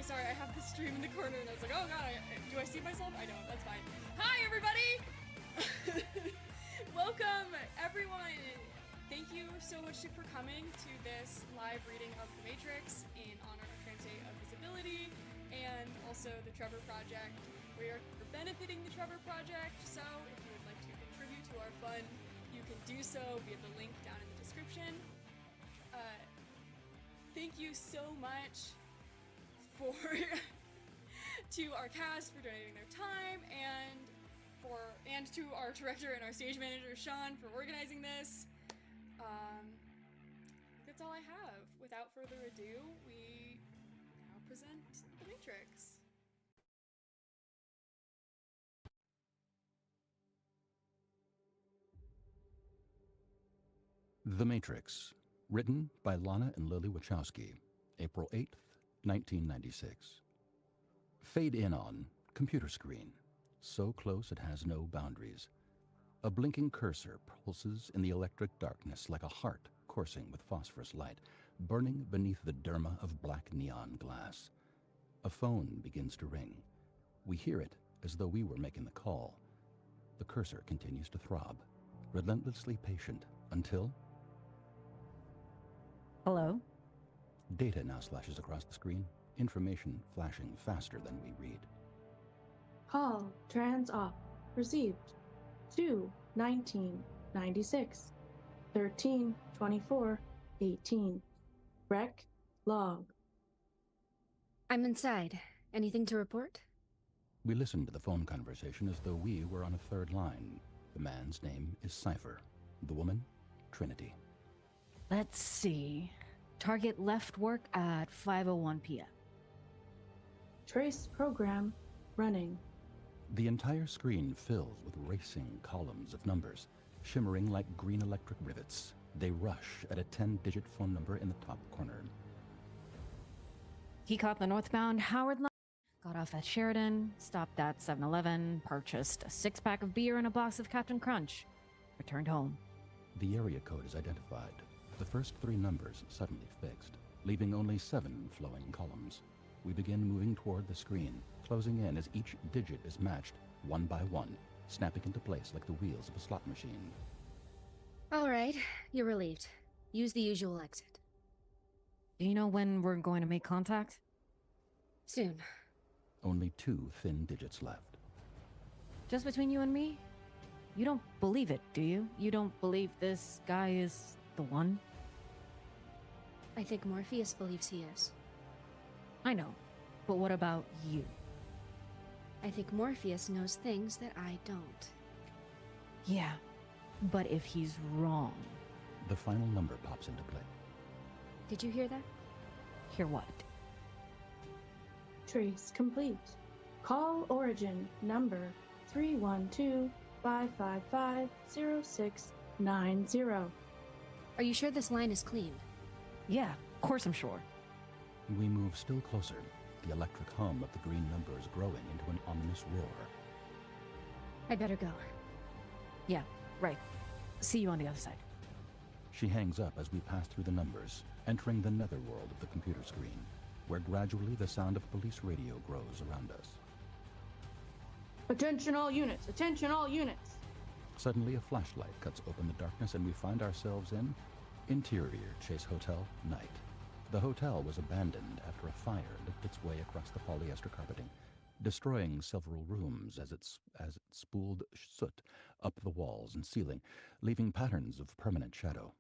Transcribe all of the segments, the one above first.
sorry, I have the stream in the corner and I was like, oh god, do I see myself? I don't, that's fine. Hi everybody! Welcome everyone! Thank you so much for coming to this live reading of The Matrix in honor of Trans Day of Visibility and also the Trevor Project. We are benefiting the Trevor Project, so if you would like to contribute to our fund, you can do so via the link down in the description. Thank you so much to our cast for donating their time, and to our director and our stage manager Sean for organizing this. That's all I have. Without further ado, we now present The Matrix. The Matrix, written by Lana and Lily Wachowski, April 8th, 1996. Fade in on computer screen, so close it has no boundaries. A blinking cursor pulses in the electric darkness like a heart coursing with phosphorus light, burning beneath the derma of black neon glass. A phone begins to ring. We hear it as though we were making the call. The cursor continues to throb, relentlessly patient, until... Hello? Data now slashes across the screen, information flashing faster than we read. Call trans op received 2/19/96 13/24/18 rec log. I'm inside. Anything to report? We listen to the phone conversation as though we were on a third line. The man's name is Cypher. The woman, Trinity. Let's see. Target left work at 5:01 p.m. Trace program running. The entire screen fills with racing columns of numbers, shimmering like green electric rivets. They rush at a 10-digit phone number in the top corner. He caught the northbound Howard line, got off at Sheridan, stopped at 7-Eleven, purchased a 6-pack of beer and a box of Captain Crunch, returned home. The area code is identified. The first 3 numbers suddenly fixed, leaving only 7 flowing columns. We begin moving toward the screen, closing in as each digit is matched, one by one, snapping into place like the wheels of a slot machine. All right, you're relieved. Use the usual exit. Do you know when we're going to make contact? Soon. Only 2 thin digits left. Just between you and me? You don't believe it, do you? You don't believe this guy is the one? I think Morpheus believes he is. I know, but what about you? I think Morpheus knows things that I don't. Yeah, but if he's wrong... The final number pops into play. Did you hear that? Hear what? Trace complete. Call origin number 312-555-0690. Are you sure this line is clean? Yeah, of course I'm sure. We move still closer, the electric hum of the green numbers growing into an ominous roar. I better go. Yeah, right. See you on the other side. She hangs up as we pass through the numbers, entering the netherworld of the computer screen, where gradually the sound of police radio grows around us. Attention all units! Attention all units! Suddenly a flashlight cuts open the darkness and we find ourselves in Interior Chase Hotel, night. The hotel was abandoned after a fire licked its way across the polyester carpeting, destroying several rooms as it spooled soot up the walls and ceiling, leaving patterns of permanent shadow.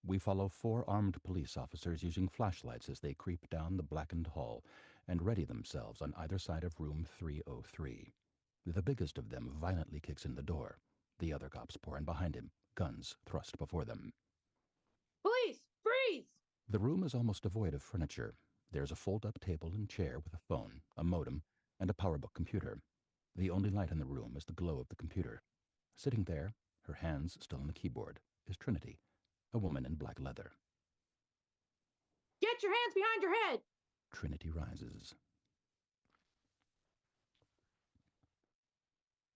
We follow 4 armed police officers using flashlights as they creep down the blackened hall and ready themselves on either side of room 303. The biggest of them violently kicks in the door. The other cops pour in behind him, guns thrust before them. Police, freeze! The room is almost devoid of furniture. There's a fold-up table and chair with a phone, a modem, and a PowerBook computer. The only light in the room is the glow of the computer. Sitting there, her hands still on the keyboard, is Trinity, a woman in black leather. Get your hands behind your head! Trinity rises.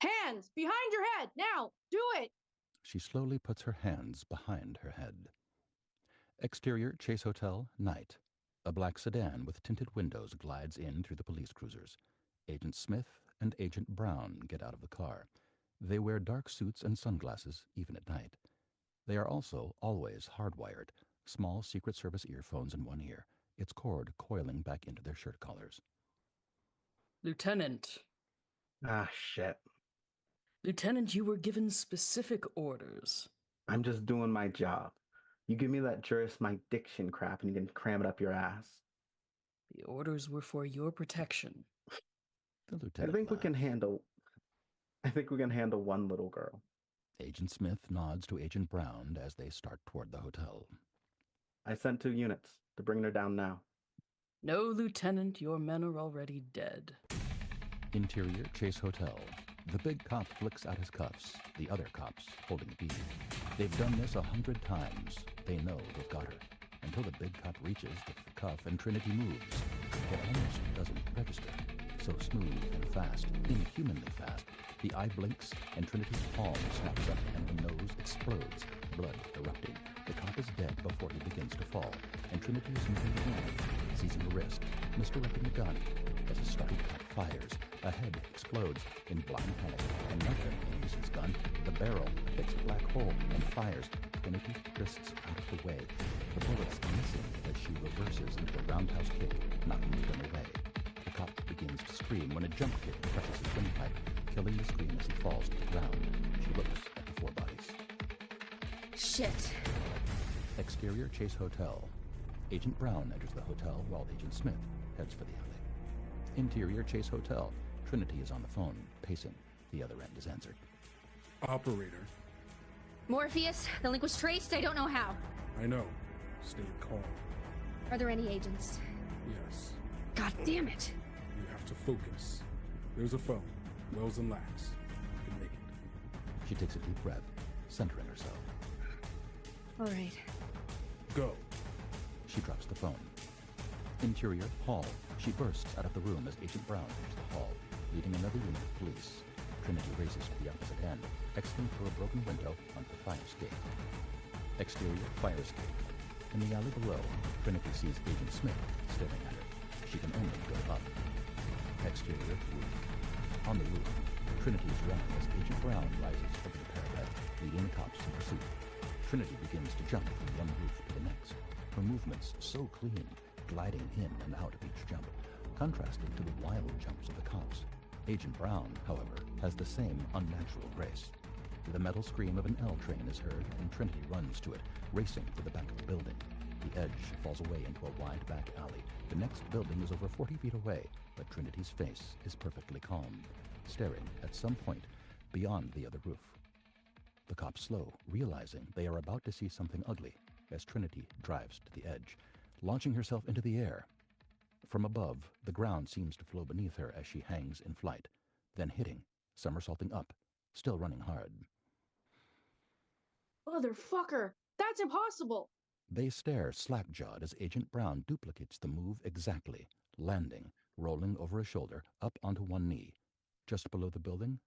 Hands behind your head! Now, do it! She slowly puts her hands behind her head. Exterior Chase Hotel, night. A black sedan with tinted windows glides in through the police cruisers. Agent Smith and Agent Brown get out of the car. They wear dark suits and sunglasses, even at night. They are also always hardwired, small Secret Service earphones in one ear, its cord coiling back into their shirt collars. Lieutenant. Ah, shit. Lieutenant, you were given specific orders. I'm just doing my job. You give me that jurisdiction crap and you can cram it up your ass. The orders were for your protection. The I lieutenant think we laughs. can handle one little girl. Agent Smith nods to Agent Brown as they start toward the hotel. I sent 2 units to bring her down now. No, Lieutenant, your men are already dead. Interior Chase Hotel. The big cop flicks out his cuffs, the other cops holding a bead. They've done this 100 times. They know they've got her. Until the big cop reaches with the cuff and Trinity moves. It almost doesn't register. So smooth and fast, inhumanly fast. The eye blinks and Trinity's palm snaps up and the nose explodes, blood erupting. The cop is dead before he begins to fall, and Trinity is moving again, seizing the wrist, misdirecting the gun. As a startled cop fires, a head explodes. In blind panic, another aims his gun, the barrel, a fixed black hole, and fires. Trinity twists out of the way, the bullets missing as she reverses into a roundhouse kick, knocking the gun away. The cop begins to scream when a jump kick crushes his windpipe, killing the scream as he falls to the ground. She looks at the 4 bodies. Shit. Exterior Chase Hotel. Agent Brown enters the hotel while Agent Smith heads for the alley. Interior Chase Hotel. Trinity is on the phone, pacing. The other end is answered. Operator, Morpheus, the link was traced. I don't know how. I know. Stay calm. Are there any agents? Yes, God damn it. you have to focus. There's a phone. Wells and Lax. You can make it. She takes a deep breath, centering herself. All right. Go. She drops the phone. Interior Hall. She bursts out of the room as Agent Brown enters the hall, leading another unit of police. Trinity races to the opposite end, exiting through a broken window onto the fire escape. Exterior fire escape. In the alley below, Trinity sees Agent Smith staring at her. She can only go up. Exterior roof. On the roof, Trinity is running as Agent Brown rises over the parapet, leading the cops in pursuit. Trinity begins to jump from one roof to the next. Her movements so clean, gliding in and out of each jump, contrasting to the wild jumps of the cops. Agent Brown, however, has the same unnatural grace. The metal scream of an L train is heard, and Trinity runs to it, racing for the back of the building. The edge falls away into a wide back alley. The next building is over 40 feet away, but Trinity's face is perfectly calm, staring at some point beyond the other roof. The cops slow, realizing they are about to see something ugly, as Trinity drives to the edge, launching herself into the air. From above, the ground seems to flow beneath her as she hangs in flight, then hitting, somersaulting up, still running hard. Motherfucker! That's impossible! They stare slack-jawed as Agent Brown duplicates the move exactly, landing, rolling over a shoulder, up onto one knee. Just below the building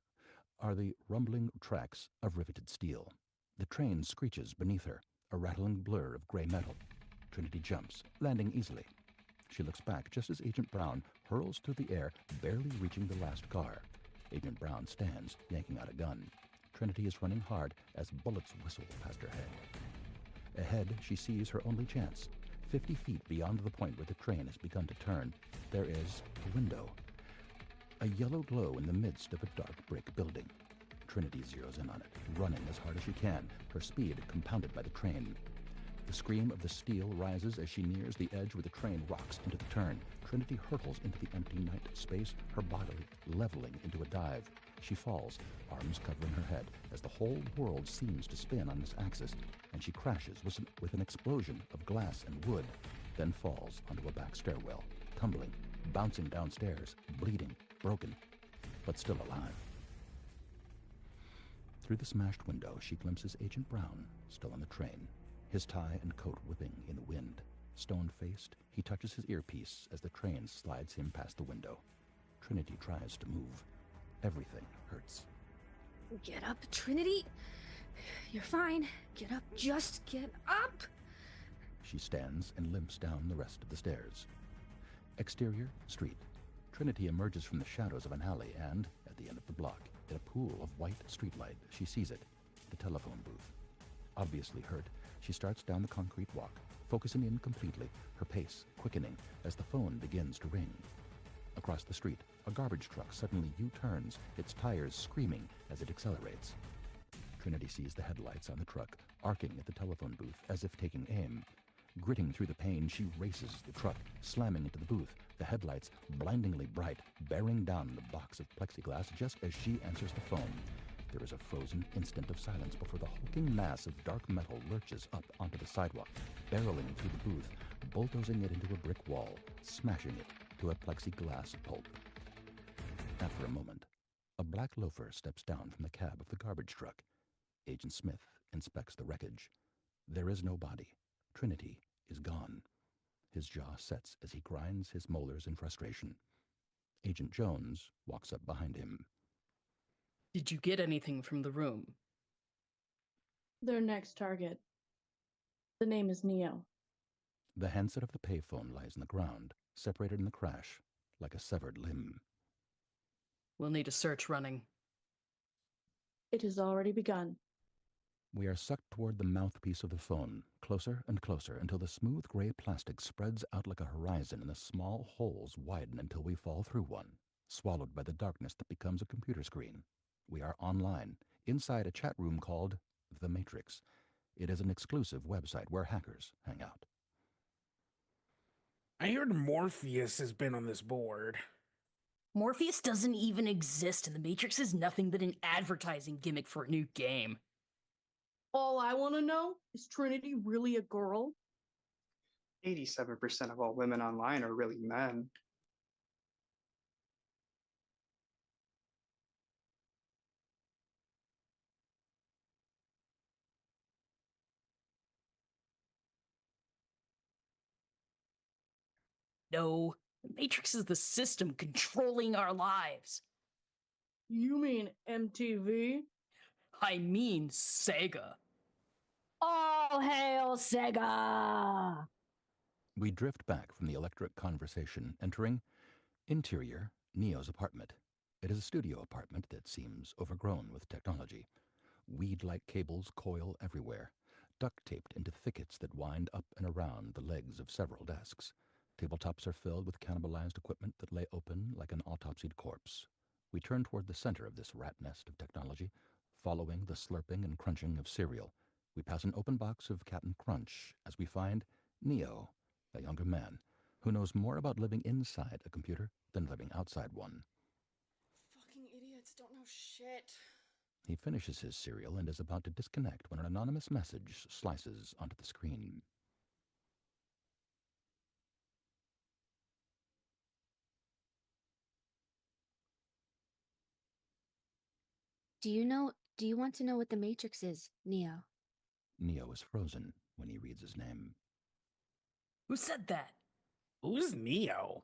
are the rumbling tracks of riveted steel. The train screeches beneath her, a rattling blur of gray metal. Trinity jumps, landing easily. She looks back just as Agent Brown hurls through the air, barely reaching the last car. Agent Brown stands, yanking out a gun. Trinity is running hard as bullets whistle past her head. Ahead, she sees her only chance. 50 feet beyond the point where the train has begun to turn, there is a window. A yellow glow in the midst of a dark brick building. Trinity zeroes in on it, running as hard as she can, her speed compounded by the train. The scream of the steel rises as she nears the edge where the train rocks into the turn. Trinity hurtles into the empty night space, her body leveling into a dive. She falls, arms covering her head, as the whole world seems to spin on its axis, and she crashes with an explosion of glass and wood, then falls onto a back stairwell, tumbling, bouncing downstairs, bleeding, broken, but still alive. Through the smashed window, she glimpses Agent Brown, still on the train, his tie and coat whipping in the wind. Stone-faced, he touches his earpiece as the train slides him past the window. Trinity tries to move. Everything hurts. Get up, Trinity. You're fine. Get up. Just get up. She stands and limps down the rest of the stairs. Exterior, street. Trinity emerges from the shadows of an alley and, at the end of the block, in a pool of white streetlight, she sees it, the telephone booth. Obviously hurt, she starts down the concrete walk, focusing in completely, her pace quickening as the phone begins to ring. Across the street, a garbage truck suddenly U-turns, its tires screaming as it accelerates. Trinity sees the headlights on the truck, arcing at the telephone booth as if taking aim. Gritting through the pain, she races the truck, slamming into the booth, the headlights blindingly bright, bearing down the box of plexiglass just as she answers the phone. There is a frozen instant of silence before the hulking mass of dark metal lurches up onto the sidewalk, barreling through the booth, bulldozing it into a brick wall, smashing it to a plexiglass pulp. After a moment, a black loafer steps down from the cab of the garbage truck. Agent Smith inspects the wreckage. There is no body. Trinity is gone. His jaw sets as he grinds his molars in frustration. Agent Jones walks up behind him. Did you get anything from the room? Their next target. The name is Neo. The handset of the payphone lies on the ground, separated in the crash, like a severed limb. We'll need a search running. It has already begun. We are sucked toward the mouthpiece of the phone, closer and closer, until the smooth gray plastic spreads out like a horizon and the small holes widen until we fall through one, swallowed by the darkness that becomes a computer screen. We are online, inside a chat room called The Matrix. It is an exclusive website where hackers hang out. I heard Morpheus has been on this board. Morpheus doesn't even exist, and the Matrix is nothing but an advertising gimmick for a new game. All I want to know is Trinity really a girl? 87% of all women online are really men. No, the Matrix is the system controlling our lives. You mean MTV? I mean Sega. All hail Sega! We drift back from the electric conversation, entering interior Neo's apartment. It is a studio apartment that seems overgrown with technology. Weed-like cables coil everywhere, duct-taped into thickets that wind up and around the legs of several desks. Tabletops are filled with cannibalized equipment that lay open like an autopsied corpse. We turn toward the center of this rat nest of technology, following the slurping and crunching of cereal. We pass an open box of Captain Crunch as we find Neo, a younger man who knows more about living inside a computer than living outside one. Fucking idiots don't know shit. He finishes his cereal and is about to disconnect when an anonymous message slices onto the screen. Do you want to know what the Matrix is, Neo? Neo is frozen when he reads his name. Who said that? Who's Neo?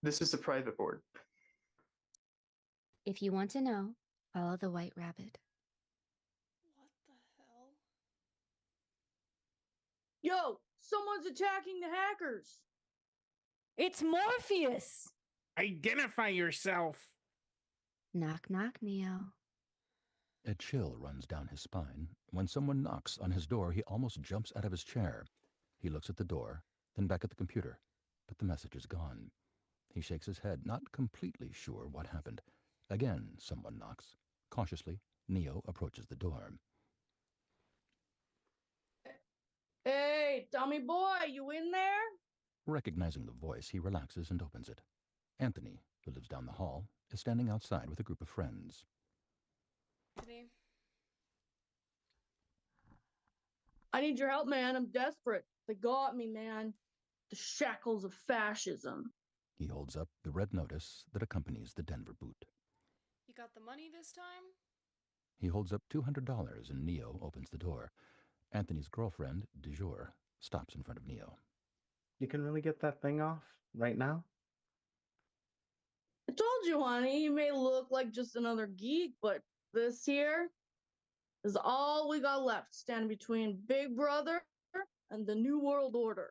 This is a private board. If you want to know, follow the white rabbit. What the hell? Yo, someone's attacking the hackers! It's Morpheus! Identify yourself. Knock, knock, Neo. A chill runs down his spine. When someone knocks on his door, he almost jumps out of his chair. He looks at the door, then back at the computer, but the message is gone. He shakes his head, not completely sure what happened. Again, someone knocks. Cautiously, Neo approaches the door. Hey, Tommy boy, you in there? Recognizing the voice, he relaxes and opens it. Anthony, who lives down the hall, is standing outside with a group of friends. Anthony? I need your help, man. I'm desperate. They got me, man. The shackles of fascism. He holds up the red notice that accompanies the Denver boot. You got the money this time? He holds up $200 and Neo opens the door. Anthony's girlfriend, du jour, stops in front of Neo. You can really get that thing off right now? I told you, honey, you may look like just another geek, but this here, is all we got left, standing between Big Brother and the New World Order.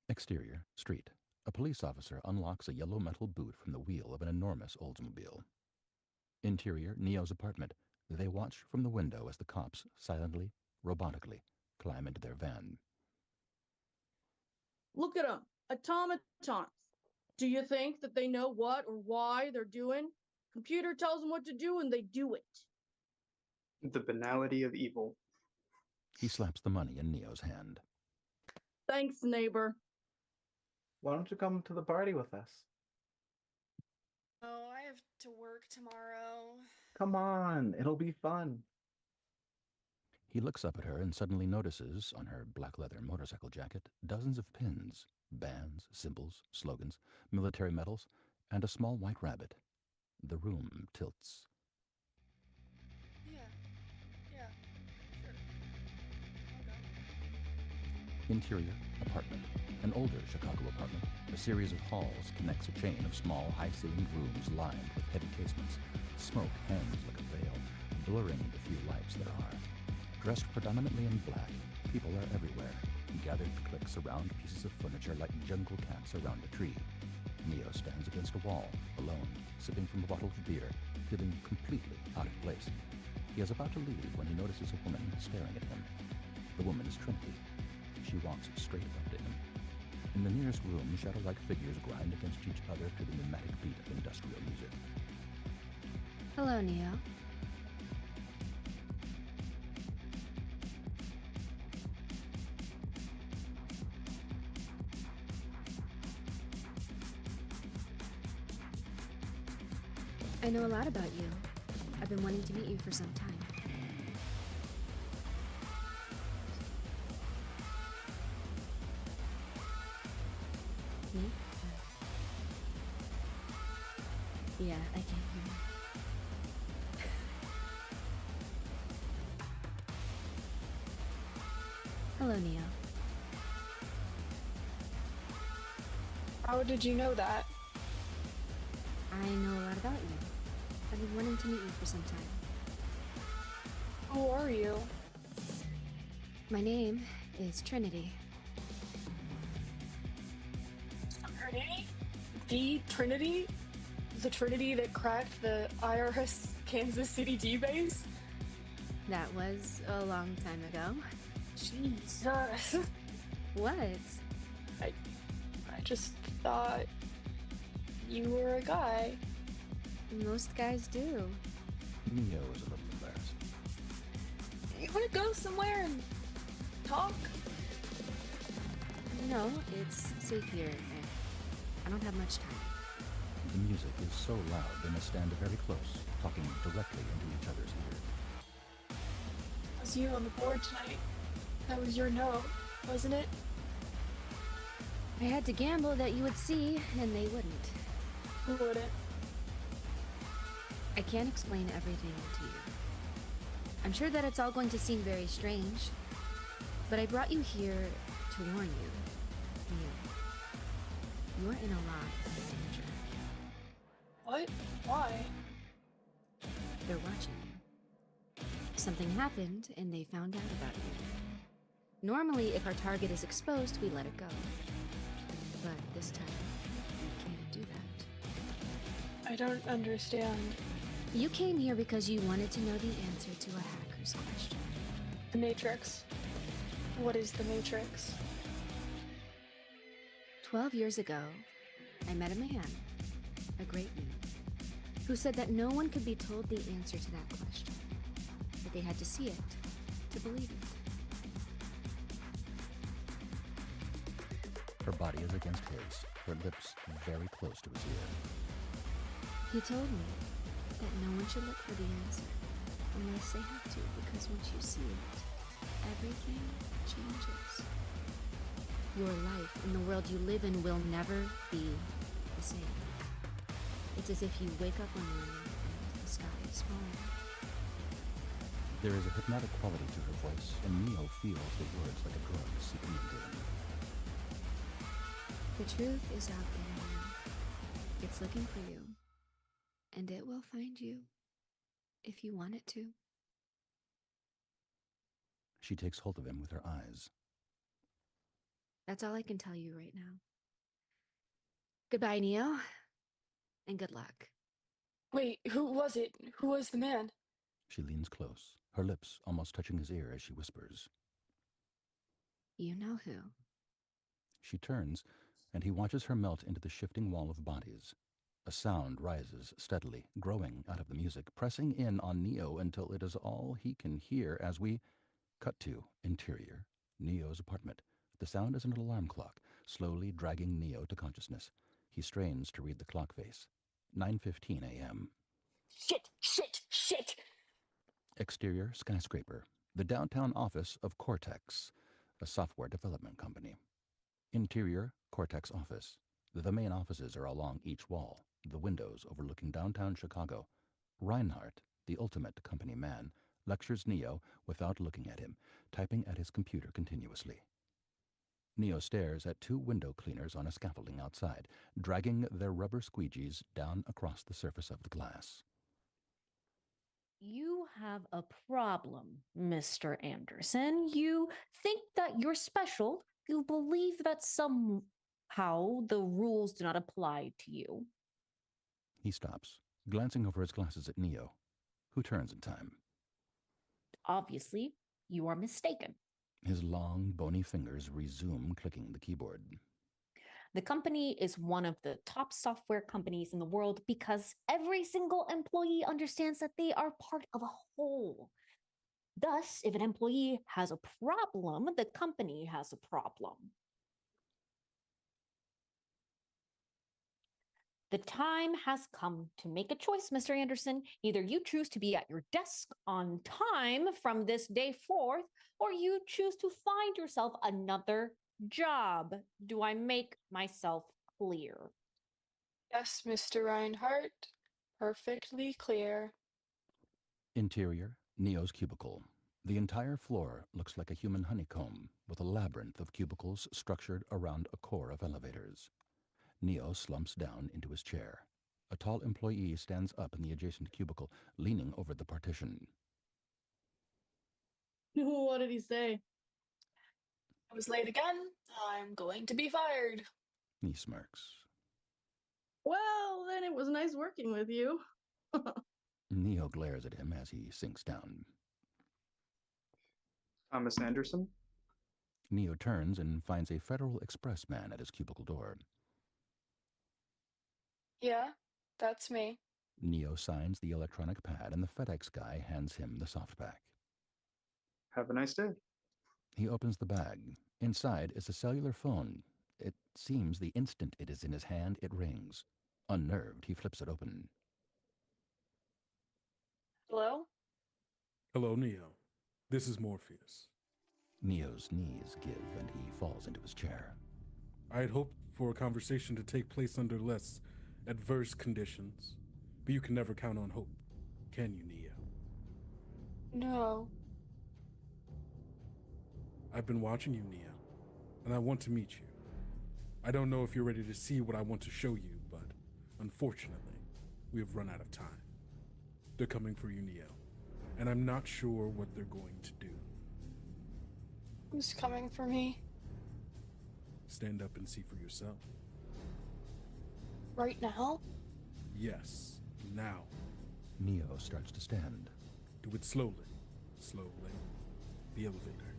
Exterior, street. A police officer unlocks a yellow metal boot from the wheel of an enormous Oldsmobile. Interior, Neo's apartment. They watch from the window as the cops, silently, robotically, climb into their van. Look at them, automatons. Do you think that they know what or why they're doing? Computer tells them what to do and they do it. The banality of evil. He slaps the money in Neo's hand. Thanks, neighbor. Why don't you come to the party with us? Oh, I have to work tomorrow. Come on, it'll be fun. He looks up at her and suddenly notices, on her black leather motorcycle jacket, dozens of pins, bands, symbols, slogans, military medals, and a small white rabbit. The room tilts. Yeah, sure. Okay. Interior, apartment. An older Chicago apartment. A series of halls connects a chain of small, high-ceilinged rooms lined with heavy casements. Smoke hangs like a veil, blurring the few lights there are. Dressed predominantly in black, people are everywhere, gathered cliques around pieces of furniture like jungle cats around a tree. Neo stands against a wall, alone, sipping from a bottle of beer, feeling completely out of place. He is about to leave when he notices a woman staring at him. The woman is Trinity. She walks straight up to him. In the nearest room, shadow-like figures grind against each other to the pneumatic beat of industrial music. Hello, Neo. I know a lot about you. I've been wanting to meet you for some time. Me? Yeah, I can't hear you. Hello, Neo. How did you know that? I know a lot about you. I've been wanting to meet you for some time. Who are you? My name is Trinity. Trinity? The Trinity? The Trinity that cracked the IRS Kansas City D-base? That was a long time ago. Jesus. What? I just thought you were a guy. Most guys do. Neo is a little embarrassed. You wanna go somewhere and talk? No, it's safe here. I don't have much time. The music is so loud they must stand very close, talking directly into each other's ears. It was you on the board tonight. That was your note, wasn't it? I had to gamble that you would see, and they wouldn't. Who wouldn't? I can't explain everything to you. I'm sure that it's all going to seem very strange, but I brought you here to warn you. You're in a lot of danger. What? Why? They're watching you. Something happened, and they found out about you. Normally, if our target is exposed, we let it go. But this time, we can't do that. I don't understand. You came here because you wanted to know the answer to a hacker's question. The Matrix. What is the Matrix? 12 years ago, I met a man, a great man, who said that no one could be told the answer to that question, that they had to see it to believe it. Her body is against his, her lips very close to his ear. He told me that no one should look for the answer unless they have to, because once you see it, everything changes. Your life and the world you live in will never be the same. It's as if you wake up one morning and the sky is falling. There is a hypnotic quality to her voice, and Neo feels the words like a drug seeping into him. The truth is out there now. It's looking for you. And it will find you if you want it to. She takes hold of him with her eyes. That's all I can tell you right now. Goodbye, Neo. And good luck. Wait, who was it? Who was the man? She leans close, her lips almost touching his ear as she whispers. You know who. She turns, and he watches her melt into the shifting wall of bodies. A sound rises steadily, growing out of the music, pressing in on Neo until it is all he can hear as we cut to interior, Neo's apartment. The sound is an alarm clock, slowly dragging Neo to consciousness. He strains to read the clock face. 9:15 a.m. Shit! Exterior skyscraper. The downtown office of Cortex, a software development company. Interior Cortex office. The main offices are along each wall, the windows overlooking downtown Chicago. Reinhardt, the ultimate company man, lectures Neo without looking at him, typing at his computer continuously. Neo stares at two window cleaners on a scaffolding outside, dragging their rubber squeegees down across the surface of the glass. You have a problem, Mr. Anderson. You think that you're special. You believe that somehow the rules do not apply to you. He stops, glancing over his glasses at Neo, who turns in time. Obviously, you are mistaken. His long, bony fingers resume clicking the keyboard. The company is one of the top software companies in the world because every single employee understands that they are part of a whole. Thus, if an employee has a problem, the company has a problem. The time has come to make a choice, Mr. Anderson. Either you choose to be at your desk on time from this day forth, or you choose to find yourself another job. Do I make myself clear? Yes, Mr. Reinhardt. Perfectly clear. Interior, Neo's cubicle. The entire floor looks like a human honeycomb, with a labyrinth of cubicles structured around a core of elevators. Neo slumps down into his chair. A tall employee stands up in the adjacent cubicle, leaning over the partition. What did he say? I was late again. I'm going to be fired. He smirks. Well, then it was nice working with you. Neo glares at him as he sinks down. Thomas Anderson? Neo turns and finds a Federal Express man at his cubicle door. Yeah, that's me. Neo signs the electronic pad and the FedEx guy hands him the softpack. Have a nice day. He opens the bag. Inside is a cellular phone. It seems the instant it is in his hand, it rings. Unnerved, he flips it open. Hello? Hello, Neo. This is Morpheus. Neo's knees give and he falls into his chair. I had hoped for a conversation to take place under less adverse conditions, but you can never count on hope, can you, Neo? No. I've been watching you, Neo, and I want to meet you. I don't know if you're ready to see what I want to show you, but unfortunately, we have run out of time. They're coming for you, Neo, and I'm not sure what they're going to do. Who's coming for me? Stand up and see for yourself. Right now? Yes, now. Neo starts to stand. Do it slowly. Slowly. The elevator.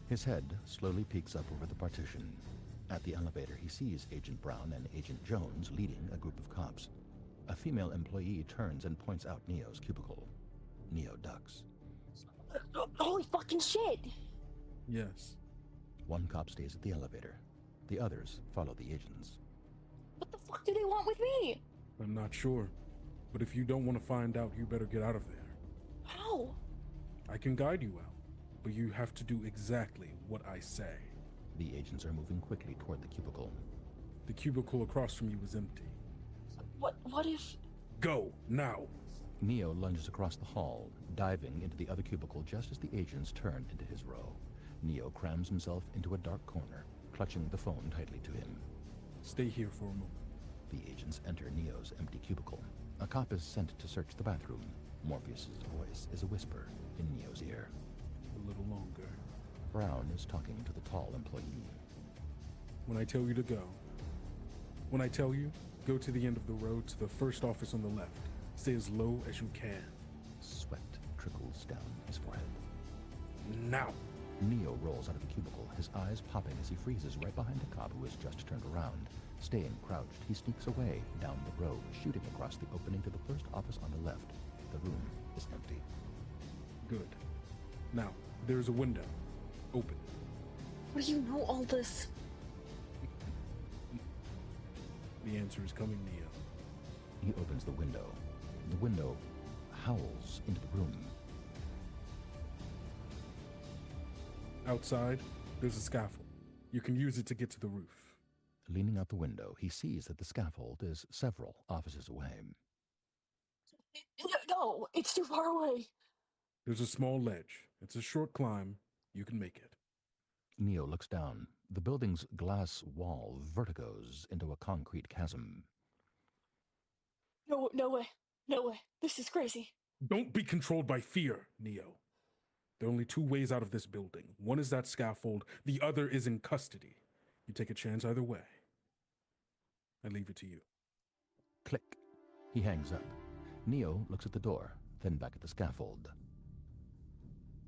His head slowly peeks up over the partition. At the elevator, he sees Agent Brown and Agent Jones leading a group of cops. A female employee turns and points out Neo's cubicle. Neo ducks. Holy fucking shit! Yes. One cop stays at the elevator. The others follow the agents. What the fuck do they want with me? I'm not sure, but if you don't want to find out, you better get out of there. How? I can guide you out, but you have to do exactly what I say. The agents are moving quickly toward the cubicle. The cubicle across from you is empty. What if... Go, now! Neo lunges across the hall, diving into the other cubicle just as the agents turn into his row. Neo crams himself into a dark corner, clutching the phone tightly to him. Stay here for a moment. The agents enter Neo's empty cubicle. A cop is sent to search the bathroom. Morpheus's voice is a whisper in Neo's ear. a little longer. Brown is talking to the tall employee. When I tell you to go, when I tell you, go to the end of the road to the first office on the left. Stay as low as you can. Sweat trickles down his forehead. Now! Neo rolls out of the cubicle, his eyes popping as he freezes right behind a cop who has just turned around. Staying crouched, he sneaks away down the road, shooting across the opening to the first office on the left. The room is empty. Good. Now, there's a window. Open. How do you know all this? The answer is coming, Neo. He opens the window. The window howls into the room. Outside, there's a scaffold. You can use it to get to the roof. Leaning out the window, he sees that the scaffold is several offices away. No, it's too far away. There's a small ledge. It's a short climb. You can make it. Neo looks down. The building's glass wall vertigos into a concrete chasm. No way. No way. This is crazy. Don't be controlled by fear, Neo. There are only two ways out of this building. One is that scaffold. The other is in custody. You take a chance either way. I leave it to you. Click. He hangs up. Neo looks at the door, then back at the scaffold.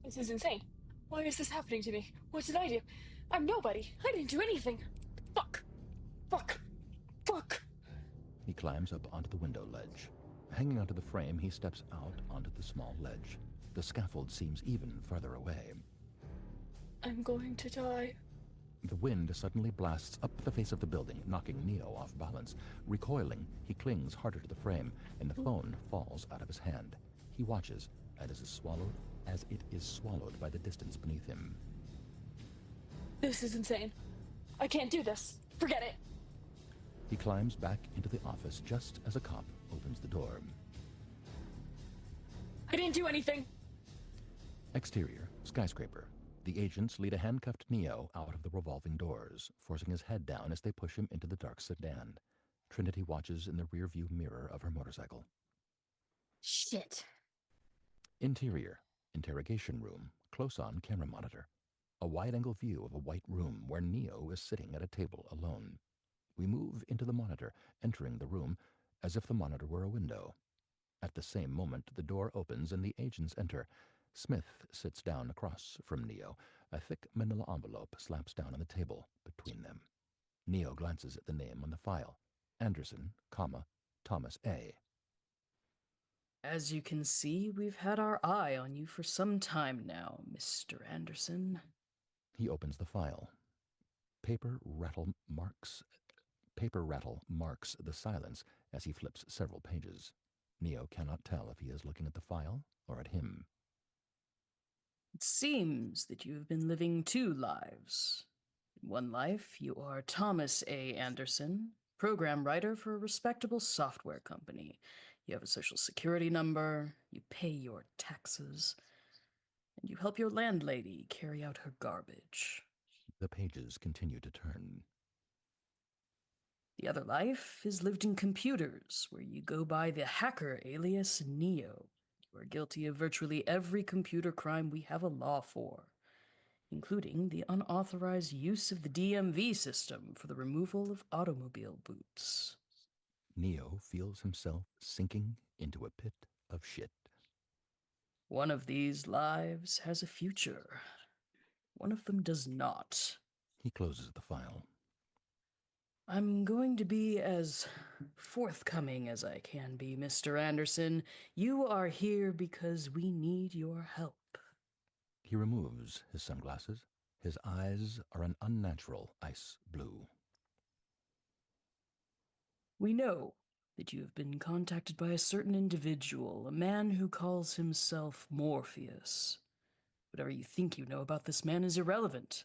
This is insane. Why is this happening to me? What did I do? I'm nobody. I didn't do anything. Fuck. He climbs up onto the window ledge. Hanging onto the frame, he steps out onto the small ledge. The scaffold seems even further away. I'm going to die. The wind suddenly blasts up the face of the building, knocking Neo off balance. Recoiling, he clings harder to the frame, and the phone falls out of his hand. He watches as it is swallowed by the distance beneath him. This is insane. I can't do this. Forget it. He climbs back into the office just as a cop opens the door. I didn't do anything. Exterior, skyscraper. The agents lead a handcuffed Neo out of the revolving doors, forcing his head down as they push him into the dark sedan. Trinity watches in the rearview mirror of her motorcycle. Shit. Interior, interrogation room, close-on camera monitor. A wide-angle view of a white room where Neo is sitting at a table alone. We move into the monitor, entering the room as if the monitor were a window. At the same moment, the door opens and the agents enter. Smith sits down across from Neo. A thick manila envelope slaps down on the table between them. Neo glances at the name on the file. Anderson, Thomas A. As you can see, we've had our eye on you for some time now, Mr. Anderson. He opens the file. Paper rattle marks the silence as he flips several pages. Neo cannot tell if he is looking at the file or at him. It seems that you've been living two lives. In one life, you are Thomas A. Anderson, program writer for a respectable software company. You have a social security number, you pay your taxes, and you help your landlady carry out her garbage. The pages continue to turn. The other life is lived in computers, where you go by the hacker alias Neo. You are guilty of virtually every computer crime we have a law for, including the unauthorized use of the DMV system for the removal of automobile boots. Neo feels himself sinking into a pit of shit. One of these lives has a future. One of them does not. He closes the file. I'm going to be as forthcoming as I can be, Mr. Anderson. You are here because we need your help. He removes his sunglasses. His eyes are an unnatural ice blue. We know that you have been contacted by a certain individual, a man who calls himself Morpheus. Whatever you think you know about this man is irrelevant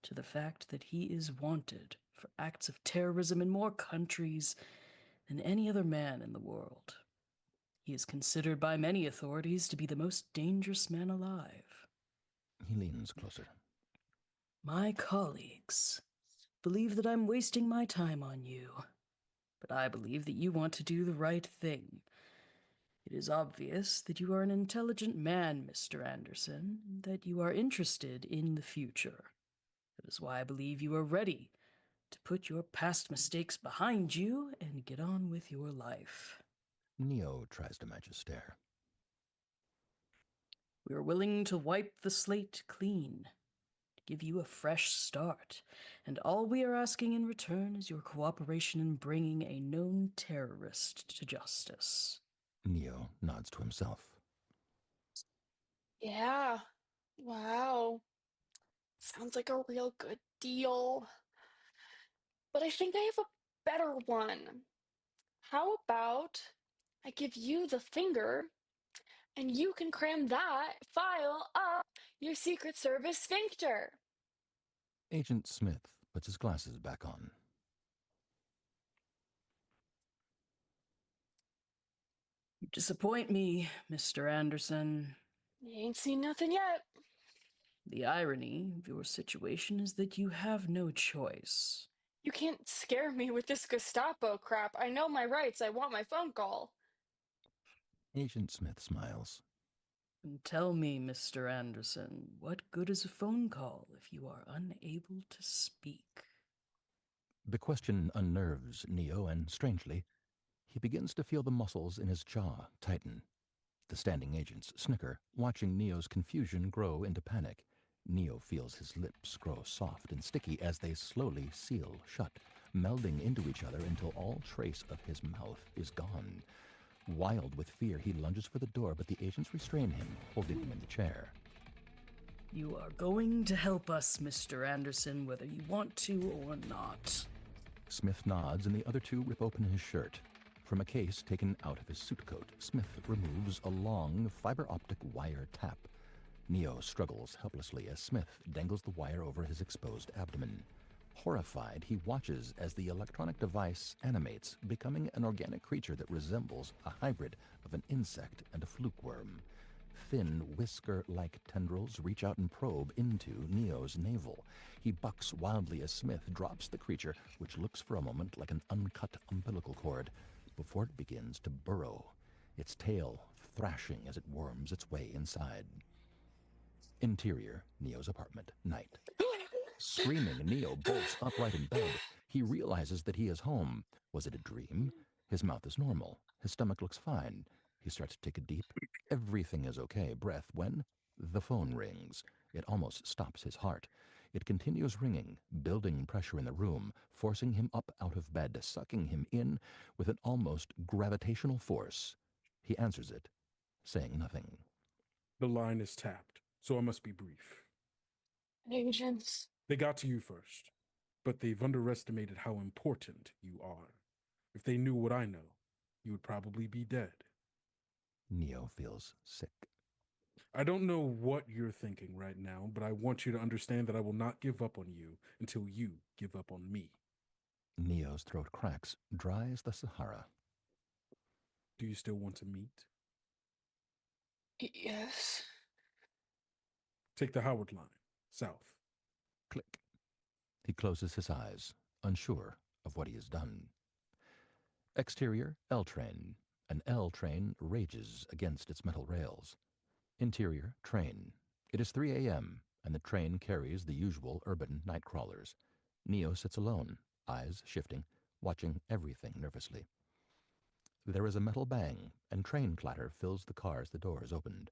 to the fact that he is wanted for acts of terrorism in more countries than any other man in the world. He is considered by many authorities to be the most dangerous man alive. He leans closer. My colleagues believe that I'm wasting my time on you, but I believe that you want to do the right thing. It is obvious that you are an intelligent man, Mr. Anderson, and that you are interested in the future. That is why I believe you are ready to put your past mistakes behind you and get on with your life. Neo tries to match a stare. We are willing to wipe the slate clean, to give you a fresh start, and all we are asking in return is your cooperation in bringing a known terrorist to justice. Neo nods to himself. Yeah. Wow. Sounds like a real good deal. But I think I have a better one. How about I give you the finger and you can cram that file up your Secret Service sphincter? Agent Smith puts his glasses back on. You disappoint me, Mr. Anderson. You ain't seen nothing yet. The irony of your situation is that you have no choice. You can't scare me with this Gestapo crap. I know my rights. I want my phone call. Agent Smith smiles. And tell me, Mr. Anderson, what good is a phone call if you are unable to speak? The question unnerves Neo, and strangely, he begins to feel the muscles in his jaw tighten. The standing agents snicker, watching Neo's confusion grow into panic. Neo feels his lips grow soft and sticky as they slowly seal shut, melding into each other until all trace of his mouth is gone. Wild with fear, he lunges for the door, but the agents restrain him, holding him in the chair. You are going to help us, Mr. Anderson, whether you want to or not. Smith nods, and the other two rip open his shirt. From a case taken out of his suit coat, Smith removes a long fiber-optic wire tap. Neo struggles helplessly as Smith dangles the wire over his exposed abdomen. Horrified, he watches as the electronic device animates, becoming an organic creature that resembles a hybrid of an insect and a fluke worm. Thin, whisker-like tendrils reach out and probe into Neo's navel. He bucks wildly as Smith drops the creature, which looks for a moment like an uncut umbilical cord, before it begins to burrow, its tail thrashing as it worms its way inside. Interior, Neo's apartment, night. Screaming, Neo bolts upright in bed. He realizes that he is home. Was it a dream? His mouth is normal. His stomach looks fine. He starts to take a deep, everything is okay breath when the phone rings. It almost stops his heart. It continues ringing, building pressure in the room, forcing him up out of bed, sucking him in with an almost gravitational force. He answers it, saying nothing. The line is tapped, so I must be brief. Agents. They got to you first, but they've underestimated how important you are. If they knew what I know, you would probably be dead. Neo feels sick. I don't know what you're thinking right now, but I want you to understand that I will not give up on you until you give up on me. Neo's throat cracks, dry as the Sahara. Do you still want to meet? Yes. Take the Howard line, south. Click. He closes his eyes, unsure of what he has done. Exterior, L train. An L train rages against its metal rails. Interior, train. It is 3 a.m., and the train carries the usual urban night crawlers. Neo sits alone, eyes shifting, watching everything nervously. There is a metal bang, and train clatter fills the car as the door is opened.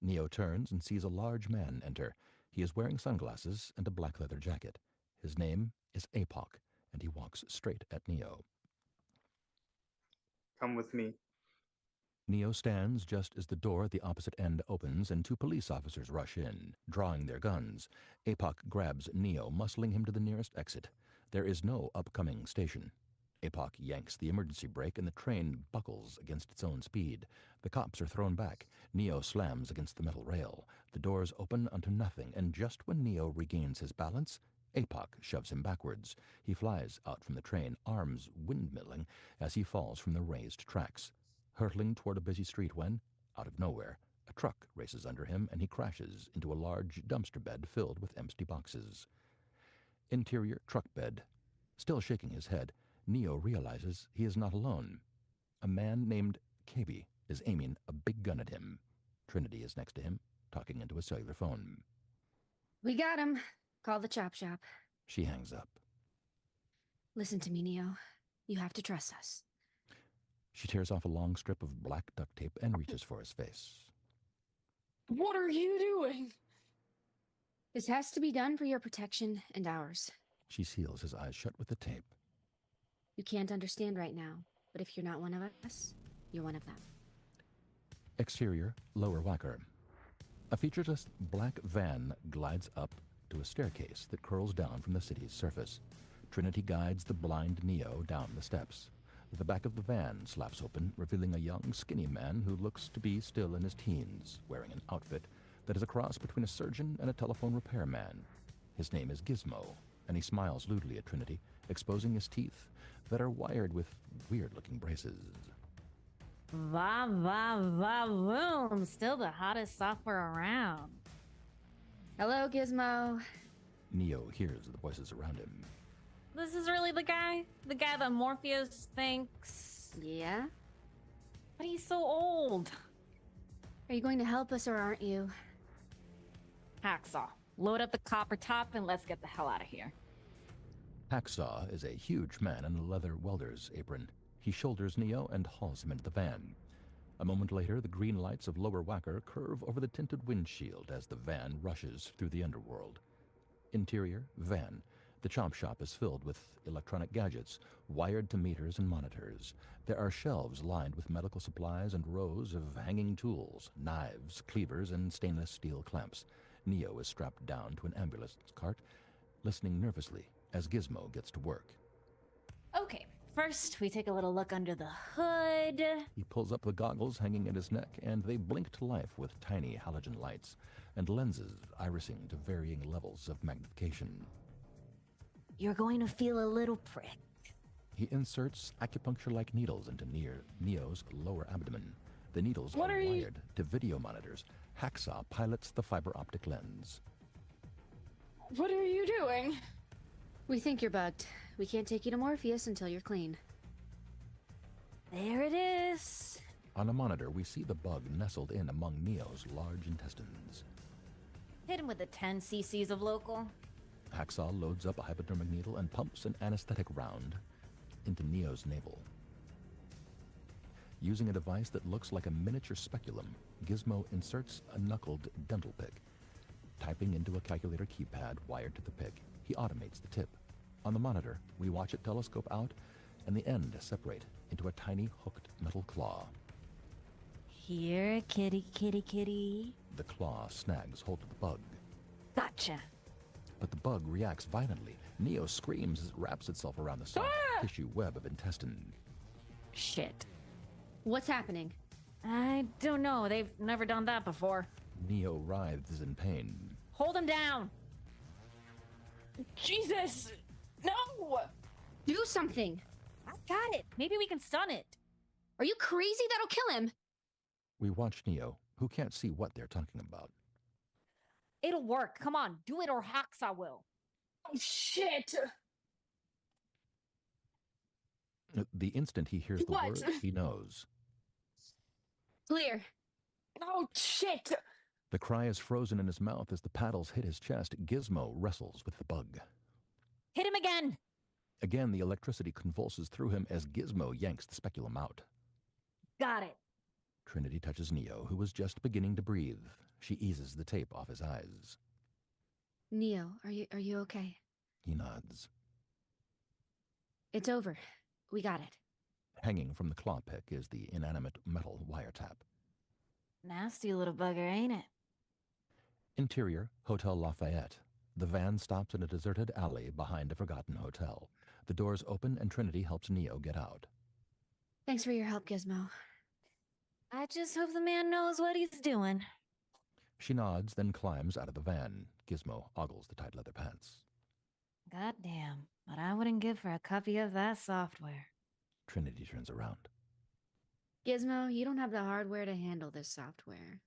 Neo turns and sees a large man enter. He is wearing sunglasses and a black leather jacket. His name is Apoc, and he walks straight at Neo. Come with me. Neo stands just as the door at the opposite end opens and two police officers rush in, drawing their guns. Apoc grabs Neo, muscling him to the nearest exit. There is no upcoming station. Apoc yanks the emergency brake and the train buckles against its own speed. The cops are thrown back. Neo slams against the metal rail. The doors open unto nothing, and just when Neo regains his balance, Apoc shoves him backwards. He flies out from the train, arms windmilling as he falls from the raised tracks, hurtling toward a busy street when, out of nowhere, a truck races under him and he crashes into a large dumpster bed filled with empty boxes. Interior truck bed. Still shaking his head, Neo realizes he is not alone. A man named Kabi is aiming a big gun at him. Trinity is next to him, talking into a cellular phone. We got him. Call the chop shop. She hangs up. Listen to me, Neo. You have to trust us. She tears off a long strip of black duct tape and reaches for his face. What are you doing? This has to be done for your protection and ours. She seals his eyes shut with the tape. You can't understand right now, but if you're not one of us, you're one of them. Exterior, Lower Wacker. A featureless black van glides up to a staircase that curls down from the city's surface. Trinity guides the blind Neo down the steps. The back of the van slaps open, revealing a young, skinny man who looks to be still in his teens, wearing an outfit that is a cross between a surgeon and a telephone repairman. His name is Gizmo, and he smiles lewdly at Trinity, exposing his teeth that are wired with weird-looking braces. Va va va voom. Still the hottest software around. Hello, Gizmo. Neo hears the voices around him. This is really the guy? The guy that Morpheus thinks... Yeah? But he's so old. Are you going to help us or aren't you? Hacksaw. Load up the copper top and let's get the hell out of here. Hacksaw is a huge man in a leather welder's apron. He shoulders Neo and hauls him into the van. A moment later, the green lights of Lower Wacker curve over the tinted windshield as the van rushes through the underworld. Interior, van. The chop shop is filled with electronic gadgets, wired to meters and monitors. There are shelves lined with medical supplies and rows of hanging tools, knives, cleavers, and stainless steel clamps. Neo is strapped down to an ambulance cart, listening nervously as Gizmo gets to work. Okay, first we take a little look under the hood. He pulls up the goggles hanging at his neck, and they blink to life with tiny halogen lights and lenses irising to varying levels of magnification. You're going to feel a little prick. He inserts acupuncture-like needles into Neo's lower abdomen. The needles are wired to video monitors. Hacksaw pilots the fiber optic lens. What are you doing? We think you're bugged. We can't take you to Morpheus until you're clean. There it is. On a monitor, we see the bug nestled in among Neo's large intestines. Hit him with the 10 cc's of local. Hacksaw loads up a hypodermic needle and pumps an anesthetic round into Neo's navel. Using a device that looks like a miniature speculum, Gizmo inserts a knuckled dental pick. Typing into a calculator keypad wired to the pick, he automates the tip. On the monitor, we watch it telescope out and the end separate into a tiny hooked metal claw. Here, kitty, kitty, kitty. The claw snags hold of the bug. Gotcha. But the bug reacts violently. Neo screams as it wraps itself around the soft tissue web of intestine. Shit. What's happening? I don't know. They've never done that before. Neo writhes in pain. Hold him down. Jesus! No! Do something. I got it. Maybe we can stun it. Are you crazy? That'll kill him. We watch Neo, who can't see what they're talking about. It'll work. Come on, do it or Hacksaw will. Oh, shit! The instant he hears the word, he knows. Clear. Oh, shit! The cry is frozen in his mouth as the paddles hit his chest. Gizmo wrestles with the bug. Hit him again! Again, the electricity convulses through him as Gizmo yanks the speculum out. Got it. Trinity touches Neo, who was just beginning to breathe. She eases the tape off his eyes. Neo, are you okay? He nods. It's over. We got it. Hanging from the claw pick is the inanimate metal wiretap. Nasty little bugger, ain't it? Interior, Hotel Lafayette. The van stops in a deserted alley behind a forgotten hotel. The doors open and Trinity helps Neo get out. Thanks for your help, Gizmo. I just hope the man knows what he's doing. She nods, then climbs out of the van. Gizmo ogles the tight leather pants. Goddamn, but I wouldn't give for a copy of that software. Trinity turns around. Gizmo, you don't have the hardware to handle this software.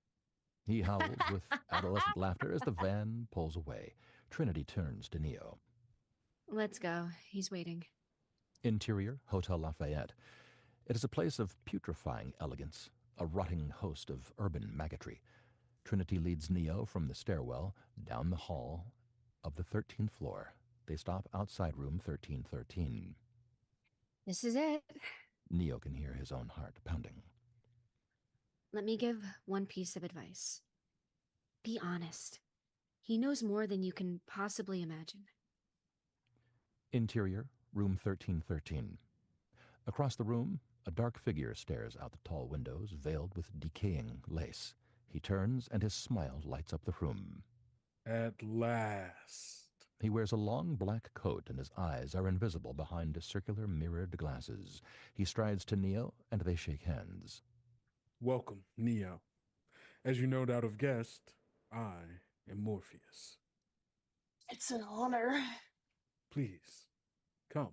He howls with adolescent laughter as the van pulls away. Trinity turns to Neo. Let's go. He's waiting. Interior, Hotel Lafayette. It is a place of putrefying elegance. a rotting host of urban maggotry. Trinity leads Neo from the stairwell down the hall of the 13th floor. They stop outside room 1313. This is it. Neo can hear his own heart pounding. Let me give one piece of advice. Be honest. He knows more than you can possibly imagine. Interior, room 1313. Across the room, a dark figure stares out the tall windows, veiled with decaying lace. He turns, and his smile lights up the room. At last. He wears a long black coat, and his eyes are invisible behind circular mirrored glasses. He strides to Neo, and they shake hands. Welcome, Neo. As you no doubt have guessed, I am Morpheus. It's an honor. Please, come,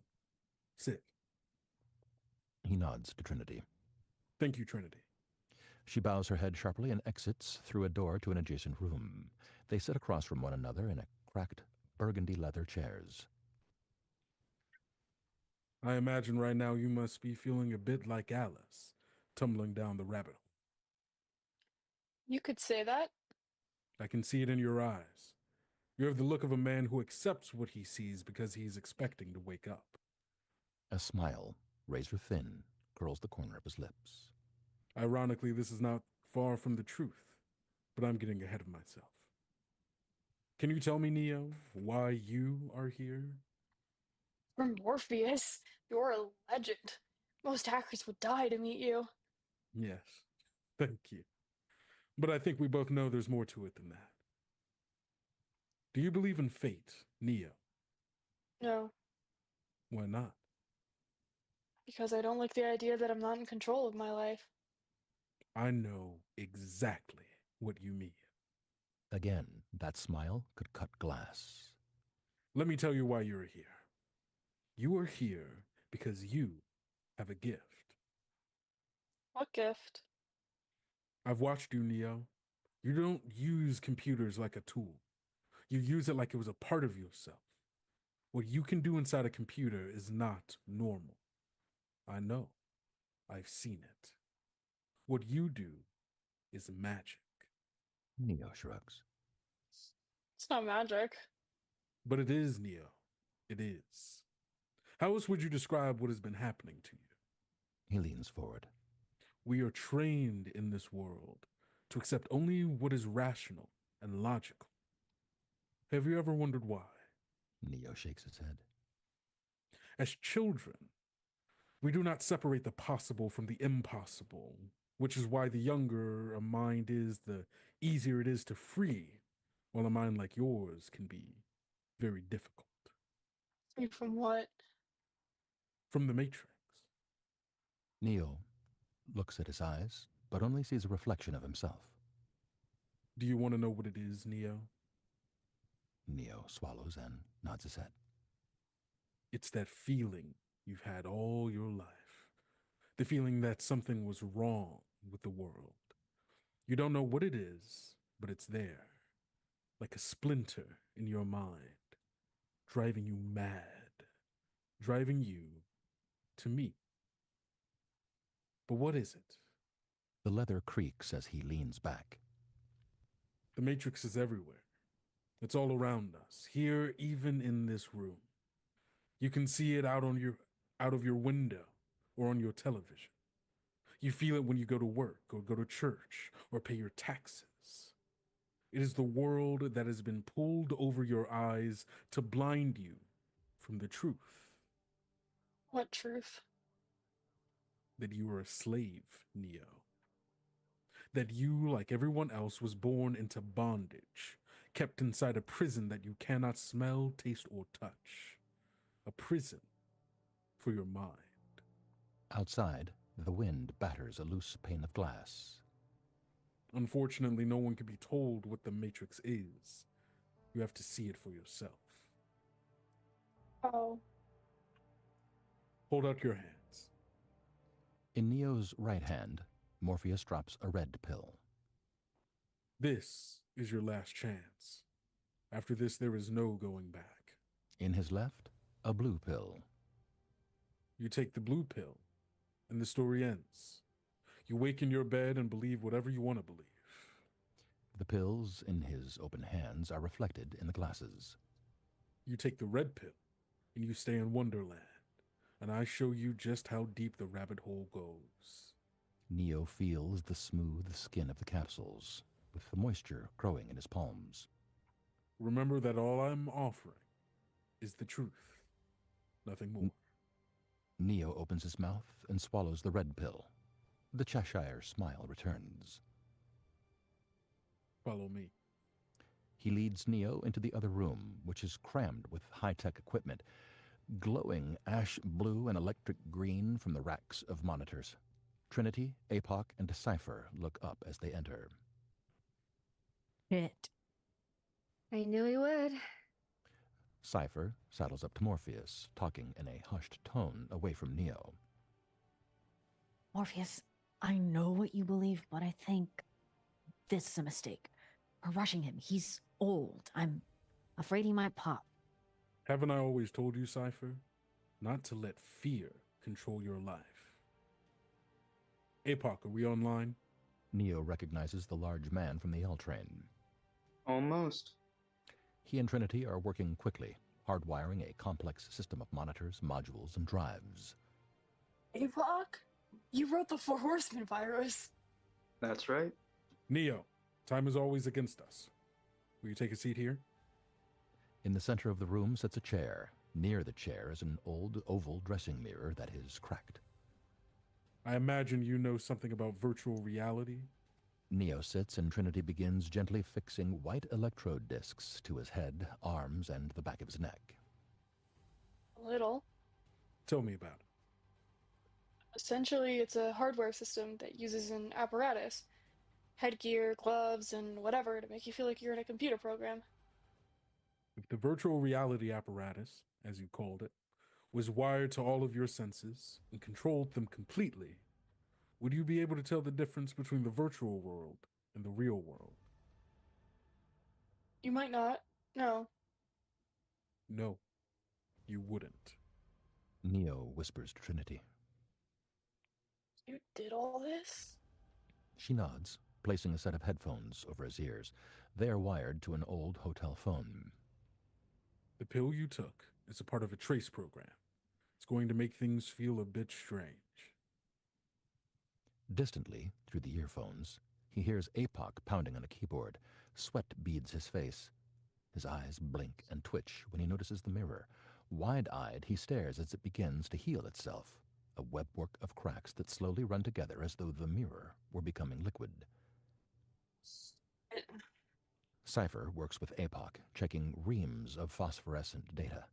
sit. He nods to Trinity. Thank you, Trinity. She bows her head sharply and exits through a door to an adjacent room. They sit across from one another in cracked burgundy leather chairs. I imagine right now you must be feeling a bit like Alice, tumbling down the rabbit hole. You could say that. I can see it in your eyes. You have the look of a man who accepts what he sees because he's expecting to wake up. A smile, razor thin, curls the corner of his lips. Ironically, this is not far from the truth, but I'm getting ahead of myself. Can you tell me, Neo, why you are here? From Morpheus, you're a legend. Most hackers would die to meet you. Yes, thank you. But I think we both know there's more to it than that. Do you believe in fate, Neo? No, Why not? because I don't like the idea that I'm not in control of my life. I know exactly what you mean. Again, that smile could cut glass. Let me tell you why you're here. You are here because you have a gift. What gift? I've watched you, Neo. You don't use computers like a tool. You use it like it was a part of yourself. What you can do inside a computer is not normal. I know. I've seen it. What you do is magic. Neo shrugs. It's not magic. But it is, Neo. It is. How else would you describe what has been happening to you? He leans forward. We are trained in this world to accept only what is rational and logical. Have you ever wondered why? Neo shakes his head. As children, we do not separate the possible from the impossible, which is why the younger a mind is, the easier it is to free, while a mind like yours can be very difficult. Free from what? From the Matrix. Neo looks at his eyes, but only sees a reflection of himself. Do you want to know what it is, Neo? Neo swallows and nods his head. It's that feeling you've had all your life. The feeling that something was wrong with the world. You don't know what it is, but it's there. Like a splinter in your mind, driving you mad, driving you to me. But what is it? The leather creaks as he leans back. The Matrix is everywhere. It's all around us, here, even in this room. You can see it out of your window or on your television. You feel it when you go to work or go to church or pay your taxes. It is the world that has been pulled over your eyes to blind you from the truth. What truth? That you are a slave, Neo. That you, like everyone else, was born into bondage, kept inside a prison that you cannot smell, taste, or touch. A prison for your mind. Outside, the wind batters a loose pane of glass. Unfortunately, no one can be told what the Matrix is. You have to see it for yourself. Oh. Hold out your hands. In Neo's right hand, Morpheus drops a red pill. This is your last chance. After this, there is no going back. In his left, a blue pill. You take the blue pill, and the story ends. You wake in your bed and believe whatever you want to believe. The pills in his open hands are reflected in the glasses. You take the red pill, and you stay in Wonderland, and I show you just how deep the rabbit hole goes. Neo feels the smooth skin of the capsules, with the moisture growing in his palms. Remember that all I'm offering is the truth, nothing more. Neo opens his mouth and swallows the red pill. The Cheshire smile returns. Follow me. He leads Neo into the other room, which is crammed with high-tech equipment, glowing ash blue and electric green from the racks of monitors. Trinity, Apoc, and Cypher look up as they enter. Shit. I knew he would. Cypher saddles up to Morpheus, talking in a hushed tone away from Neo. Morpheus, I know what you believe, but I think this is a mistake. We're rushing him. He's old. I'm afraid he might pop. Haven't I always told you, Cypher, not to let fear control your life? Apoc, are we online? Neo recognizes the large man from the L-train. Almost. He and Trinity are working quickly, hardwiring a complex system of monitors, modules, and drives. Apoc? You wrote the Four Horsemen virus. That's right. Neo, time is always against us. Will you take a seat here? In the center of the room sits a chair. Near the chair is an old oval dressing mirror that is cracked. I imagine you know something about virtual reality? Neo sits and Trinity begins gently fixing white electrode discs to his head, arms, and the back of his neck. A little. Tell me about it. Essentially, it's a hardware system that uses an apparatus, headgear, gloves, and whatever to make you feel like you're in a computer program. If the virtual reality apparatus, as you called it, was wired to all of your senses and controlled them completely, would you be able to tell the difference between the virtual world and the real world? You might not. No. No, you wouldn't. Neo whispers to Trinity. You did all this? She nods, placing a set of headphones over his ears. They are wired to an old hotel phone. The pill you took is a part of a trace program. It's going to make things feel a bit strange. Distantly, through the earphones, he hears Apoc pounding on a keyboard. Sweat beads his face. His eyes blink and twitch when he notices the mirror. Wide-eyed, he stares as it begins to heal itself, a webwork of cracks that slowly run together as though the mirror were becoming liquid. Cypher works with Apoc, checking reams of phosphorescent data.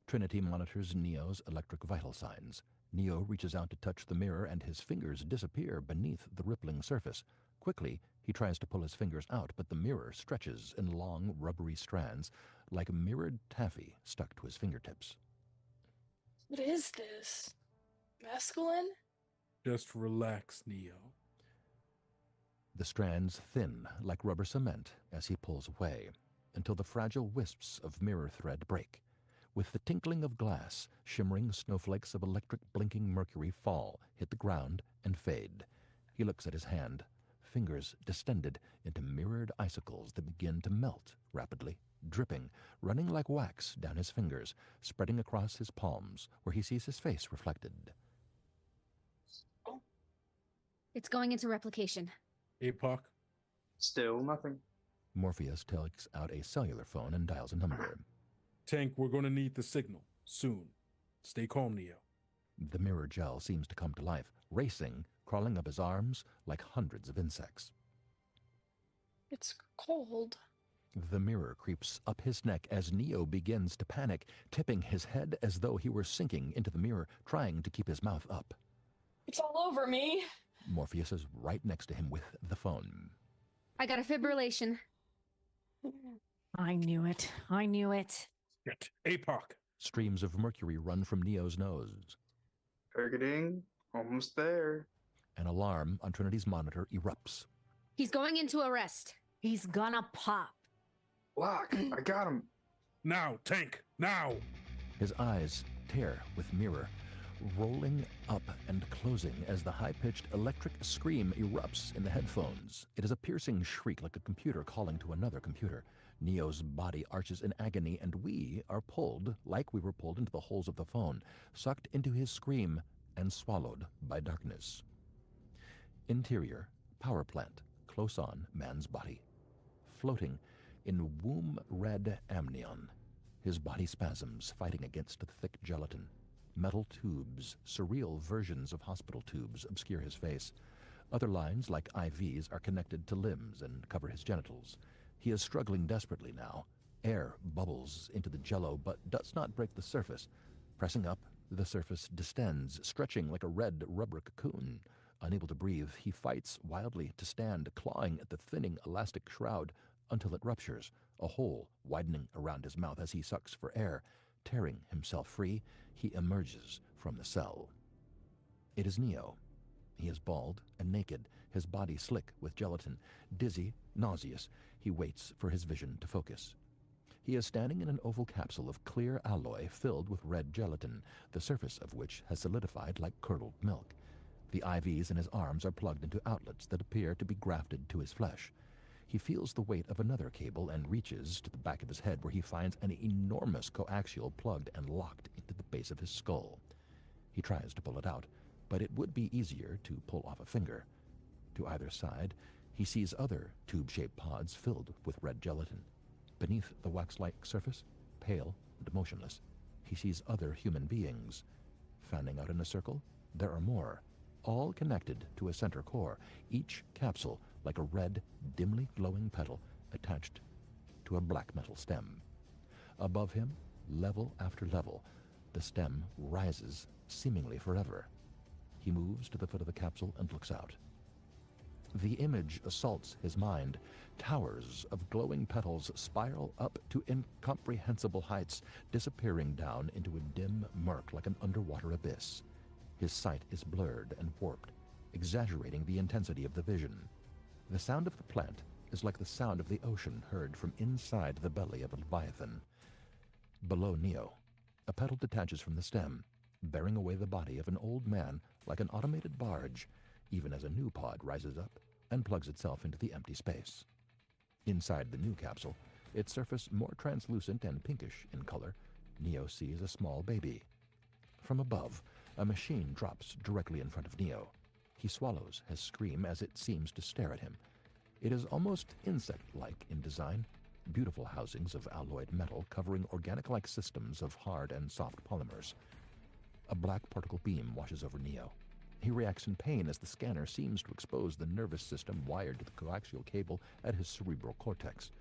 Trinity monitors Neo's electric vital signs. Neo reaches out to touch the mirror and his fingers disappear beneath the rippling surface. Quickly, he tries to pull his fingers out, but the mirror stretches in long, rubbery strands like mirrored taffy stuck to his fingertips. What is this? Mescaline? Just relax, Neo. The strands thin like rubber cement as he pulls away, until the fragile wisps of mirror thread break. With the tinkling of glass, shimmering snowflakes of electric blinking mercury fall, hit the ground, and fade. He looks at his hand, fingers distended into mirrored icicles that begin to melt rapidly, dripping, running like wax down his fingers, spreading across his palms, where he sees his face reflected. It's going into replication. Apoc? Still nothing. Morpheus takes out a cellular phone and dials a number. Tank, we're going to need the signal, soon. Stay calm, Neo. The mirror gel seems to come to life, racing, crawling up his arms like hundreds of insects. It's cold. The mirror creeps up his neck as Neo begins to panic, tipping his head as though he were sinking into the mirror, trying to keep his mouth up. It's all over me. Morpheus is right next to him with the phone. I got a fibrillation. I knew it. I knew it. Shit. Apoc. Streams of mercury run from Neo's nose. Targeting. Almost there. An alarm on Trinity's monitor erupts. He's going into arrest. He's gonna pop. Lock. I got him. Now, Tank. Now. His eyes tear with mirror. rolling up and closing as the high-pitched electric scream erupts in the headphones. It is a piercing shriek like a computer calling to another computer. Neo's body arches in agony, and we are pulled, like we were pulled into the holes of the phone, sucked into his scream and swallowed by darkness. Interior, power plant, close on man's body. Floating in womb-red amnion. His body spasms, fighting against the thick gelatin. Metal tubes, surreal versions of hospital tubes, obscure his face. Other lines, like IVs, are connected to limbs and cover his genitals. He is struggling desperately now. Air bubbles into the jello, but does not break the surface. Pressing up, the surface distends, stretching like a red rubber cocoon. Unable to breathe, he fights wildly to stand, clawing at the thinning elastic shroud until it ruptures, a hole widening around his mouth as he sucks for air. Tearing himself free, he emerges from the cell. It is Neo. He is bald and naked, his body slick with gelatin. Dizzy, nauseous, he waits for his vision to focus. He is standing in an oval capsule of clear alloy filled with red gelatin, the surface of which has solidified like curdled milk. The IVs in his arms are plugged into outlets that appear to be grafted to his flesh. He feels the weight of another cable and reaches to the back of his head, where he finds an enormous coaxial plugged and locked into the base of his skull. He tries to pull it out, but it would be easier to pull off a finger. To either side, he sees other tube-shaped pods filled with red gelatin. Beneath the wax-like surface, pale and motionless, he sees other human beings. Fanning out in a circle, there are more, all connected to a center core, each capsule like a red, dimly glowing petal attached to a black metal stem. Above him, level after level, the stem rises seemingly forever. He moves to the foot of the capsule and looks out. The image assaults his mind. Towers of glowing petals spiral up to incomprehensible heights, disappearing down into a dim murk like an underwater abyss. His sight is blurred and warped, exaggerating the intensity of the vision. The sound of the plant is like the sound of the ocean heard from inside the belly of a leviathan. Below Neo, a petal detaches from the stem, bearing away the body of an old man like an automated barge, even as a new pod rises up and plugs itself into the empty space. Inside the new capsule, its surface more translucent and pinkish in color, Neo sees a small baby. From above, a machine drops directly in front of Neo. He swallows his scream as it seems to stare at him. It is almost insect-like in design, beautiful housings of alloyed metal covering organic-like systems of hard and soft polymers. A black particle beam washes over Neo. He reacts in pain as the scanner seems to expose the nervous system wired to the coaxial cable at his cerebral cortex.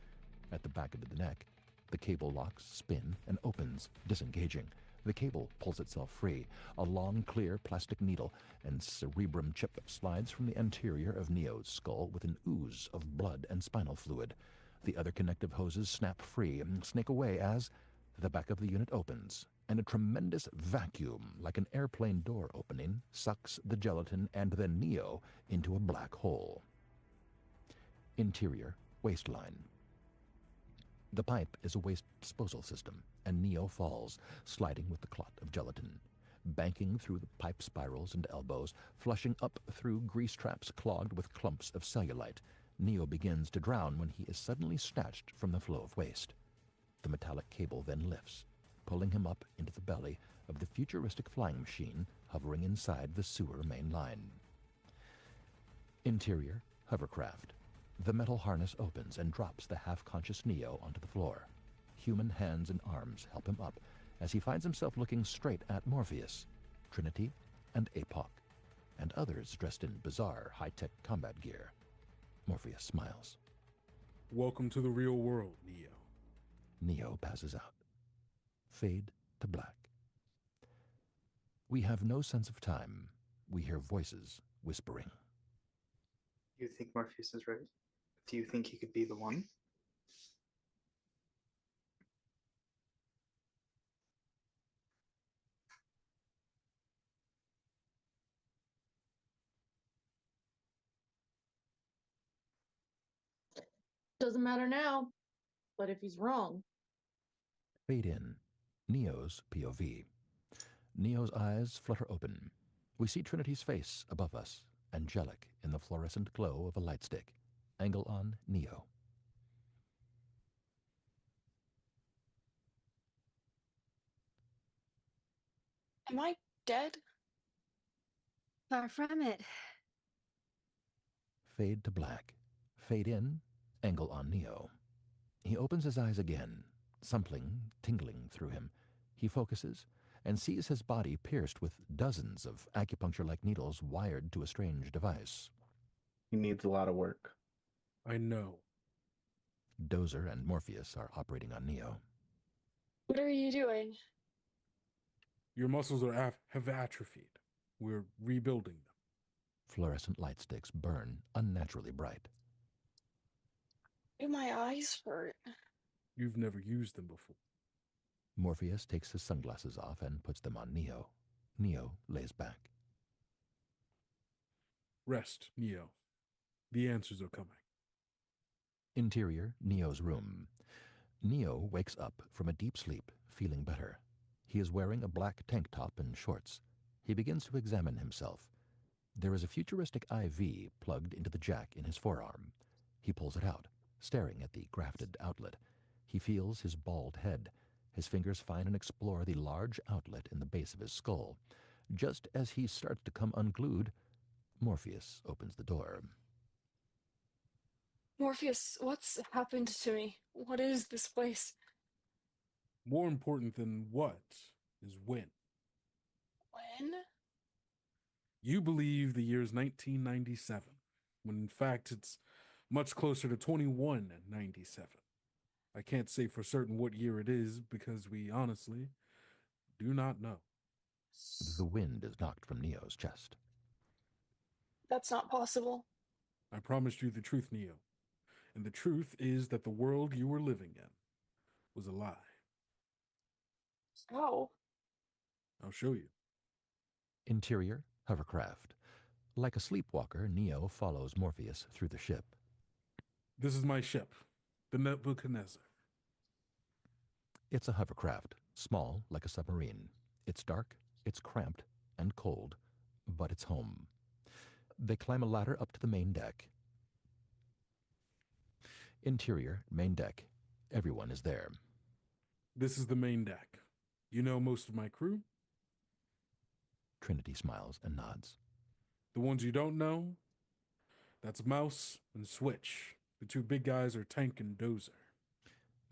At the back of the neck, the cable locks, spin, and opens, disengaging. The cable pulls itself free. A long, clear plastic needle and cerebrum chip slides from the anterior of Neo's skull with an ooze of blood and spinal fluid. The other connective hoses snap free and snake away as the back of the unit opens, and a tremendous vacuum, like an airplane door opening, sucks the gelatin and then Neo into a black hole. Interior, waistline. The pipe is a waste disposal system, and Neo falls, sliding with the clot of gelatin, banking through the pipe spirals and elbows, flushing up through grease traps clogged with clumps of cellulite. Neo begins to drown when he is suddenly snatched from the flow of waste. The metallic cable then lifts, pulling him up into the belly of the futuristic flying machine hovering inside the sewer main line. Interior, hovercraft. The metal harness opens and drops the half-conscious Neo onto the floor. Human hands and arms help him up as he finds himself looking straight at Morpheus, Trinity, and Apoc, and others dressed in bizarre high-tech combat gear. Morpheus smiles. Welcome to the real world, Neo. Neo passes out. Fade to black. We have no sense of time. We hear voices whispering. You think Morpheus is right? Do you think he could be the one? Doesn't matter now, but if he's wrong. Fade in. Neo's POV. Neo's eyes flutter open. We see Trinity's face above us, angelic in the fluorescent glow of a light stick. Angle on Neo. Am I dead? Far from it. Fade to black. Fade in. Angle on Neo. He opens his eyes again, something tingling through him. He focuses and sees his body pierced with dozens of acupuncture-like needles wired to a strange device. He needs a lot of work. I know. Dozer and Morpheus are operating on Neo. What are you doing? Your muscles have atrophied. We're rebuilding them. Fluorescent light sticks burn unnaturally bright. Do my eyes hurt? You've never used them before. Morpheus takes his sunglasses off and puts them on Neo. Neo lays back. Rest, Neo. The answers are coming. Interior, Neo's room. Neo wakes up from a deep sleep, feeling better. He is wearing a black tank top and shorts. He begins to examine himself. There is a futuristic IV plugged into the jack in his forearm. He pulls it out, staring at the grafted outlet. He feels his bald head. His fingers find and explore the large outlet in the base of his skull. Just as he starts to come unglued, Morpheus opens the door. Morpheus, what's happened to me? What is this place? More important than what is when. When? You believe the year is 1997, when in fact it's much closer to 2197. I can't say for certain what year it is because we honestly do not know. The wind is knocked from Neo's chest. That's not possible. I promised you the truth, Neo. And the truth is that the world you were living in was a lie. How? I'll show you. Interior, hovercraft. Like a sleepwalker, Neo follows Morpheus through the ship. This is my ship, the Nebuchadnezzar. It's a hovercraft, small like a submarine. It's dark, it's cramped and cold, but it's home. They climb a ladder up to the main deck. Interior, main deck. Everyone is there. This is the main deck. You know most of my crew? Trinity smiles and nods. The ones you don't know? That's Mouse and Switch. The two big guys are Tank and Dozer.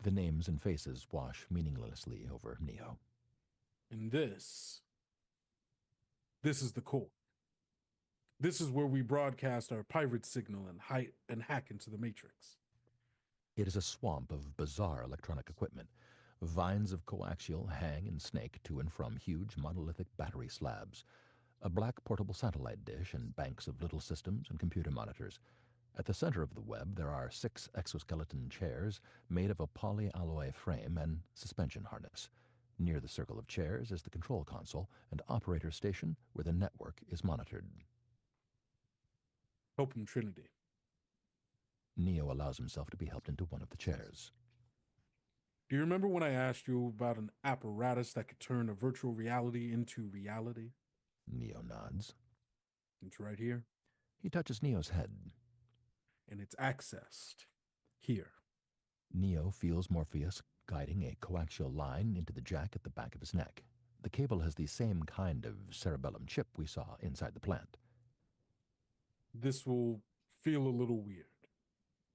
The names and faces wash meaninglessly over Neo. And this is the core. This is where we broadcast our pirate signal and hack into the Matrix. It is a swamp of bizarre electronic equipment. Vines of coaxial hang and snake to and from huge monolithic battery slabs. A black portable satellite dish and banks of little systems and computer monitors. At the center of the web, there are 6 exoskeleton chairs made of a polyalloy frame and suspension harness. Near the circle of chairs is the control console and operator station where the network is monitored. Help him, Trinity. Neo allows himself to be helped into one of the chairs. Do you remember when I asked you about an apparatus that could turn a virtual reality into reality? Neo nods. It's right here. He touches Neo's head. And it's accessed here. Neo feels Morpheus guiding a coaxial line into the jack at the back of his neck. The cable has the same kind of cerebellum chip we saw inside the plant. This will feel a little weird.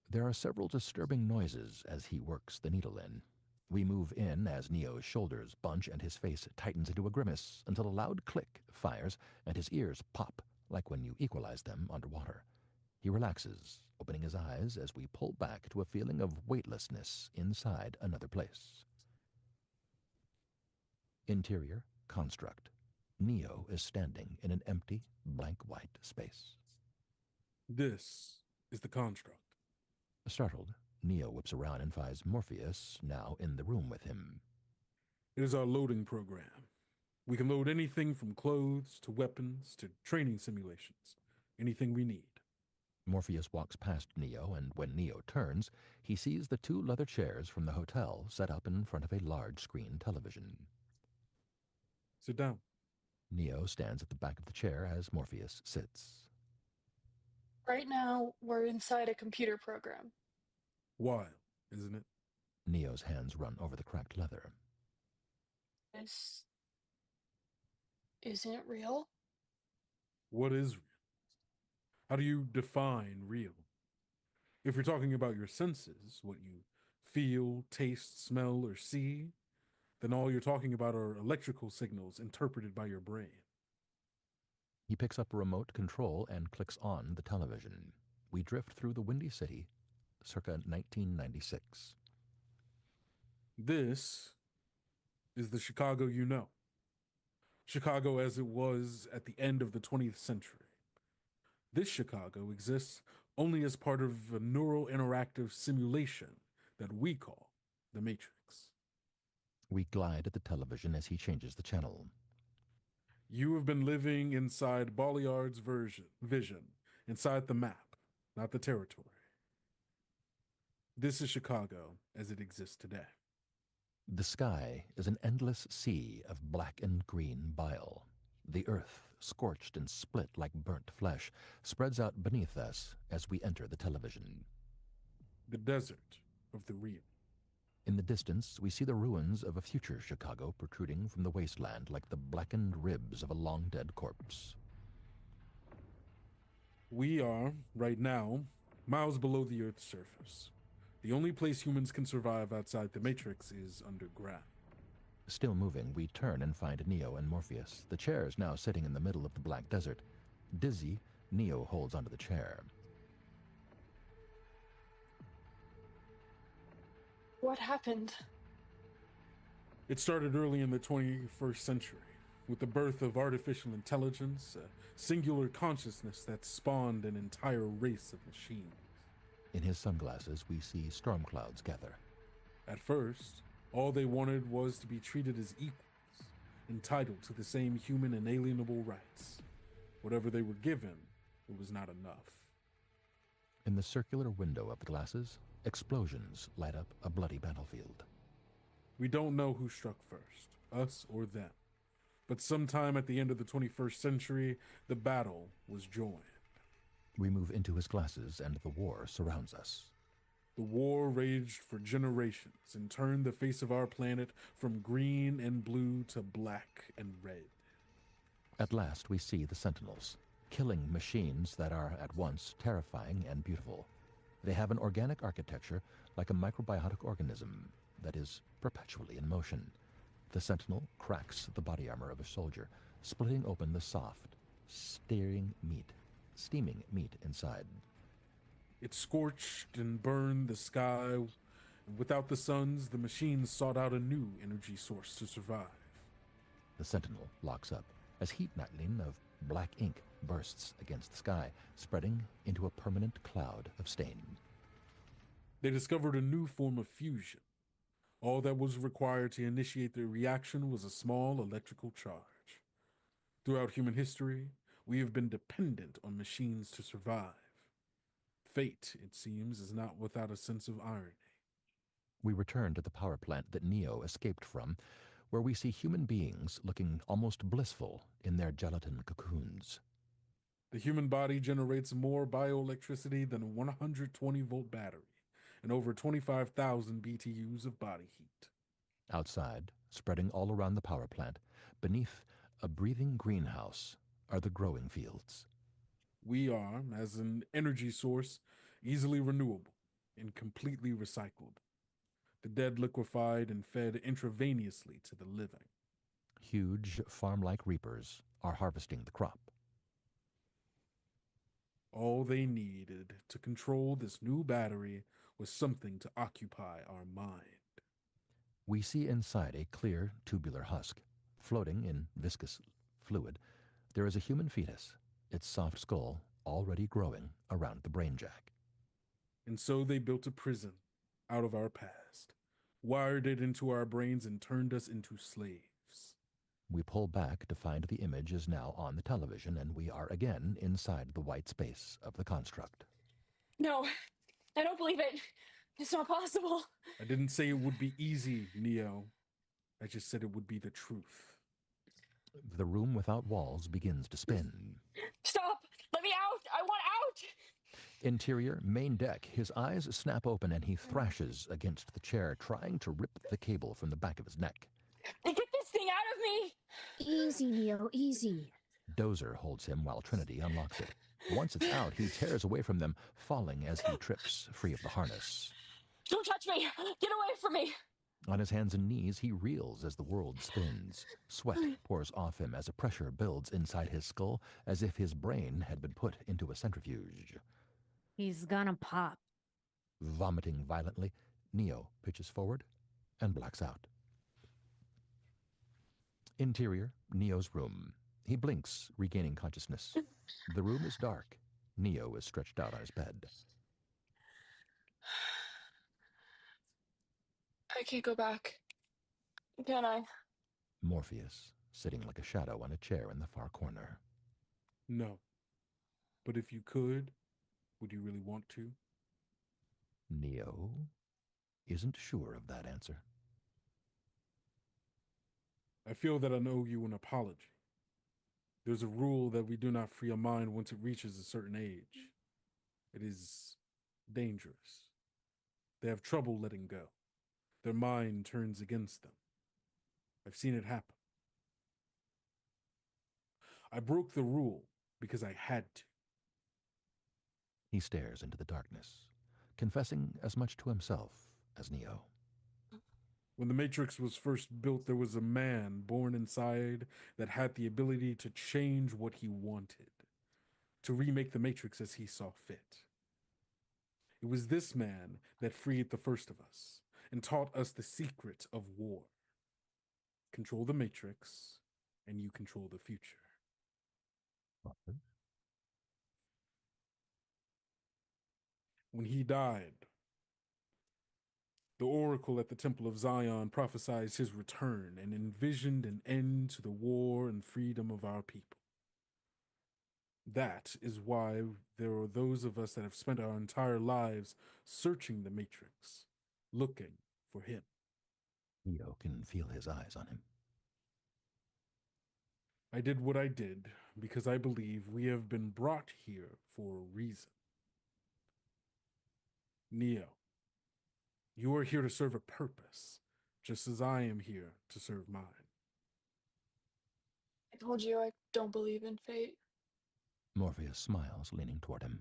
There are several disturbing noises as he works the needle in. We move in as Neo's shoulders bunch and his face tightens into a grimace until a loud click fires and his ears pop like when you equalize them underwater. He relaxes, opening his eyes as we pull back to a feeling of weightlessness inside another place. Interior, construct. Neo is standing in an empty, blank white space. This is the construct. Startled, Neo whips around and finds Morpheus now in the room with him. It is our loading program. We can load anything from clothes to weapons to training simulations. Anything we need. Morpheus walks past Neo, and when Neo turns, he sees the 2 leather chairs from the hotel set up in front of a large screen television. Sit down. Neo stands at the back of the chair as Morpheus sits. Right now, we're inside a computer program. Wild, isn't it? Neo's hands run over the cracked leather. This isn't real. What is real? How do you define real? If you're talking about your senses, what you feel, taste, smell, or see, then all you're talking about are electrical signals interpreted by your brain. He picks up a remote control and clicks on the television. We drift through the Windy City, circa 1996. This is the Chicago you know. Chicago as it was at the end of the 20th century. This Chicago exists only as part of a neural interactive simulation that we call the Matrix. We glide at the television as he changes the channel. You have been living inside Bolliard's vision, inside the map, not the territory. This is Chicago as it exists today. The sky is an endless sea of black and green bile. The earth, scorched and split like burnt flesh, spreads out beneath us as we enter the television. The desert of the real. In the distance, we see the ruins of a future Chicago protruding from the wasteland like the blackened ribs of a long-dead corpse. We are, right now, miles below the Earth's surface. The only place humans can survive outside the Matrix is underground. Still moving, we turn and find Neo and Morpheus. The chair is now sitting in the middle of the black desert. Dizzy, Neo holds onto the chair. What happened? It started early in the 21st century, with the birth of artificial intelligence, a singular consciousness that spawned an entire race of machines. In his sunglasses, we see storm clouds gather. At first, all they wanted was to be treated as equals, entitled to the same human inalienable rights. Whatever they were given, it was not enough. In the circular window of the glasses, explosions light up a bloody battlefield. We don't know who struck first, us or them. But sometime at the end of the 21st century, the battle was joined. We move into his glasses and the war surrounds us. The war raged for generations and turned the face of our planet from green and blue to black and red. At last, we see the Sentinels, killing machines that are at once terrifying and beautiful. They have an organic architecture like a microbiotic organism that is perpetually in motion. The Sentinel cracks the body armor of a soldier, splitting open the soft, steaming meat inside. It scorched and burned the sky, and without the suns, the machines sought out a new energy source to survive. The Sentinel locks up as heat lightning of black ink bursts against the sky, spreading into a permanent cloud of stain. They discovered a new form of fusion. All that was required to initiate the reaction was a small electrical charge. Throughout human history, we have been dependent on machines to survive. Fate, it seems, is not without a sense of irony. We return to the power plant that Neo escaped from, where we see human beings looking almost blissful in their gelatin cocoons. The human body generates more bioelectricity than a 120-volt battery and over 25,000 BTUs of body heat. Outside, spreading all around the power plant, beneath a breathing greenhouse, are the growing fields. We are, as an energy source, easily renewable and completely recycled. The dead liquefied and fed intravenously to the living. Huge farm-like reapers are harvesting the crop. All they needed to control this new battery was something to occupy our mind. We see inside a clear tubular husk. Floating in viscous fluid, there is a human fetus, its soft skull already growing around the brain jack. And so they built a prison out of our past, wired it into our brains and turned us into slaves. We pull back to find the image is now on the television, and we are again inside the white space of the construct. No, I don't believe it. It's not possible. I didn't say it would be easy, Neo. I just said it would be the truth. The room without walls begins to spin. Stop! Let me out! I want out! Interior, main deck. His eyes snap open and he thrashes against the chair, trying to rip the cable from the back of his neck. Get this thing out of me! Easy, Neo, easy. Dozer holds him while Trinity unlocks it. Once it's out, he tears away from them, falling as he trips free of the harness. Don't touch me! Get away from me! On his hands and knees, he reels as the world spins. Sweat pours off him as a pressure builds inside his skull, as if his brain had been put into a centrifuge. He's gonna pop. Vomiting violently, Neo pitches forward and blacks out. Interior, Neo's room. He blinks, regaining consciousness. The room is dark. Neo is stretched out on his bed. I can't go back. Can I? Morpheus, sitting like a shadow on a chair in the far corner. No. But if you could, would you really want to? Neo isn't sure of that answer. I feel that I owe you an apology. There's a rule that we do not free a mind once it reaches a certain age. It is dangerous. They have trouble letting go. Their mind turns against them. I've seen it happen. I broke the rule because I had to. He stares into the darkness, confessing as much to himself as Neo. When the Matrix was first built, there was a man born inside that had the ability to change what he wanted, to remake the Matrix as he saw fit. It was this man that freed the first of us and taught us the secret of war. Control the Matrix, and you control the future. When he died, the oracle at the Temple of Zion prophesied his return and envisioned an end to the war and freedom of our people. That is why there are those of us that have spent our entire lives searching the Matrix, looking for him. Neo can feel his eyes on him. I did what I did because I believe we have been brought here for a reason. Neo, you are here to serve a purpose, just as I am here to serve mine. I told you I don't believe in fate. Morpheus smiles, leaning toward him.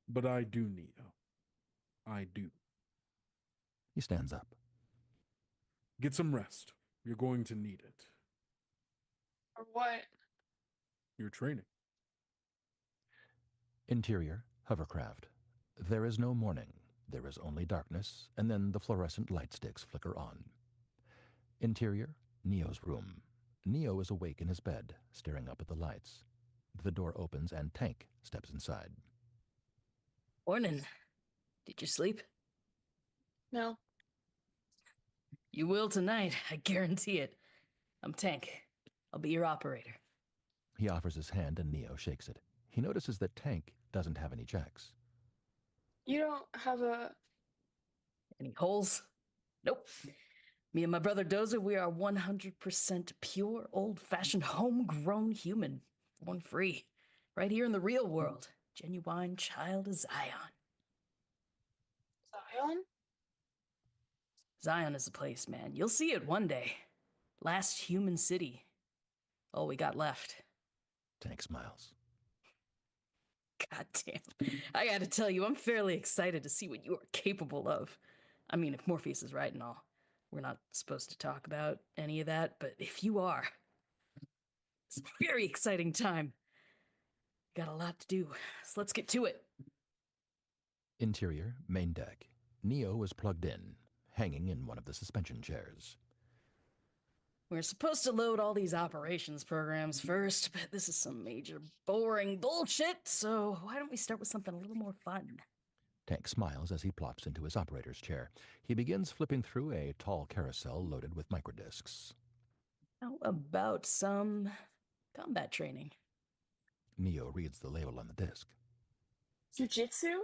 But I do, Neo. I do. He stands up. Get some rest. You're going to need it. Or what? Your training. Interior, hovercraft. There is no morning. There is only darkness, and then the fluorescent light sticks flicker on. Interior, Neo's room. Neo is awake in his bed, staring up at the lights. The door opens and Tank steps inside. Morning. Did you sleep? No. You will tonight, I guarantee it. I'm Tank. I'll be your operator. He offers his hand and Neo shakes it. He notices that Tank doesn't have any checks. You don't have Any holes? Nope. Me and my brother Dozer, we are 100% pure, old-fashioned, homegrown human. Born free. Right here in the real world. Genuine child of Zion. Zion? Zion is a place, man. You'll see it one day. Last human city. All we got left. Tank smiles. God damn. I gotta tell you, I'm fairly excited to see what you are capable of. I mean, if Morpheus is right and all. We're not supposed to talk about any of that, but if you are, it's a very exciting time. Got a lot to do, so let's get to it. Interior, main deck. Neo is plugged in, hanging in one of the suspension chairs. We're supposed to load all these operations programs first, but this is some major boring bullshit, so why don't we start with something a little more fun? Tank smiles as he plops into his operator's chair. He begins flipping through a tall carousel loaded with microdiscs. How about some combat training? Neo reads the label on the disc. Jiu-jitsu?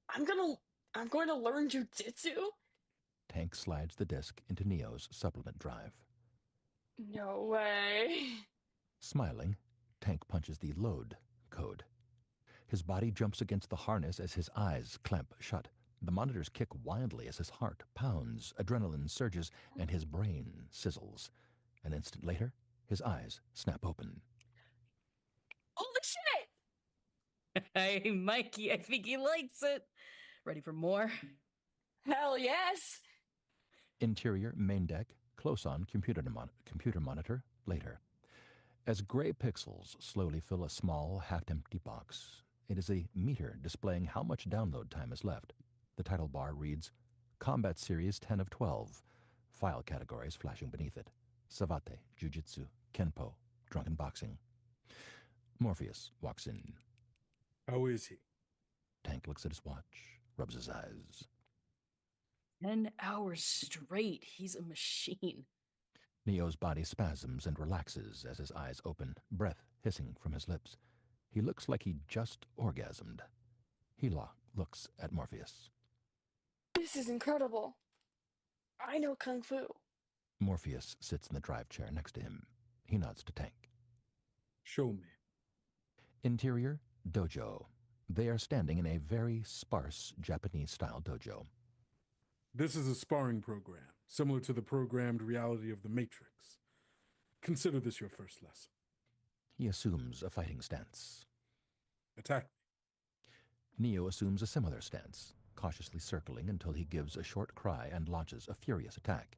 I'm going to learn jiu-jitsu? Tank slides the disc into Neo's supplement drive. No way. Smiling, Tank punches the load code. His body jumps against the harness as his eyes clamp shut. The monitors kick wildly as his heart pounds, adrenaline surges, and his brain sizzles. An instant later, his eyes snap open. Holy shit! Hey, Mikey, I think he likes it. Ready for more? Hell yes! Interior, main deck, close on computer monitor, later. As gray pixels slowly fill a small, half-empty box, it is a meter displaying how much download time is left. The title bar reads, Combat Series 10 of 12. File categories flashing beneath it. Savate, Jiu-Jitsu, Kenpo, Drunken Boxing. Morpheus walks in. How is he? Tank looks at his watch, rubs his eyes. 10 hours straight. He's a machine. Neo's body spasms and relaxes as his eyes open, breath hissing from his lips. He looks like he just orgasmed. He looks at Morpheus. This is incredible. I know Kung Fu. Morpheus sits in the drive chair next to him. He nods to Tank. Show me. Interior, dojo. They are standing in a very sparse Japanese-style dojo. This is a sparring program, similar to the programmed reality of the Matrix. Consider this your first lesson. He assumes a fighting stance. Attack me. Neo assumes a similar stance, cautiously circling until he gives a short cry and launches a furious attack.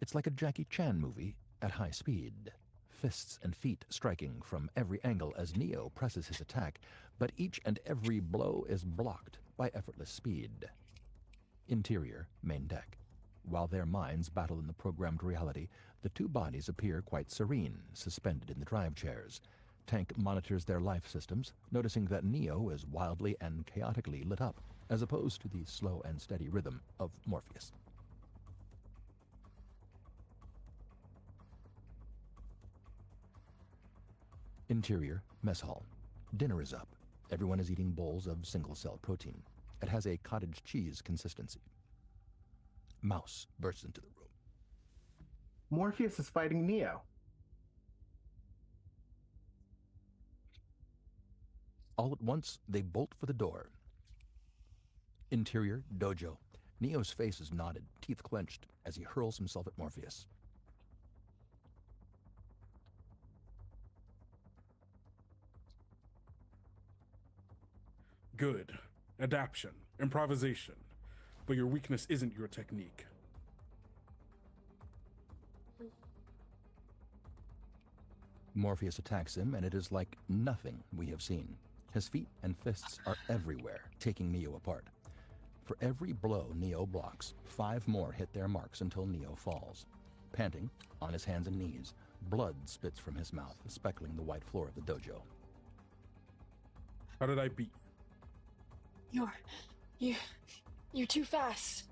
It's like a Jackie Chan movie at high speed. Fists and feet striking from every angle as Neo presses his attack, but each and every blow is blocked by effortless speed. Interior, main deck. While their minds battle in the programmed reality, the two bodies appear quite serene, suspended in the drive chairs. Tank monitors their life systems, noticing that Neo is wildly and chaotically lit up, as opposed to the slow and steady rhythm of Morpheus. Interior, mess hall. Dinner is up. Everyone is eating bowls of single-cell protein. It has a cottage cheese consistency. Mouse bursts into the room. Morpheus is fighting Neo. All at once, they bolt for the door. Interior, dojo. Neo's face is knotted, teeth clenched, as he hurls himself at Morpheus. Good. Adaption. Improvisation. But your weakness isn't your technique. Morpheus attacks him, and it is like nothing we have seen. His feet and fists are everywhere, taking Neo apart. For every blow Neo blocks, 5 more hit their marks until Neo falls. Panting, on his hands and knees, blood spits from his mouth, speckling the white floor of the dojo. How did I beat you? You're too fast.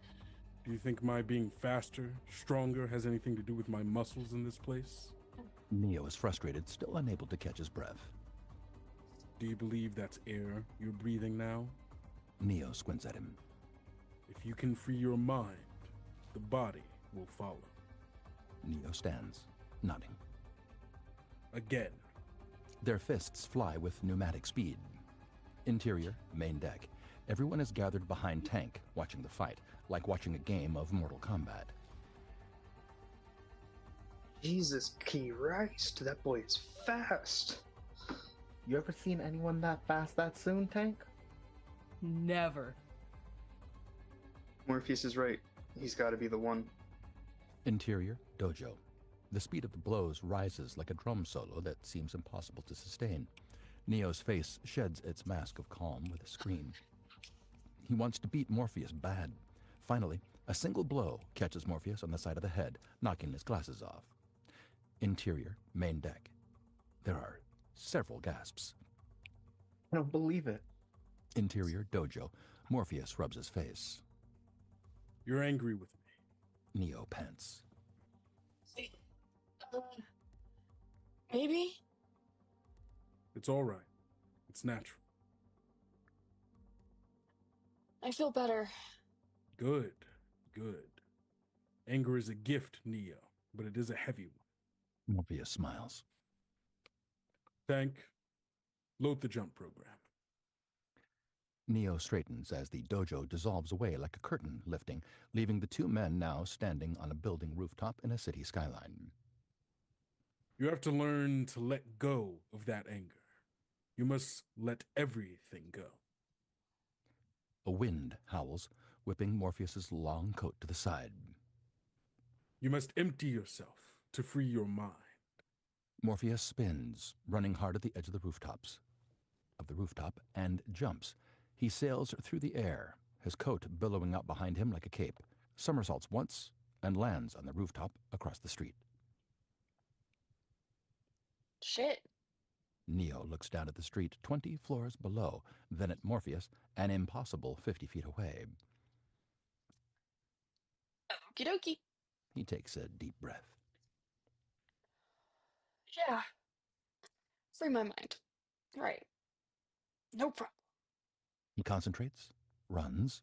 Do you think my being faster, stronger, has anything to do with my muscles in this place? Neo is frustrated, still unable to catch his breath. Do you believe that's air you're breathing now? Neo squints at him. If you can free your mind, the body will follow. Neo stands, nodding. Again. Their fists fly with pneumatic speed. Interior, main deck. Everyone is gathered behind Tank, watching the fight, like watching a game of Mortal Kombat. Jesus Christ, that boy is fast. You ever seen anyone that fast that soon, Tank? Never. Morpheus is right. He's got to be the one. Interior, dojo. The speed of the blows rises like a drum solo that seems impossible to sustain. Neo's face sheds its mask of calm with a scream. He wants to beat Morpheus bad. Finally, a single blow catches Morpheus on the side of the head, knocking his glasses off. Interior, main deck. There are several gasps. I don't believe it. Interior, dojo. Morpheus rubs his face. You're angry with me. Neo pants. Maybe? It's all right. It's natural. I feel better. Good, good. Anger is a gift, Neo, but it is a heavy one. Morpheus smiles. Tank, load the jump program. Neo straightens as the dojo dissolves away like a curtain lifting, leaving the two men now standing on a building rooftop in a city skyline. You have to learn to let go of that anger. You must let everything go. A wind howls, whipping Morpheus's long coat to the side. You must empty yourself to free your mind. Morpheus spins, running hard at the edge of the rooftop, and jumps. He sails through the air, his coat billowing out behind him like a cape, somersaults once, and lands on the rooftop across the street. Shit. Neo looks down at the street 20 floors below, then at Morpheus, an impossible 50 feet away. Okie dokie. He takes a deep breath. Yeah. Free my mind. Right. No problem. He concentrates, runs.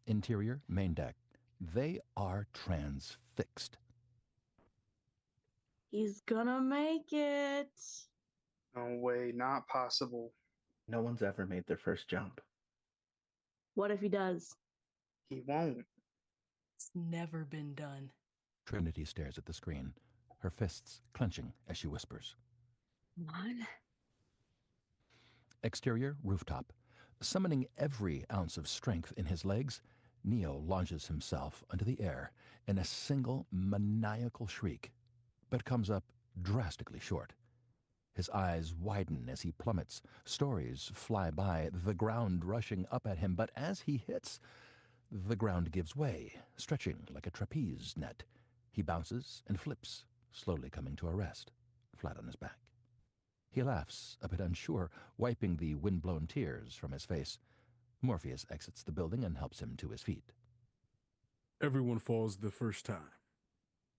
Interior, main deck. They are transfixed. He's gonna make it. No way, not possible. No one's ever made their first jump. What if he does? He won't. It's never been done. Trinity stares at the screen, her fists clenching as she whispers. Come on. Exterior, rooftop. Summoning every ounce of strength in his legs, Neo launches himself into the air in a single maniacal shriek, but comes up drastically short. His eyes widen as he plummets. Stories fly by, the ground rushing up at him, but as he hits, the ground gives way, stretching like a trapeze net. He bounces and flips, slowly coming to a rest, flat on his back. He laughs, a bit unsure, wiping the wind-blown tears from his face. Morpheus exits the building and helps him to his feet. Everyone falls the first time.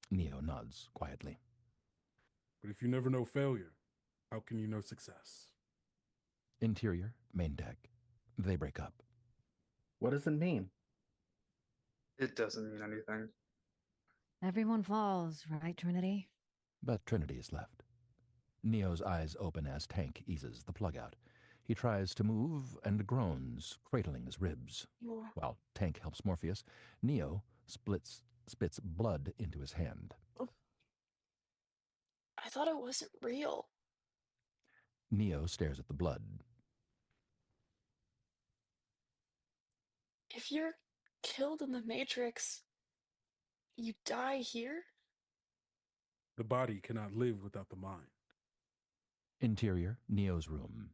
Neo nods quietly. But if you never know failure, how can you know success? Interior, main deck. They break up. What does it mean? It doesn't mean anything. Everyone falls, right, Trinity? But Trinity is left. Neo's eyes open as Tank eases the plug out. He tries to move and groans, cradling his ribs. While Tank helps Morpheus, Neo spits blood into his hand. I thought it wasn't real. Neo stares at the blood. If you're killed in the Matrix, you die here? The body cannot live without the mind. Interior, Neo's room.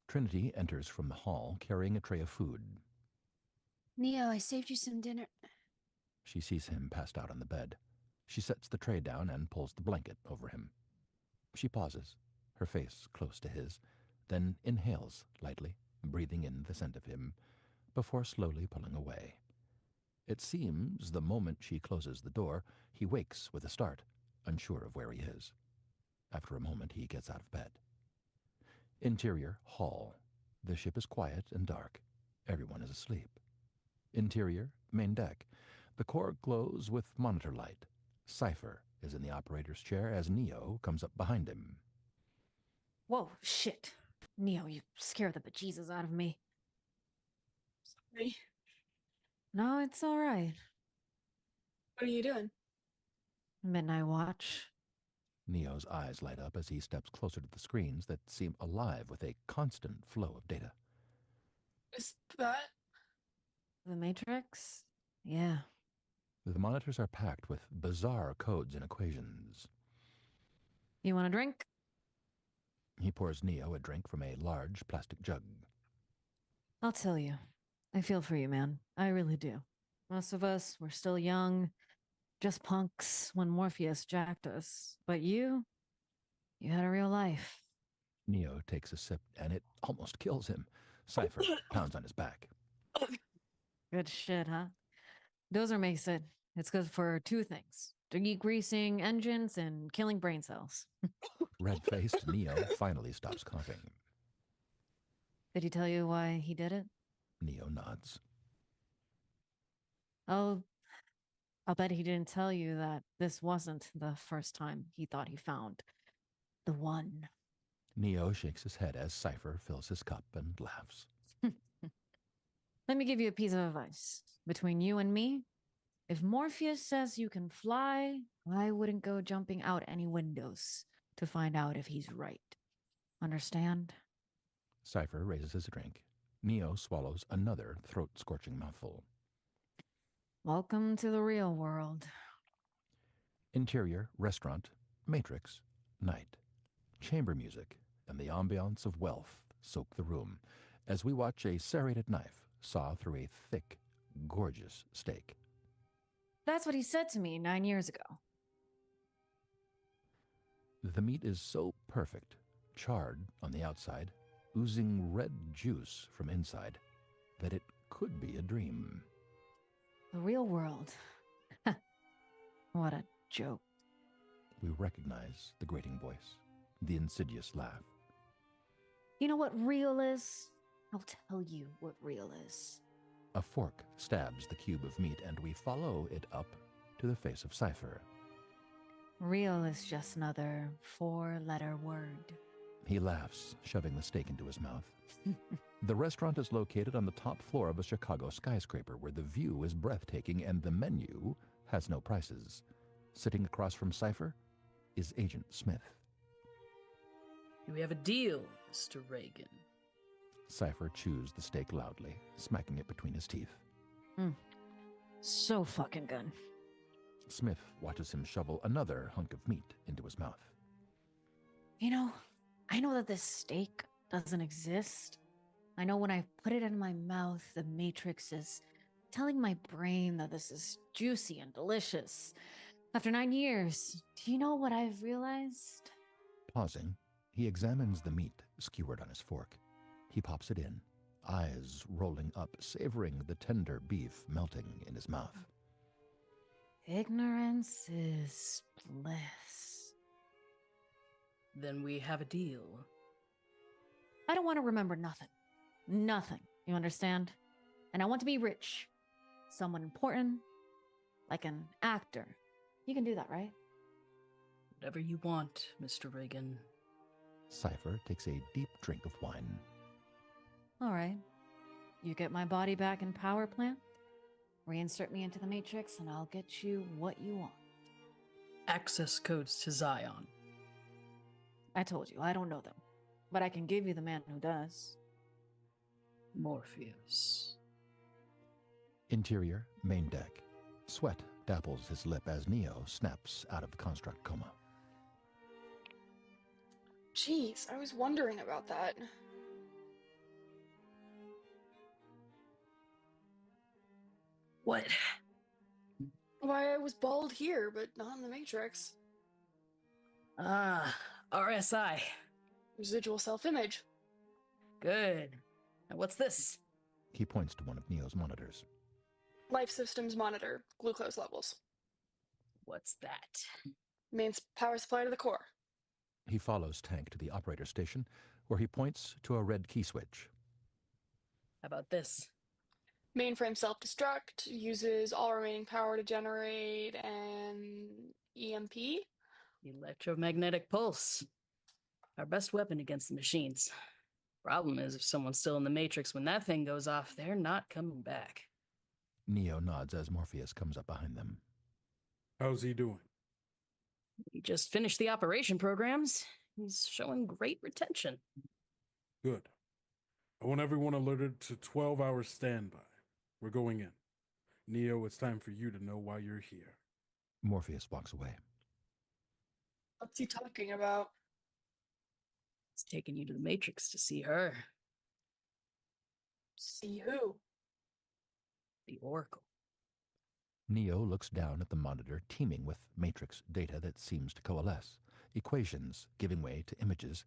Trinity enters from the hall carrying a tray of food. Neo, I saved you some dinner. She sees him passed out on the bed. She sets the tray down and pulls the blanket over him. She pauses, her face close to his, then inhales lightly, breathing in the scent of him, before slowly pulling away. It seems the moment she closes the door, he wakes with a start, unsure of where he is. After a moment, he gets out of bed. Interior, hall. The ship is quiet and dark. Everyone is asleep. Interior, main deck. The core glows with monitor light. Cypher is in the operator's chair as Neo comes up behind him. Whoa, shit. Neo, you scare the bejesus out of me. Sorry. No, it's all right. What are you doing? Midnight watch. Neo's eyes light up as he steps closer to the screens that seem alive with a constant flow of data. Is that? The Matrix? Yeah. The monitors are packed with bizarre codes and equations. You want a drink? He pours Neo a drink from a large plastic jug. I'll tell you. I feel for you, man. I really do. Most of us, we're still young, just punks when Morpheus jacked us. But you had a real life. Neo takes a sip, and it almost kills him. Cypher pounds on his back. Good shit, huh? Dozer makes it. It's good for two things. Degreasing engines and killing brain cells. Red-faced Neo finally stops coughing. Did he tell you why he did it? Neo nods. I'll I'll bet he didn't tell you that this wasn't the first time he thought he found the one. Neo shakes his head as Cypher fills his cup and laughs. Let me give you a piece of advice. Between you and me, if Morpheus says you can fly, I wouldn't go jumping out any windows to find out if he's right. Understand? Cypher raises his drink. Neo swallows another throat-scorching mouthful. Welcome to the real world. Interior, restaurant, Matrix, night. Chamber music and the ambiance of wealth soak the room as we watch a serrated knife saw through a thick, gorgeous steak. That's what he said to me 9 years ago. The meat is so perfect, charred on the outside, oozing red juice from inside, that it could be a dream. The real world. What a joke. We recognize the grating voice, the insidious laugh. You know what real is? I'll tell you what real is. A fork stabs the cube of meat, and we follow it up to the face of Cypher. Real is just another 4-letter word. He laughs, shoving the steak into his mouth. The restaurant is located on the top floor of a Chicago skyscraper where the view is breathtaking and the menu has no prices. Sitting across from Cypher is Agent Smith. We have a deal, Mr. Reagan. Cypher chews the steak loudly, smacking it between his teeth. So fucking good. Smith watches him shovel another hunk of meat into his mouth. You know, I know that this steak doesn't exist. I know when I put it in my mouth, the Matrix is telling my brain that this is juicy and delicious. After 9 years, do you know what I've realized? Pausing, he examines the meat skewered on his fork. He pops it in, eyes rolling up, savoring the tender beef melting in his mouth. Ignorance is bliss. Then we have a deal. I don't want to remember nothing. Nothing. You understand? And I want to be rich. Someone important. Like an actor. You can do that, right? Whatever you want, Mr. Reagan. Cypher takes a deep drink of wine. All right. You get my body back in power plant, reinsert me into the Matrix, and I'll get you what you want. Access codes to Zion. I told you, I don't know them. But I can give you the man who does. Morpheus. Interior, main deck. Sweat dapples his lip as Neo snaps out of the construct coma. Jeez, I was wondering about that. What? Why I was bald here, but not in the Matrix. Ah, RSI. Residual self-image. Good. Now what's this? He points to one of Neo's monitors. Life systems monitor. Glucose levels. What's that? Main power supply to the core. He follows Tank to the operator station, where he points to a red key switch. How about this? Mainframe self-destruct. Uses all remaining power to generate an EMP. Electromagnetic pulse. Our best weapon against the machines. Problem is, if someone's still in the Matrix when that thing goes off, they're not coming back. Neo nods as Morpheus comes up behind them. How's he doing? He just finished the operation programs. He's showing great retention. Good. I want everyone alerted to 12-hour standby. We're going in. Neo, it's time for you to know why you're here. Morpheus walks away. What's he talking about? He's taking you to the Matrix to see her. See who? The Oracle. Neo looks down at the monitor teeming with Matrix data that seems to coalesce, equations giving way to images,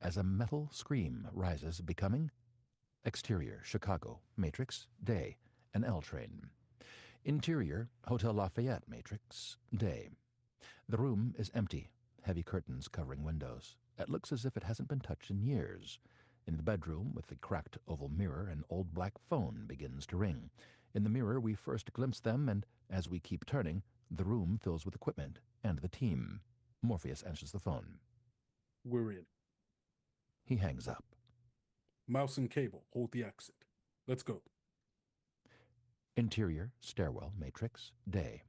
as a metal scream rises, becoming exterior, Chicago, Matrix, day, an L train. Interior, Hotel Lafayette, Matrix, day. The room is empty, heavy curtains covering windows. It looks as if it hasn't been touched in years. In the bedroom, with the cracked oval mirror, an old black phone begins to ring. In the mirror, we first glimpse them, and As we keep turning, the room fills with equipment and the team. Morpheus answers the phone. We're in. He hangs up. Mouse and cable, hold the exit. Let's go. Interior, stairwell, matrix, day.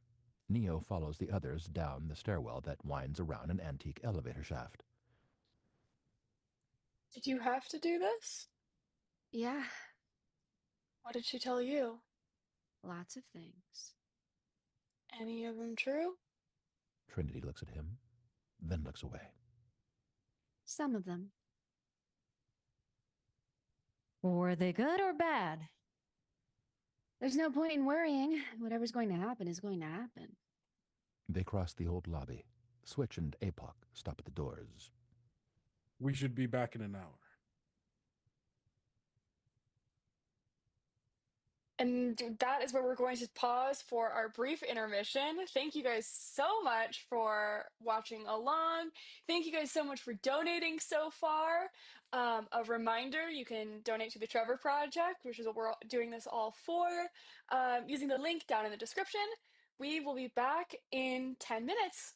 Neo follows the others down the stairwell that winds around an antique elevator shaft. Did you have to do this? Yeah, What did she tell you? lots of things. Any of them true? Trinity looks at him, then looks away. Some of them. Were they good or bad? There's no point in worrying. Whatever's going to happen is going to happen. They cross the old lobby. Switch and Apoc stop at the doors. We should be back in an hour. And that is where we're going to pause for our brief intermission. Thank you guys so much for watching along. Thank you guys so much for donating so far. A reminder, you can donate to the Trevor Project, which is what we're doing this all for, using the link down in the description. We will be back in 10 minutes.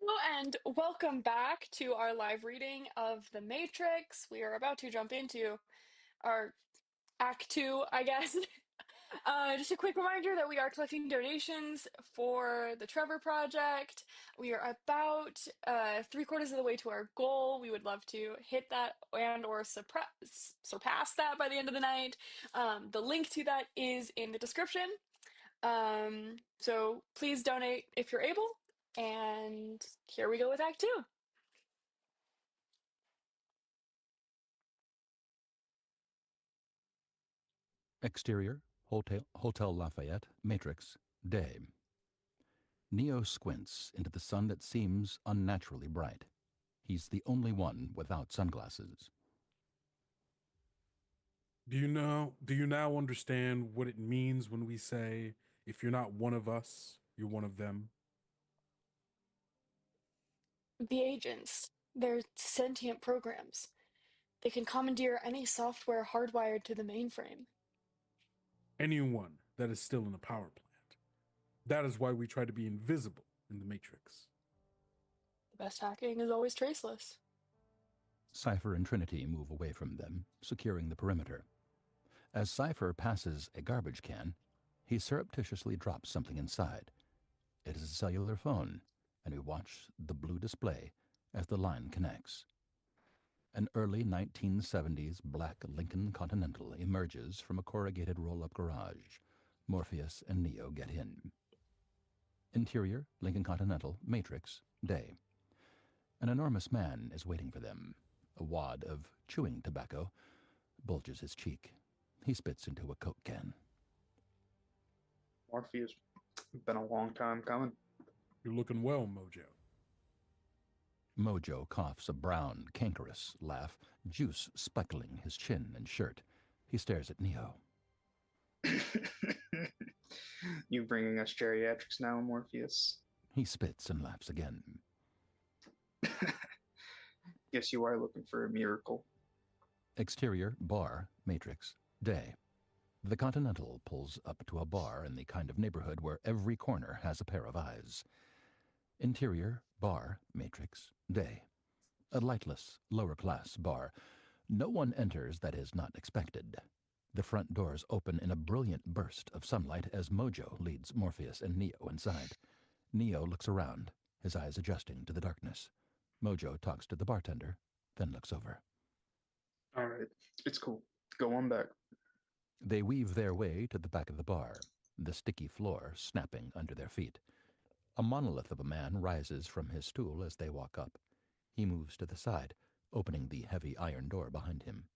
Hello and welcome back to our live reading of The Matrix. We are about to jump into our Act 2, I guess. Just a quick reminder that we are collecting donations for the Trevor Project. We are about 3/4 of the way to our goal. We would love to hit that and or surpass that by the end of the night. The link to that is in the description. So please donate if you're able. And here we go with Act 2. Exterior, Hotel Lafayette, Matrix, day. Neo squints into the sun that seems unnaturally bright. He's the only one without sunglasses. Do you now understand what it means when we say, if you're not one of us, you're one of them? The agents, they're sentient programs. They can commandeer any software hardwired to the mainframe. Anyone that is still in a power plant. That is why we try to be invisible in the Matrix. The best hacking is always traceless. Cypher and Trinity move away from them, securing the perimeter. As Cypher passes a garbage can, he surreptitiously drops something inside. It is a cellular phone, and we watch the blue display as the line connects. An early 1970s black Lincoln Continental emerges from a corrugated roll-up garage. Morpheus and Neo get in. Interior, Lincoln Continental, Matrix, day. An enormous man is waiting for them. A wad of chewing tobacco bulges his cheek. He spits into a Coke can. Morpheus, been a long time coming. You're looking well, Mojo. Mojo coughs a brown, cankerous laugh, juice speckling his chin and shirt. He stares at Neo. You bringing us geriatrics now, Morpheus? He spits and laughs again. Guess you are looking for a miracle. Exterior, bar, Matrix, day. The Continental pulls up to a bar in the kind of neighborhood where every corner has a pair of eyes. Interior, bar, Matrix, day. A lightless, lower-class bar. No one enters that is not expected. The front doors open in a brilliant burst of sunlight as Mojo leads Morpheus and Neo inside. Neo looks around, his eyes adjusting to the darkness. Mojo talks to the bartender, then looks over. All right, it's cool. Go on back. They weave their way to the back of the bar, the sticky floor snapping under their feet. A monolith of a man rises from his stool as they walk up. He moves to the side, opening the heavy iron door behind him.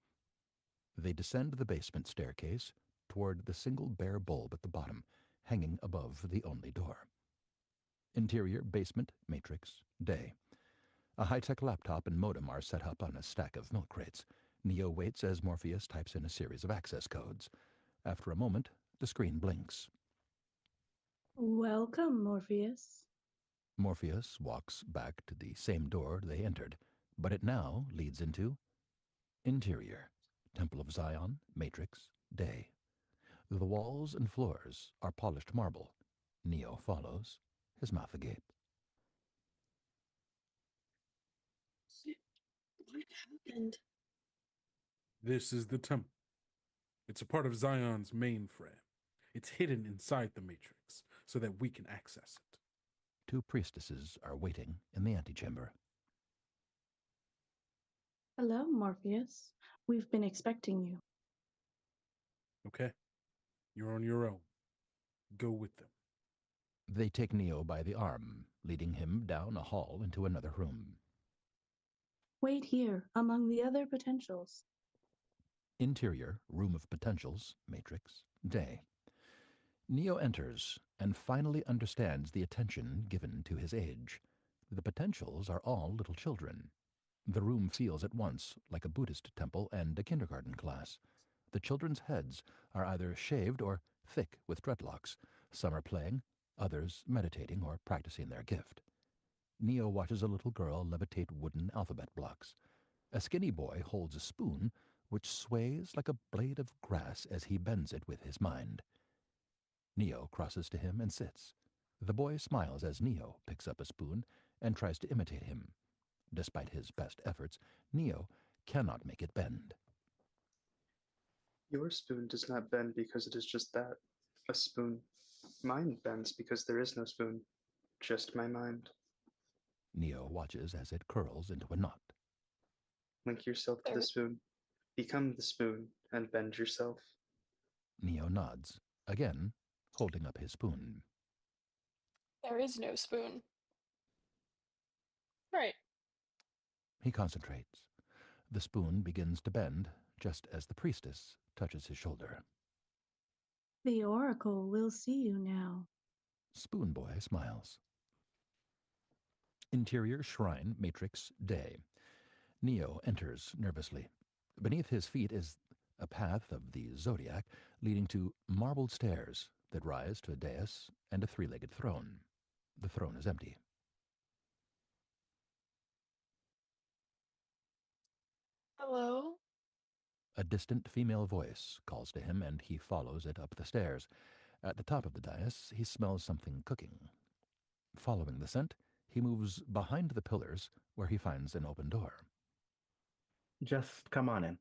They descend the basement staircase toward the single bare bulb at the bottom, hanging above the only door. Interior, basement, Matrix, day. A high-tech laptop and modem are set up on a stack of milk crates. Neo waits as Morpheus types in a series of access codes. After a moment, the screen blinks. Welcome, Morpheus. Morpheus walks back to the same door they entered, but it now leads into Interior, Temple of Zion, Matrix, day. The walls and floors are polished marble. Neo follows, his mouth agape. What happened? This is the temple. It's a part of Zion's mainframe. It's hidden inside the Matrix so that we can access it. Two priestesses are waiting in the antechamber. Hello, Morpheus. We've been expecting you. Okay? You're on your own. Go with them. They take Neo by the arm, leading him down a hall into another room. Wait here, among the other potentials. Interior, Room of Potentials, Matrix, day. Neo enters and finally understands the attention given to his age. The potentials are all little children. The room feels at once like a Buddhist temple and a kindergarten class. The children's heads are either shaved or thick with dreadlocks. Some are playing, others meditating or practicing their gift. Neo watches a little girl levitate wooden alphabet blocks. A skinny boy holds a spoon which sways like a blade of grass as he bends it with his mind. Neo crosses to him and sits. The boy smiles as Neo picks up a spoon and tries to imitate him. Despite his best efforts, Neo cannot make it bend. Your spoon does not bend because it is just that, a spoon. Mine bends because there is no spoon, just my mind. Neo watches as it curls into a knot. Link yourself to the spoon, become the spoon, and bend yourself. Neo nods, again holding up his spoon. There is no spoon. Right. He concentrates. The spoon begins to bend just as the priestess touches his shoulder. The Oracle will see you now. Spoon Boy smiles. Interior shrine matrix day. Neo enters nervously. Beneath his feet is a path of the zodiac leading to marbled stairs that rise to a dais and a three-legged throne. The throne is empty. Hello? A distant female voice calls to him, and he follows it up the stairs. At the top of the dais, he smells something cooking. Following the scent, he moves behind the pillars, where he finds an open door. Just come on in.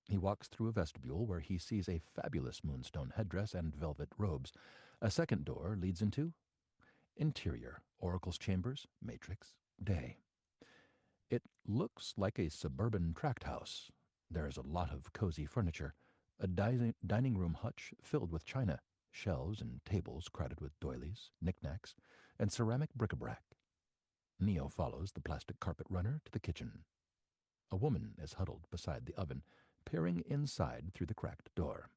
He walks through a vestibule where he sees a fabulous moonstone headdress and velvet robes. A second door leads into interior, Oracle's chambers, matrix, day. It looks like a suburban tract house. There is a lot of cozy furniture, a dining room hutch filled with china, shelves and tables crowded with doilies, knickknacks, and ceramic bric-a-brac. Neo follows the plastic carpet runner to the kitchen. A woman is huddled beside the oven, peering inside through the cracked door.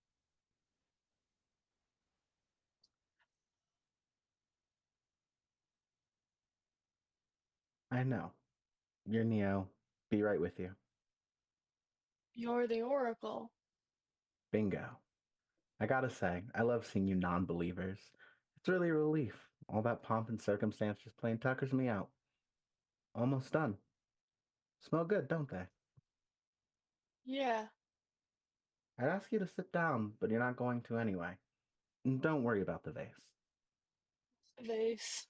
I know. You're Neo. Be right with you. You're the Oracle. Bingo. I gotta say, I love seeing you non-believers. It's really a relief. All that pomp and circumstance just plain tuckers me out. Almost done. Smell good, don't they? Yeah. I'd ask you to sit down, but you're not going to anyway. And don't worry about the vase. Vase.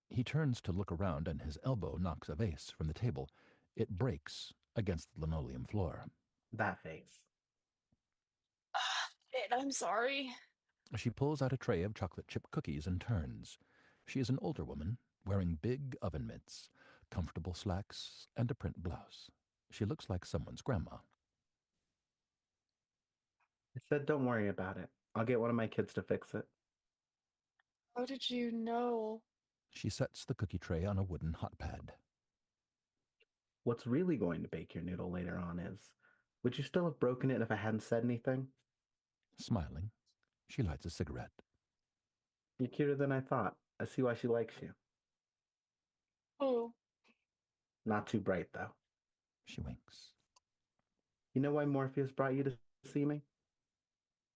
He turns to look around, and his elbow knocks a vase from the table. It breaks against the linoleum floor. That vase. I'm sorry. She pulls out a tray of chocolate chip cookies and turns. She is an older woman, wearing big oven mitts, comfortable slacks, and a print blouse. She looks like someone's grandma. I said don't worry about it. I'll get one of my kids to fix it. How did you know? She sets the cookie tray on a wooden hot pad. What's really going to bake your noodle later on is, would you still have broken it if I hadn't said anything? Smiling, she lights a cigarette. You're cuter than I thought. I see why she likes you. Oh. Not too bright, though. She winks. You know why Morpheus brought you to see me?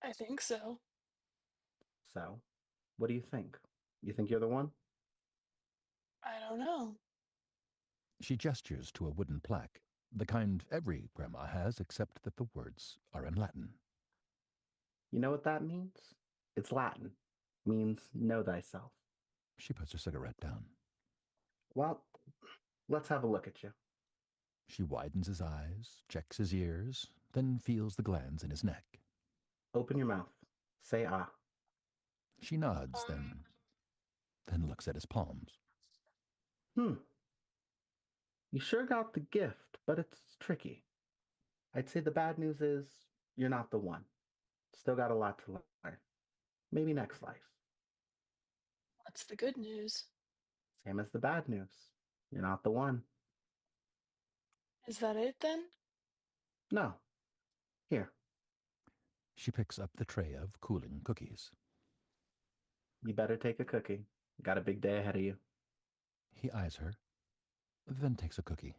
I think so. So, what do you think? You think you're the one? I don't know. She gestures to a wooden plaque, the kind every grandma has, except that the words are in Latin. You know what that means? It's Latin. Means know thyself. She puts her cigarette down. Well, let's have a look at you. She widens his eyes, checks his ears, then feels the glands in his neck. Open your mouth. Say ah. She nods, then looks at his palms. You sure got the gift, but it's tricky. I'd say the bad news is you're not the one. Still got a lot to learn. Maybe next life. What's the good news? Same as the bad news. You're not the one. Is that it then? No. Here. She picks up the tray of cooling cookies. You better take a cookie. Got a big day ahead of you. He eyes her, then takes a cookie.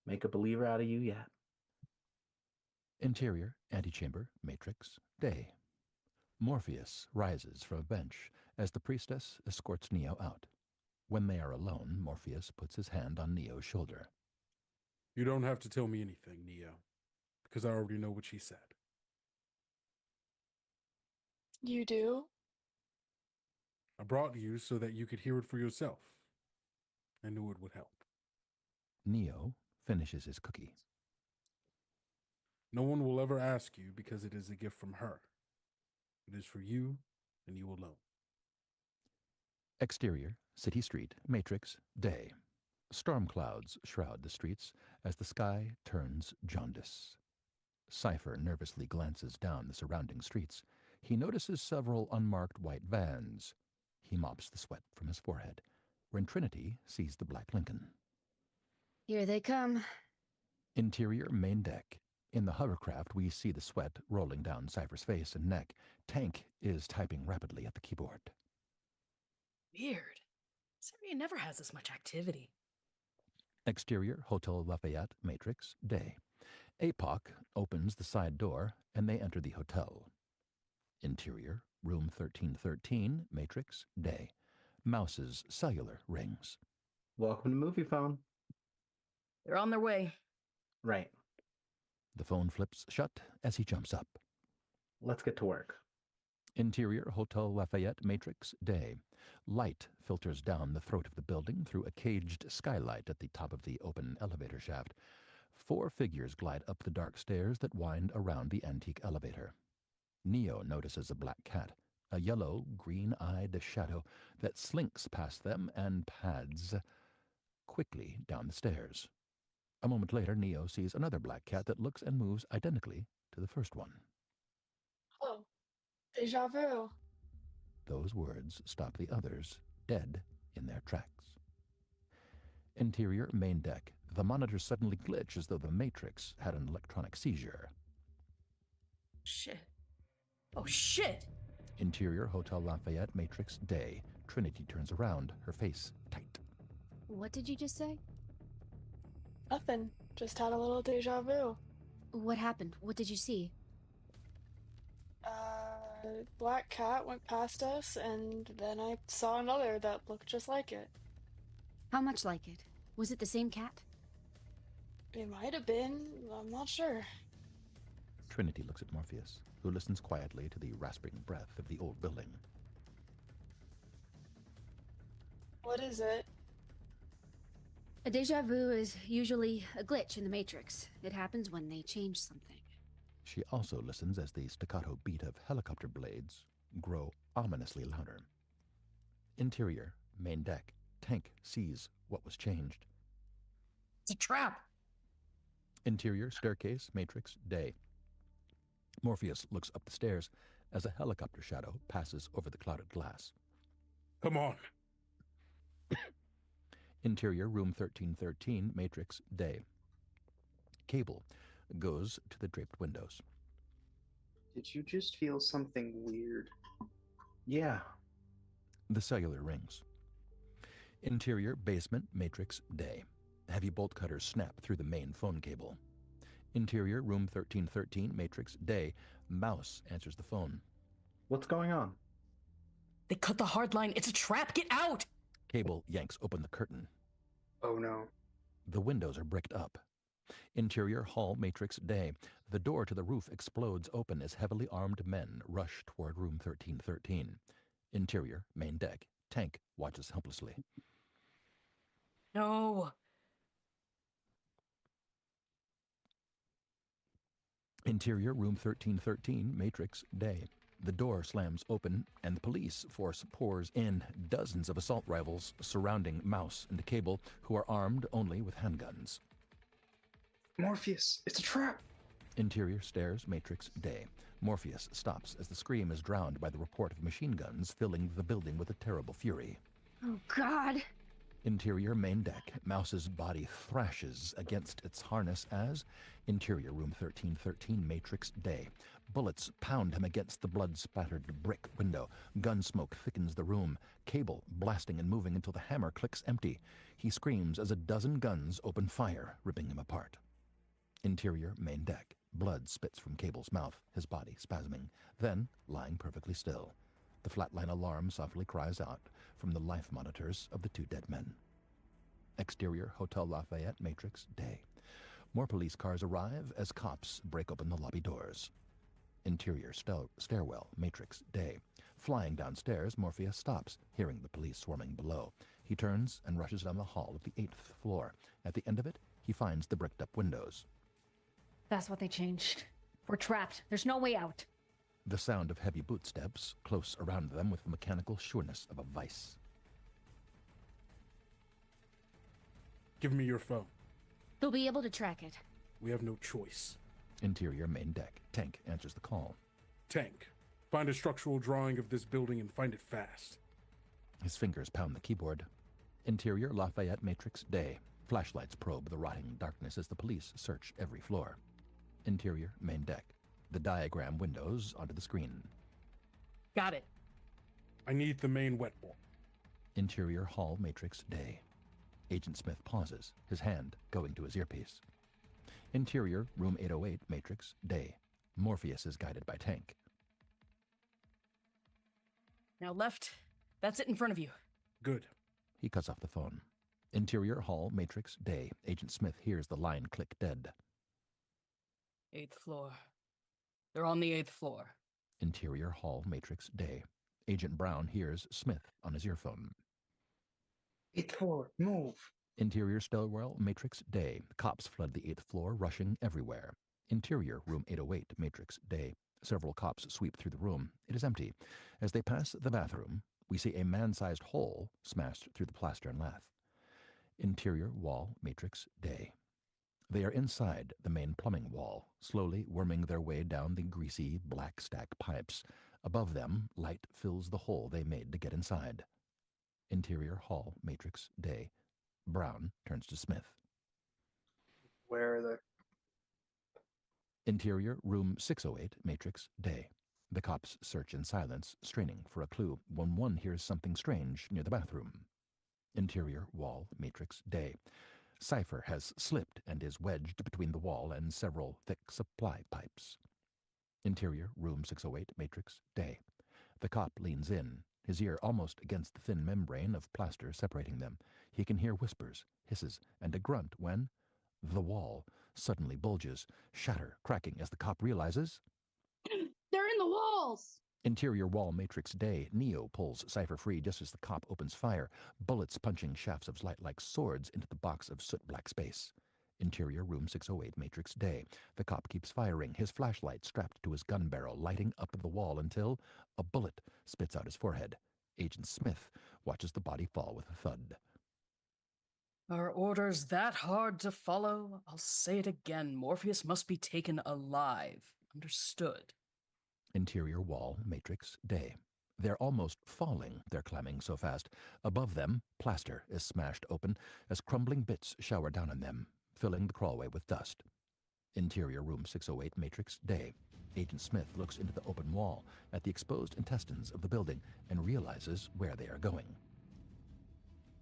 Make a believer out of you yet. Interior, antechamber, matrix, day. Morpheus rises from a bench as the priestess escorts Neo out. When they are alone, Morpheus puts his hand on Neo's shoulder. You don't have to tell me anything, Neo, because I already know what she said. You do? I brought you so that you could hear it for yourself. knew it would help. Neo finishes his cookie. No one will ever ask you because it is a gift from her. It is for you and you alone. Exterior, city street, Matrix, day. Storm clouds shroud the streets as the sky turns jaundice. Cypher nervously glances down the surrounding streets. He notices several unmarked white vans. He mops the sweat from his forehead, when Trinity sees the black Lincoln. Here they come. Interior, main deck. In the hovercraft, we see the sweat rolling down Cypher's face and neck. Tank is typing rapidly at the keyboard. Weird. This area never has this much activity. Exterior, Hotel Lafayette, Matrix, day. Apoc opens the side door, and they enter the hotel. Interior, room 1313, Matrix, day. Mouse's cellular rings. Welcome to Movie Phone. They're on their way. Right. The phone flips shut as he jumps up. Let's get to work. Interior, Hotel Lafayette, Matrix, day. Light filters down the throat of the building through a caged skylight at the top of the open elevator shaft. 4 figures glide up the dark stairs that wind around the antique elevator. Neo notices a black cat, a yellow, green-eyed shadow that slinks past them and pads quickly down the stairs. A moment later, Neo sees another black cat that looks and moves identically to the first one. Oh, deja vu. Those words stop the others dead in their tracks. Interior, main deck. The monitors suddenly glitch as though the Matrix had an electronic seizure. Shit. Oh, shit! Interior, Hotel Lafayette, Matrix, day. Trinity turns around, her face tight. What did you just say? Nothing. Just had a little deja vu. What happened? What did you see? Black cat went past us, and then I saw another that looked just like it. How much like it? Was it the same cat? It might have been. I'm not sure. Trinity looks at Morpheus, who listens quietly to the rasping breath of the old building. What is it? A deja vu is usually a glitch in the Matrix. It happens when they change something. She also listens as the staccato beat of helicopter blades grow ominously louder. Interior, main deck. Tank sees what was changed. It's a trap! Interior, staircase, Matrix, day. Morpheus looks up the stairs as a helicopter shadow passes over the clouded glass. Come on. Interior, room 1313, Matrix, day. Cable goes to the draped windows. Did you just feel something weird? Yeah. The cellular rings. Interior, basement, Matrix, day. Heavy bolt cutters snap through the main phone cable. Interior, room 1313, Matrix, day. Mouse answers the phone. What's going on? They cut the hard line. It's a trap. Get out! Cable yanks open the curtain. Oh no. The windows are bricked up. Interior, hall, Matrix, day. The door to the roof explodes open as heavily armed men rush toward room 1313. Interior, main deck. Tank watches helplessly. No. Interior, room 1313, Matrix, day. The door slams open, and the police force pours in. Dozens of assault rifles surrounding Mouse and Cable, who are armed only with handguns. Morpheus, it's a trap! Interior, stairs, Matrix, day. Morpheus stops as the scream is drowned by the report of machine guns filling the building with a terrible fury. Oh, God. Interior, main deck. Mouse's body thrashes against its harness as interior, room 1313, Matrix, day. Bullets pound him against the blood-spattered brick window. Gun smoke thickens the room. Cable blasting and moving until the hammer clicks empty. He screams as a dozen guns open fire, ripping him apart. Interior, main deck. Blood spits from Cable's mouth, his body spasming, then lying perfectly still. The flatline alarm softly cries out from the life monitors of the 2 dead men. Exterior, Hotel Lafayette, Matrix, day. More police cars arrive as cops break open the lobby doors. Interior, stairwell, Matrix, day. Flying downstairs, Morpheus stops, hearing the police swarming below. He turns and rushes down the hall of the 8th floor. At the end of it, he finds the bricked-up windows. That's what they changed. We're trapped. There's no way out. The sound of heavy bootsteps close around them with the mechanical sureness of a vice. Give me your phone. They'll be able to track it. We have no choice. Interior main deck. Tank answers the call. Tank, find a structural drawing of this building and find it fast. His fingers pound the keyboard. Interior Lafayette Matrix Day. Flashlights probe the rotting darkness as the police search every floor. Interior main deck. The diagram windows onto the screen. Got it. I need the main wet wall. Interior hall Matrix Day. Agent Smith pauses, his hand going to his earpiece. Interior room 808 Matrix Day. Morpheus is guided by Tank. Now left. That's it in front of you. Good. He cuts off the phone. Interior hall Matrix Day. Agent Smith hears the line click dead. 8th floor. They're on the 8th floor. Interior hall Matrix Day. Agent Brown hears Smith on his earphone. 8th floor, move. Interior stairwell Matrix Day. Cops flood the 8th floor, rushing everywhere. Interior room 808 Matrix Day. Several cops sweep through the room. It is empty. As they pass the bathroom, we see a man-sized hole smashed through the plaster and lath. Interior wall Matrix Day. They are inside the main plumbing wall, slowly worming their way down the greasy black stack pipes. Above them, light fills the hole they made to get inside. Interior hall Matrix Day. Brown turns to Smith. Where are they? Interior room 608 Matrix Day. The cops search in silence, straining for a clue when one hears something strange near the bathroom. Interior wall Matrix Day. Cypher has slipped and is wedged between the wall and several thick supply pipes. Interior room 608 Matrix Day. The cop leans in, his ear almost against the thin membrane of plaster separating them. He can hear whispers, hisses, and a grunt when the wall suddenly bulges, shatter, cracking as the cop realizes They're in the walls! Interior wall Matrix Day. Neo pulls Cypher free just as the cop opens fire, bullets punching shafts of light like swords into the box of soot-black space. Interior room 608 Matrix Day. The cop keeps firing, his flashlight strapped to his gun barrel, lighting up the wall until a bullet spits out his forehead. Agent Smith watches the body fall with a thud. Are orders that hard to follow? I'll say it again. Morpheus must be taken alive. Understood. Interior wall Matrix Day. They're almost falling, they're climbing so fast. Above them, plaster is smashed open as crumbling bits shower down on them, filling the crawlway with dust. Interior room 608 Matrix Day. Agent Smith looks into the open wall at the exposed intestines of the building and realizes where they are going.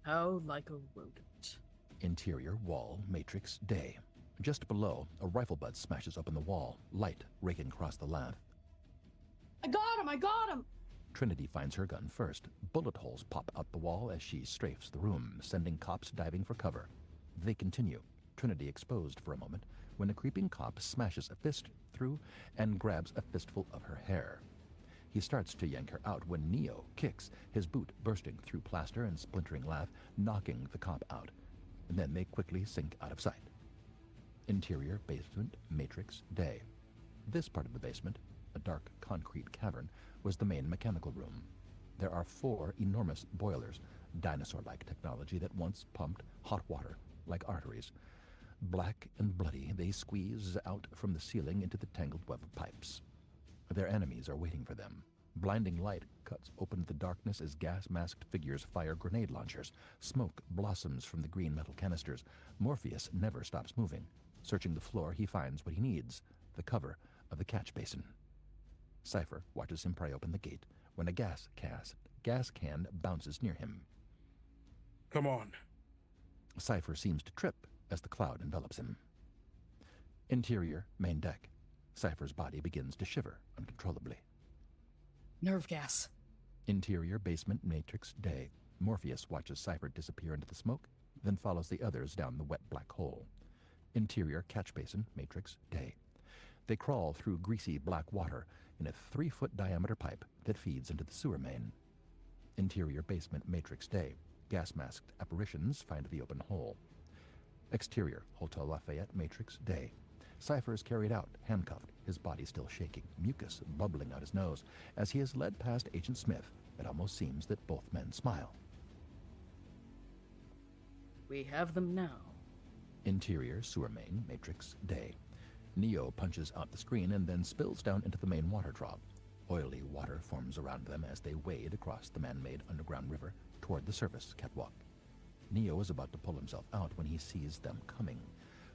How like a rodent. Interior wall Matrix Day. Just below, a rifle butt smashes open the wall, light raking across the lath. I got him! I got him! Trinity finds her gun first. Bullet holes pop out the wall as she strafes the room, sending cops diving for cover. They continue, Trinity exposed for a moment, when a creeping cop smashes a fist through and grabs a fistful of her hair. He starts to yank her out when Neo kicks, his boot bursting through plaster and splintering lath, knocking the cop out. And then they quickly sink out of sight. Interior basement Matrix Day. This part of the basement, a dark concrete cavern, was the main mechanical room. There are 4 enormous boilers, dinosaur-like technology that once pumped hot water like arteries. Black and bloody, they squeeze out from the ceiling into the tangled web of pipes. Their enemies are waiting for them. Blinding light cuts open the darkness as gas-masked figures fire grenade launchers. Smoke blossoms from the green metal canisters. Morpheus never stops moving. Searching the floor, he finds what he needs, the cover of the catch basin. Cypher watches him pry open the gate when a gas can bounces near him. Come on. Cypher seems to trip as the cloud envelops him. Interior main deck. Cypher's body begins to shiver uncontrollably. Nerve gas. Interior basement Matrix Day. Morpheus watches Cypher disappear into the smoke, then follows the others down the wet black hole. Interior catch basin Matrix Day. They crawl through greasy black water in a 3-foot diameter pipe that feeds into the sewer main. Interior basement Matrix Day. gas-masked apparitions find the open hole. Exterior, Hotel Lafayette Matrix, day. Cypher is carried out, handcuffed, his body still shaking, mucus bubbling out his nose. As he is led past Agent Smith, it almost seems that both men smile. We have them now. Interior, sewer main, Matrix, day. Neo punches out the screen and then spills down into the main water drop. Oily water forms around them as they wade across the man-made underground river toward the surface catwalk. Neo is about to pull himself out when he sees them coming.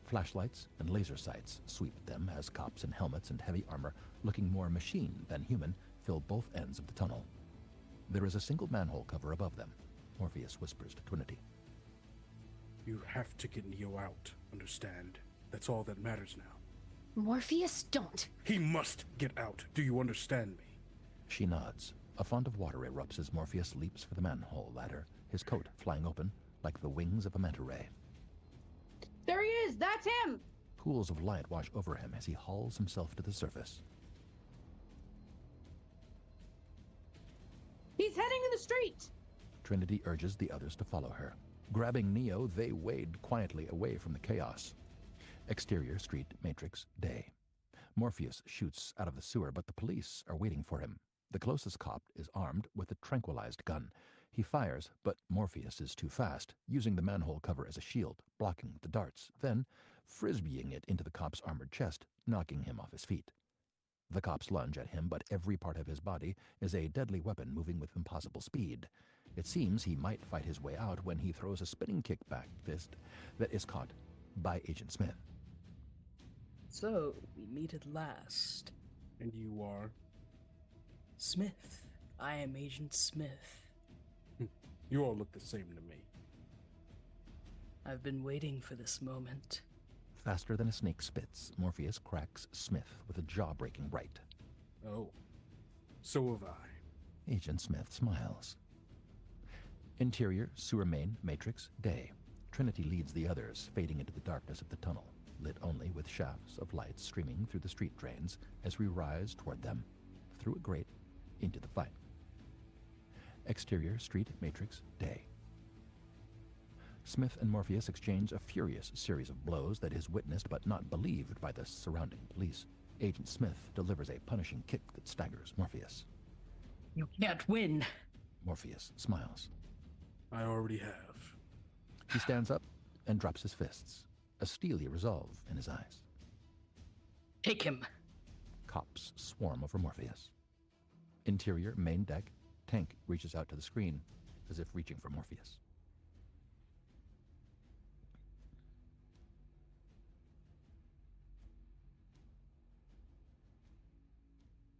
Flashlights and laser sights sweep them as cops in helmets and heavy armor, looking more machine than human, fill both ends of the tunnel. There is a single manhole cover above them. Morpheus whispers to Trinity. You have to get Neo out, understand? That's all that matters now. Morpheus, don't. He must get out. Do you understand me? She nods. A font of water erupts as Morpheus leaps for the manhole ladder, his coat flying open like the wings of a manta ray. There he is! That's him! Pools of light wash over him as he hauls himself to the surface. He's heading in the street! Trinity urges the others to follow her. Grabbing Neo, they wade quietly away from the chaos. Exterior, street, Matrix, day. Morpheus shoots out of the sewer, but the police are waiting for him. The closest cop is armed with a tranquilized gun. He fires, but Morpheus is too fast, using the manhole cover as a shield, blocking the darts, then frisbeeing it into the cop's armored chest, knocking him off his feet. The cops lunge at him, but every part of his body is a deadly weapon moving with impossible speed. It seems he might fight his way out when he throws a spinning kickback fist that is caught by Agent Smith. So, we meet at last. And you are? Smith. I am Agent Smith. You all look the same to me. I've been waiting for this moment. Faster than a snake spits, Morpheus cracks Smith with a jaw-breaking right. Oh, so have I. Agent Smith smiles. Interior, sewer main, Matrix, day. Trinity leads the others, fading into the darkness of the tunnel, lit only with shafts of light streaming through the street drains as we rise toward them, through a grate, into the fight. Exterior, street, Matrix, day. Smith and Morpheus exchange a furious series of blows that is witnessed but not believed by the surrounding police. Agent Smith delivers a punishing kick that staggers Morpheus. You can't win. Morpheus smiles. I already have. He stands up and drops his fists, a steely resolve in his eyes. Take him. Cops swarm over Morpheus. Interior, main deck, Tank reaches out to the screen, as if reaching for Morpheus.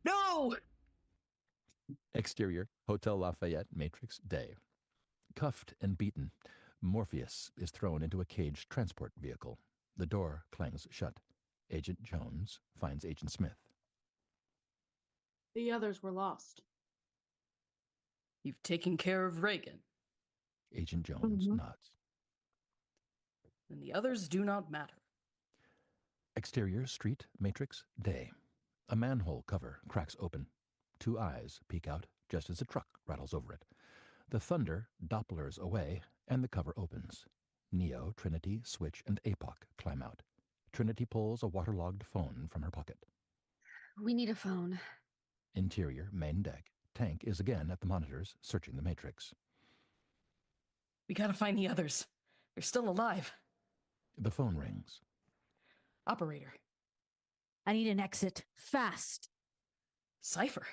No! Exterior, Hotel Lafayette, Matrix, day. Cuffed and beaten, Morpheus is thrown into a caged transport vehicle. The door clangs shut. Agent Jones finds Agent Smith. The others were lost. You've taken care of Reagan. Agent Jones nods. And the others do not matter. Exterior, street, Matrix, day. A manhole cover cracks open. Two eyes peek out just as a truck rattles over it. The thunder dopplers away, and the cover opens. Neo, Trinity, Switch, and Apoc climb out. Trinity pulls a waterlogged phone from her pocket. We need a phone. Interior, main deck. Tank is again at the monitors, searching the Matrix. We gotta find the others. They're still alive. The phone rings. Operator. I need an exit. Fast. Cypher.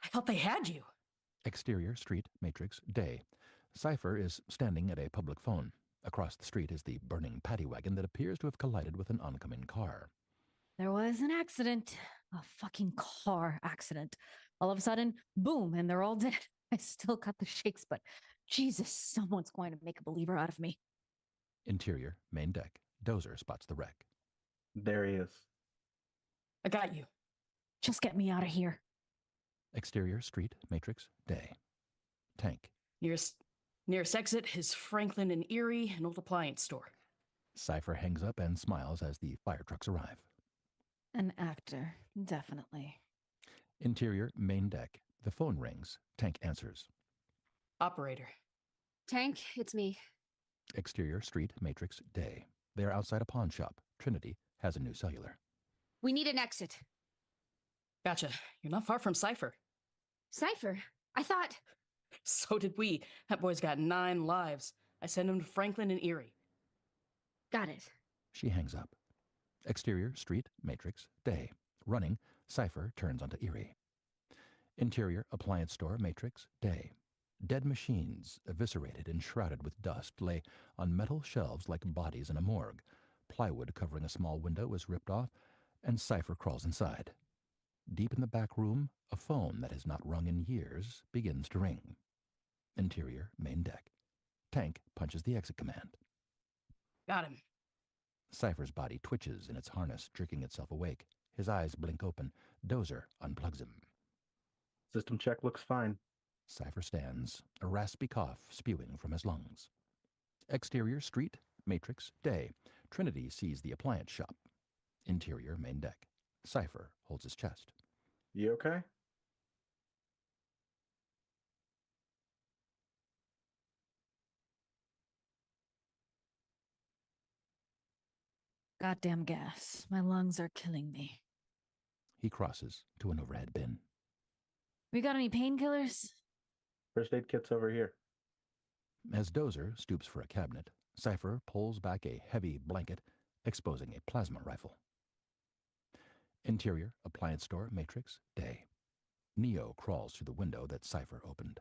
I thought they had you. Exterior, street, Matrix, day. Cypher is standing at a public phone. Across the street is the burning paddy wagon that appears to have collided with an oncoming car. There was an accident. A fucking car accident. All of a sudden, boom, and they're all dead. I still got the shakes, but Jesus, someone's going to make a believer out of me. Interior, main deck. Dozer spots the wreck. There he is. I got you. Just get me out of here. Exterior, street, Matrix, day. Tank. Nearest exit is Franklin and Erie, an old appliance store. Cypher hangs up and smiles as the fire trucks arrive. An actor, definitely. Interior, main deck. The phone rings. Tank answers. Operator. Tank, it's me. Exterior, street, matrix, day. They are outside a pawn shop. Trinity has a new cellular. We need an exit. Gotcha. You're not far from Cypher. Cypher, I thought... So did we. That boy's got 9 lives. I sent him to Franklin and Erie. Got it. She hangs up. Exterior, street, matrix, day. Running, Cypher turns onto Erie. Interior, appliance store, matrix, day. Dead machines, eviscerated and shrouded with dust, lay on metal shelves like bodies in a morgue. Plywood covering a small window is ripped off, and Cypher crawls inside. Deep in the back room, a phone that has not rung in years begins to ring. Interior, main deck. Tank punches the exit command. Got him. Cypher's body twitches in its harness, jerking itself awake. His eyes blink open. Dozer unplugs him. System check looks fine. Cypher stands, a raspy cough spewing from his lungs. Exterior, street, matrix, day. Trinity sees the appliance shop. Interior, main deck. Cypher holds his chest. You okay? Goddamn gas. My lungs are killing me. He crosses to an overhead bin. We got any painkillers? First aid kit's over here. As Dozer stoops for a cabinet, Cypher pulls back a heavy blanket, exposing a plasma rifle. Interior, appliance store, matrix, day. Neo crawls through the window that Cypher opened.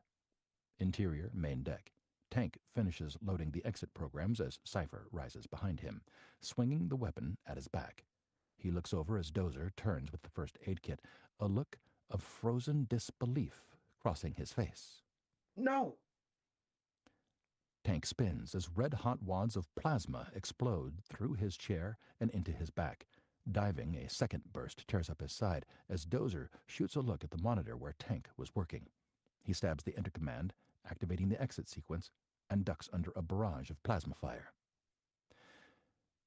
Interior, main deck. Tank finishes loading the exit programs as Cypher rises behind him, swinging the weapon at his back. He looks over as Dozer turns with the first aid kit, a look of frozen disbelief crossing his face. No! Tank spins as red-hot wads of plasma explode through his chair and into his back. Diving, a second burst tears up his side as Dozer shoots a look at the monitor where Tank was working. He stabs the enter command, activating the exit sequence, and ducks under a barrage of plasma fire.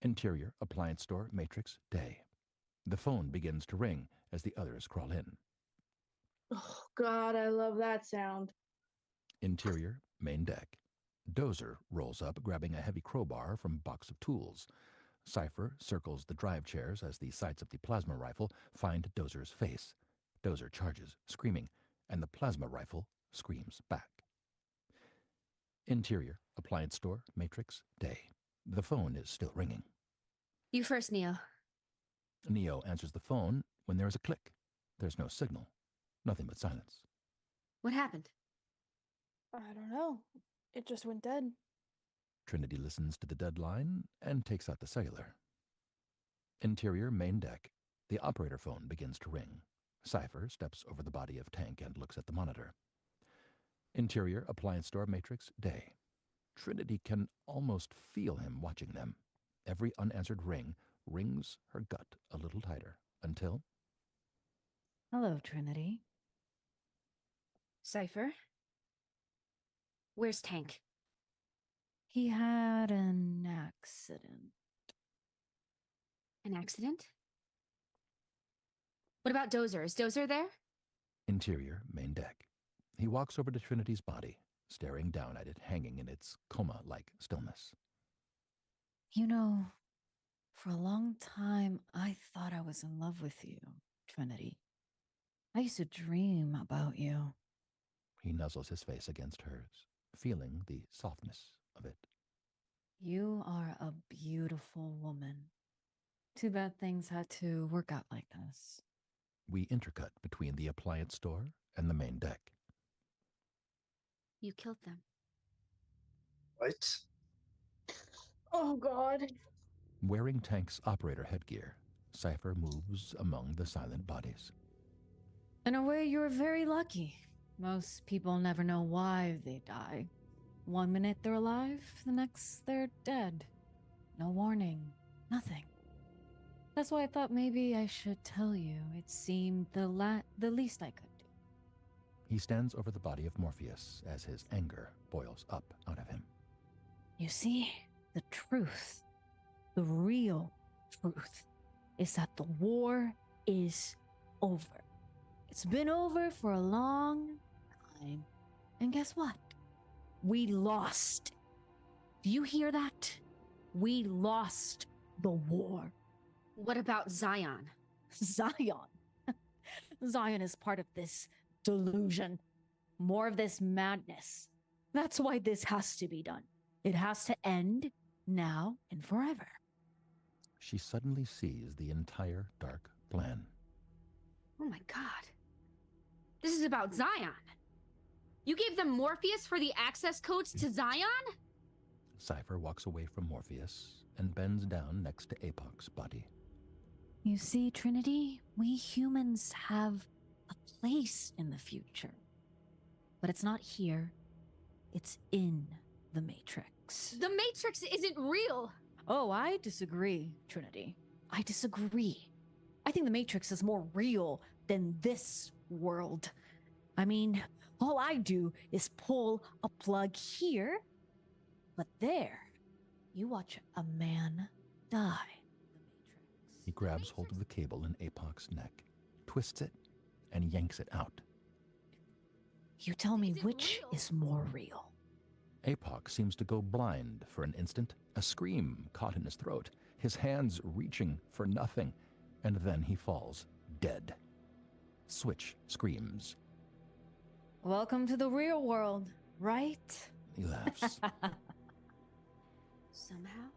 Interior, appliance store, matrix, day. The phone begins to ring as the others crawl in. Oh, God, I love that sound. Interior, main deck. Dozer rolls up, grabbing a heavy crowbar from a box of tools. Cypher circles the drive chairs as the sights of the plasma rifle find Dozer's face. Dozer charges, screaming, and the plasma rifle screams back. Interior, appliance store, matrix, day. The phone is still ringing. You first, Neo. Neo answers the phone when there is a click. There's no signal. Nothing but silence. What happened? I don't know. It just went dead. Trinity listens to the dead line and takes out the cellular. Interior, main deck. The operator phone begins to ring. Cypher steps over the body of Tank and looks at the monitor. Interior, appliance store, matrix, day. Trinity can almost feel him watching them. Every unanswered ring rings her gut a little tighter until... Hello, Trinity. Cypher? Where's Tank? He had an accident. An accident? What about Dozer? Is Dozer there? Interior, main deck. He walks over to Trinity's body, staring down at it hanging in its coma-like stillness. You know, for a long time, I thought I was in love with you, Trinity. I used to dream about you. He nuzzles his face against hers, feeling the softness of it. You are a beautiful woman. Too bad things had to work out like this. We intercut between the appliance store and the main deck. You killed them. What? Oh, God. Wearing Tank's operator headgear, Cypher moves among the silent bodies. In a way, you're very lucky. Most people never know why they die. 1 minute they're alive, the next they're dead. No warning, nothing. That's why I thought maybe I should tell you. It seemed the least I could do. He stands over the body of Morpheus as his anger boils up out of him. You see, the truth, the real truth, is that the war is over. It's been over for a long time. And guess what? We lost. Do you hear that? We lost the war. What about Zion? Zion. Zion is part of this delusion. More of this madness. That's why this has to be done. It has to end now and forever. She suddenly sees the entire dark plan. Oh my god. This is about Zion. You gave them Morpheus for the access codes to Zion? Cypher walks away from Morpheus and bends down next to Apoc's body. You see, Trinity, we humans have a place in the future. But it's not here. It's in the Matrix. The Matrix isn't real. Oh, I disagree, Trinity. I disagree. I think the Matrix is more real than this world. I mean, all I do is pull a plug here, but there, you watch a man die. He grabs hold of the cable in Apoc's neck, twists it, and yanks it out. You tell me which is more real. Apoc seems to go blind for an instant, a scream caught in his throat, his hands reaching for nothing, and then he falls, dead. Switch screams. Welcome to the real world, right? He laughs. Somehow,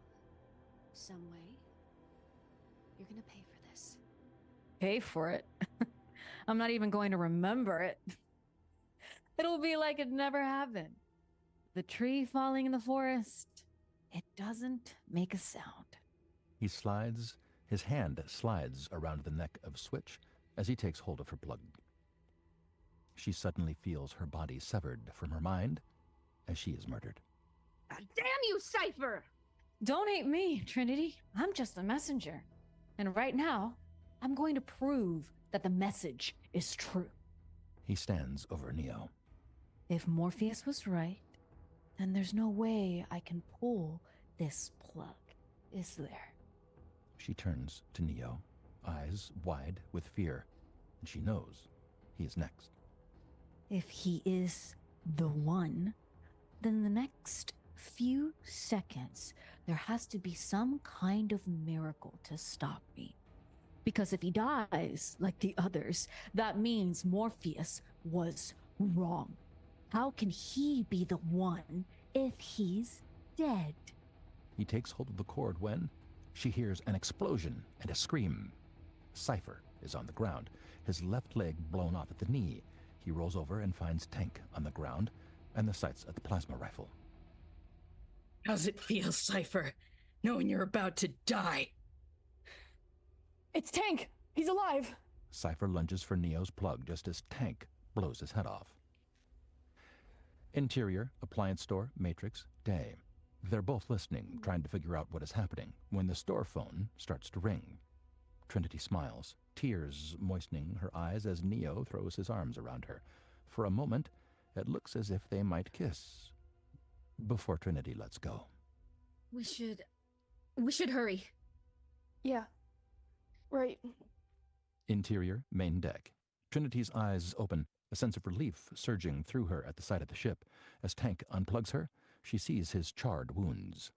some way, you're gonna pay for this. Pay for it. I'm not even going to remember it. It'll be like it never happened. The tree falling in the forest, it doesn't make a sound. His hand slides around the neck of Switch as he takes hold of her plug. She suddenly feels her body severed from her mind as she is murdered. God damn you, Cypher! Don't hate me, Trinity. I'm just a messenger. And right now, I'm going to prove that the message is true. He stands over Neo. If Morpheus was right, then there's no way I can pull this plug, is there? She turns to Neo, eyes wide with fear, and she knows he is next. If he is the one, then the next few seconds, there has to be some kind of miracle to stop me. Because if he dies like the others, that means Morpheus was wrong. How can he be the one if he's dead? He takes hold of the cord when she hears an explosion and a scream. Cypher is on the ground, his left leg blown off at the knee. He rolls over and finds Tank on the ground and the sights at the plasma rifle. How's it feel, Cypher, knowing you're about to die? It's Tank! He's alive! Cypher lunges for Neo's plug just as Tank blows his head off. Interior, appliance store, Matrix, day. They're both listening, trying to figure out what is happening, when the store phone starts to ring. Trinity smiles, tears moistening her eyes as Neo throws his arms around her. For a moment, it looks as if they might kiss, before Trinity lets go. We should hurry. Yeah. Right. Interior, main deck. Trinity's eyes open, a sense of relief surging through her at the sight of the ship. As Tank unplugs her, she sees his charred wounds.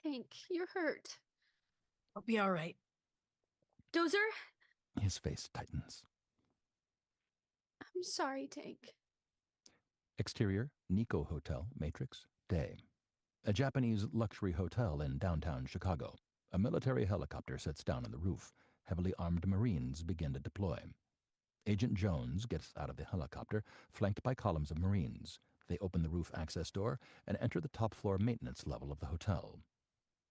Tank, you're hurt. I'll be all right. Dozer? His face tightens. I'm sorry, Tank. Exterior, Nico Hotel, Matrix, day. A Japanese luxury hotel in downtown Chicago. A military helicopter sits down on the roof. Heavily armed Marines begin to deploy. Agent Jones gets out of the helicopter, flanked by columns of Marines. They open the roof access door and enter the top floor maintenance level of the hotel.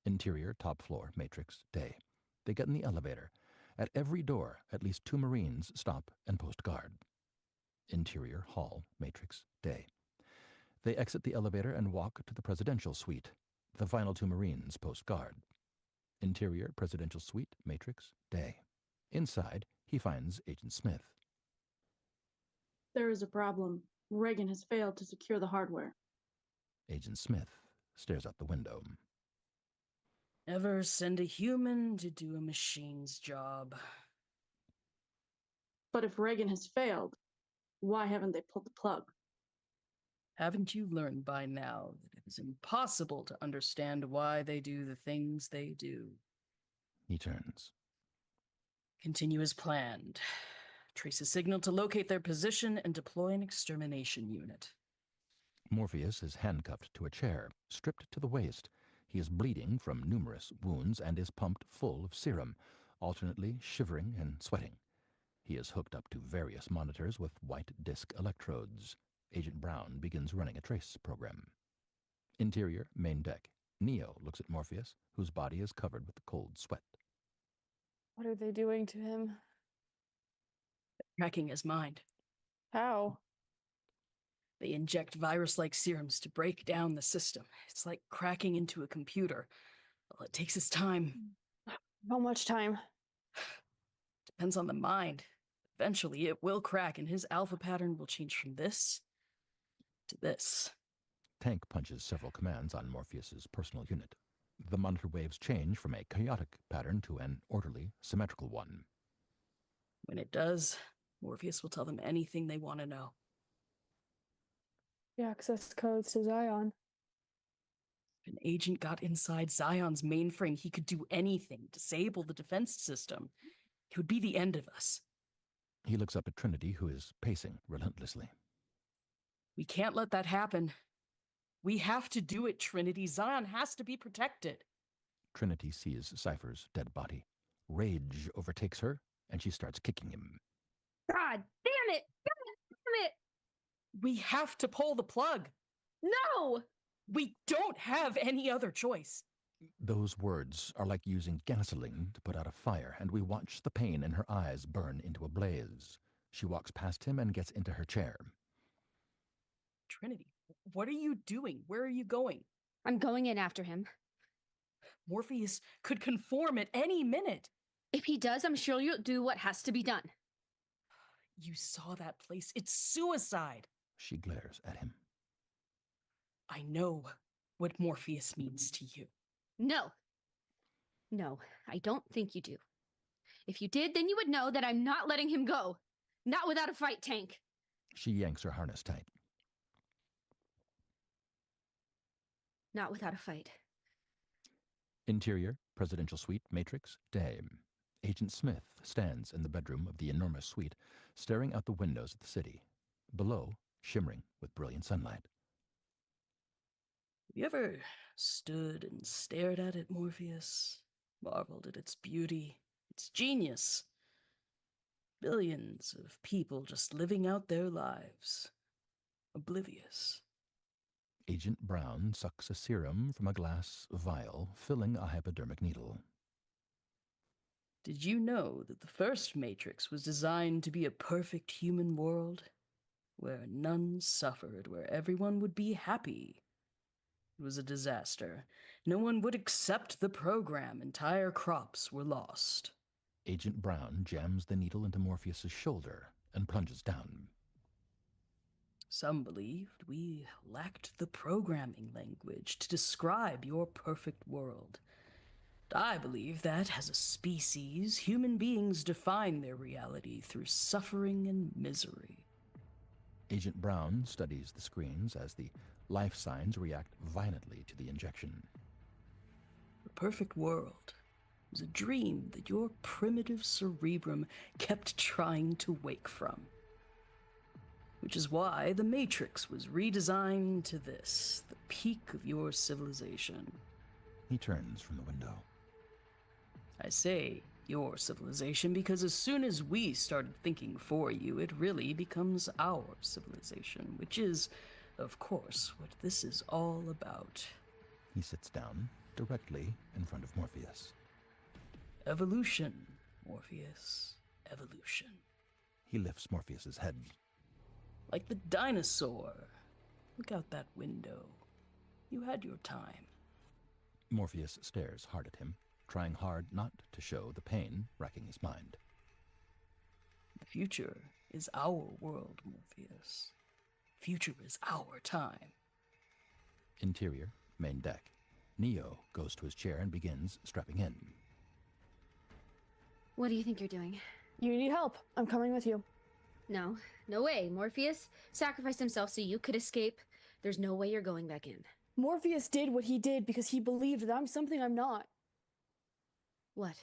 Interior, top floor, Matrix, day. They get in the elevator. At every door, at least 2 Marines stop and post guard. Interior, hall, Matrix, day. They exit the elevator and walk to the presidential suite. The final 2 Marines post guard. Interior, presidential suite, Matrix, day. Inside, he finds Agent Smith. There is a problem. Reagan has failed to secure the hardware. Agent Smith stares out the window. Never send a human to do a machine's job. But if Reagan has failed, why haven't they pulled the plug? Haven't you learned by now that it is impossible to understand why they do the things they do? He turns. Continue as planned. Trace a signal to locate their position and deploy an extermination unit. Morpheus is handcuffed to a chair, stripped to the waist. He is bleeding from numerous wounds and is pumped full of serum, alternately shivering and sweating. He is hooked up to various monitors with white disc electrodes. Agent Brown begins running a trace program. Interior, main deck. Neo looks at Morpheus, whose body is covered with cold sweat. What are they doing to him? Cracking his mind. How? They inject virus-like serums to break down the system. It's like cracking into a computer. Well, it takes its time. How much time? Depends on the mind. Eventually, it will crack, and his alpha pattern will change from this to this. Tank punches several commands on Morpheus's personal unit. The monitor waves change from a chaotic pattern to an orderly, symmetrical one. When it does, Morpheus will tell them anything they want to know. The access codes to Zion. If an agent got inside Zion's mainframe, he could do anything, disable the defense system. It would be the end of us. He looks up at Trinity, who is pacing relentlessly. We can't let that happen. We have to do it, Trinity. Zion has to be protected. Trinity sees Cypher's dead body. Rage overtakes her, and she starts kicking him. God damn it! Damn it! We have to pull the plug. No! We don't have any other choice. Those words are like using gasoline to put out a fire, and we watch the pain in her eyes burn into a blaze. She walks past him and gets into her chair. Trinity, what are you doing? Where are you going? I'm going in after him. Morpheus could conform at any minute. If he does, I'm sure you'll do what has to be done. You saw that place. It's suicide. She glares at him. I know what Morpheus means to you. No. No, I don't think you do. If you did, then you would know that I'm not letting him go. Not without a fight, Tank. She yanks her harness tight. Not without a fight. Interior, presidential suite, matrix, day. Agent Smith stands in the bedroom of the enormous suite, staring out the windows at the city. Below, shimmering with brilliant sunlight. Have you ever stood and stared at it, Morpheus? Marveled at its beauty, its genius. Billions of people just living out their lives, oblivious. Agent Brown sucks a serum from a glass vial, filling a hypodermic needle. Did you know that the first Matrix was designed to be a perfect human world? Where none suffered, where everyone would be happy. It was a disaster. No one would accept the program. Entire crops were lost. Agent Brown jams the needle into Morpheus's shoulder and plunges down. Some believed we lacked the programming language to describe your perfect world. I believe that, as a species, human beings define their reality through suffering and misery. Agent Brown studies the screens as the life signs react violently to the injection. The perfect world was a dream that your primitive cerebrum kept trying to wake from. Which is why the Matrix was redesigned to this, the peak of your civilization. He turns from the window. I say your civilization because as soon as we started thinking for you, it really becomes our civilization, which is, of course, what this is all about. He sits down directly in front of Morpheus. Evolution, Morpheus. Evolution. He lifts Morpheus's head. Like the dinosaur. Look out that window. You had your time. Morpheus stares hard at him, trying hard not to show the pain racking his mind. The future is our world, Morpheus. Future is our time. Interior, main deck. Neo goes to his chair and begins strapping in. What do you think you're doing? You need help. I'm coming with you. No, no way. Morpheus sacrificed himself so you could escape. There's no way you're going back in. Morpheus did what he did because he believed that I'm something I'm not. What?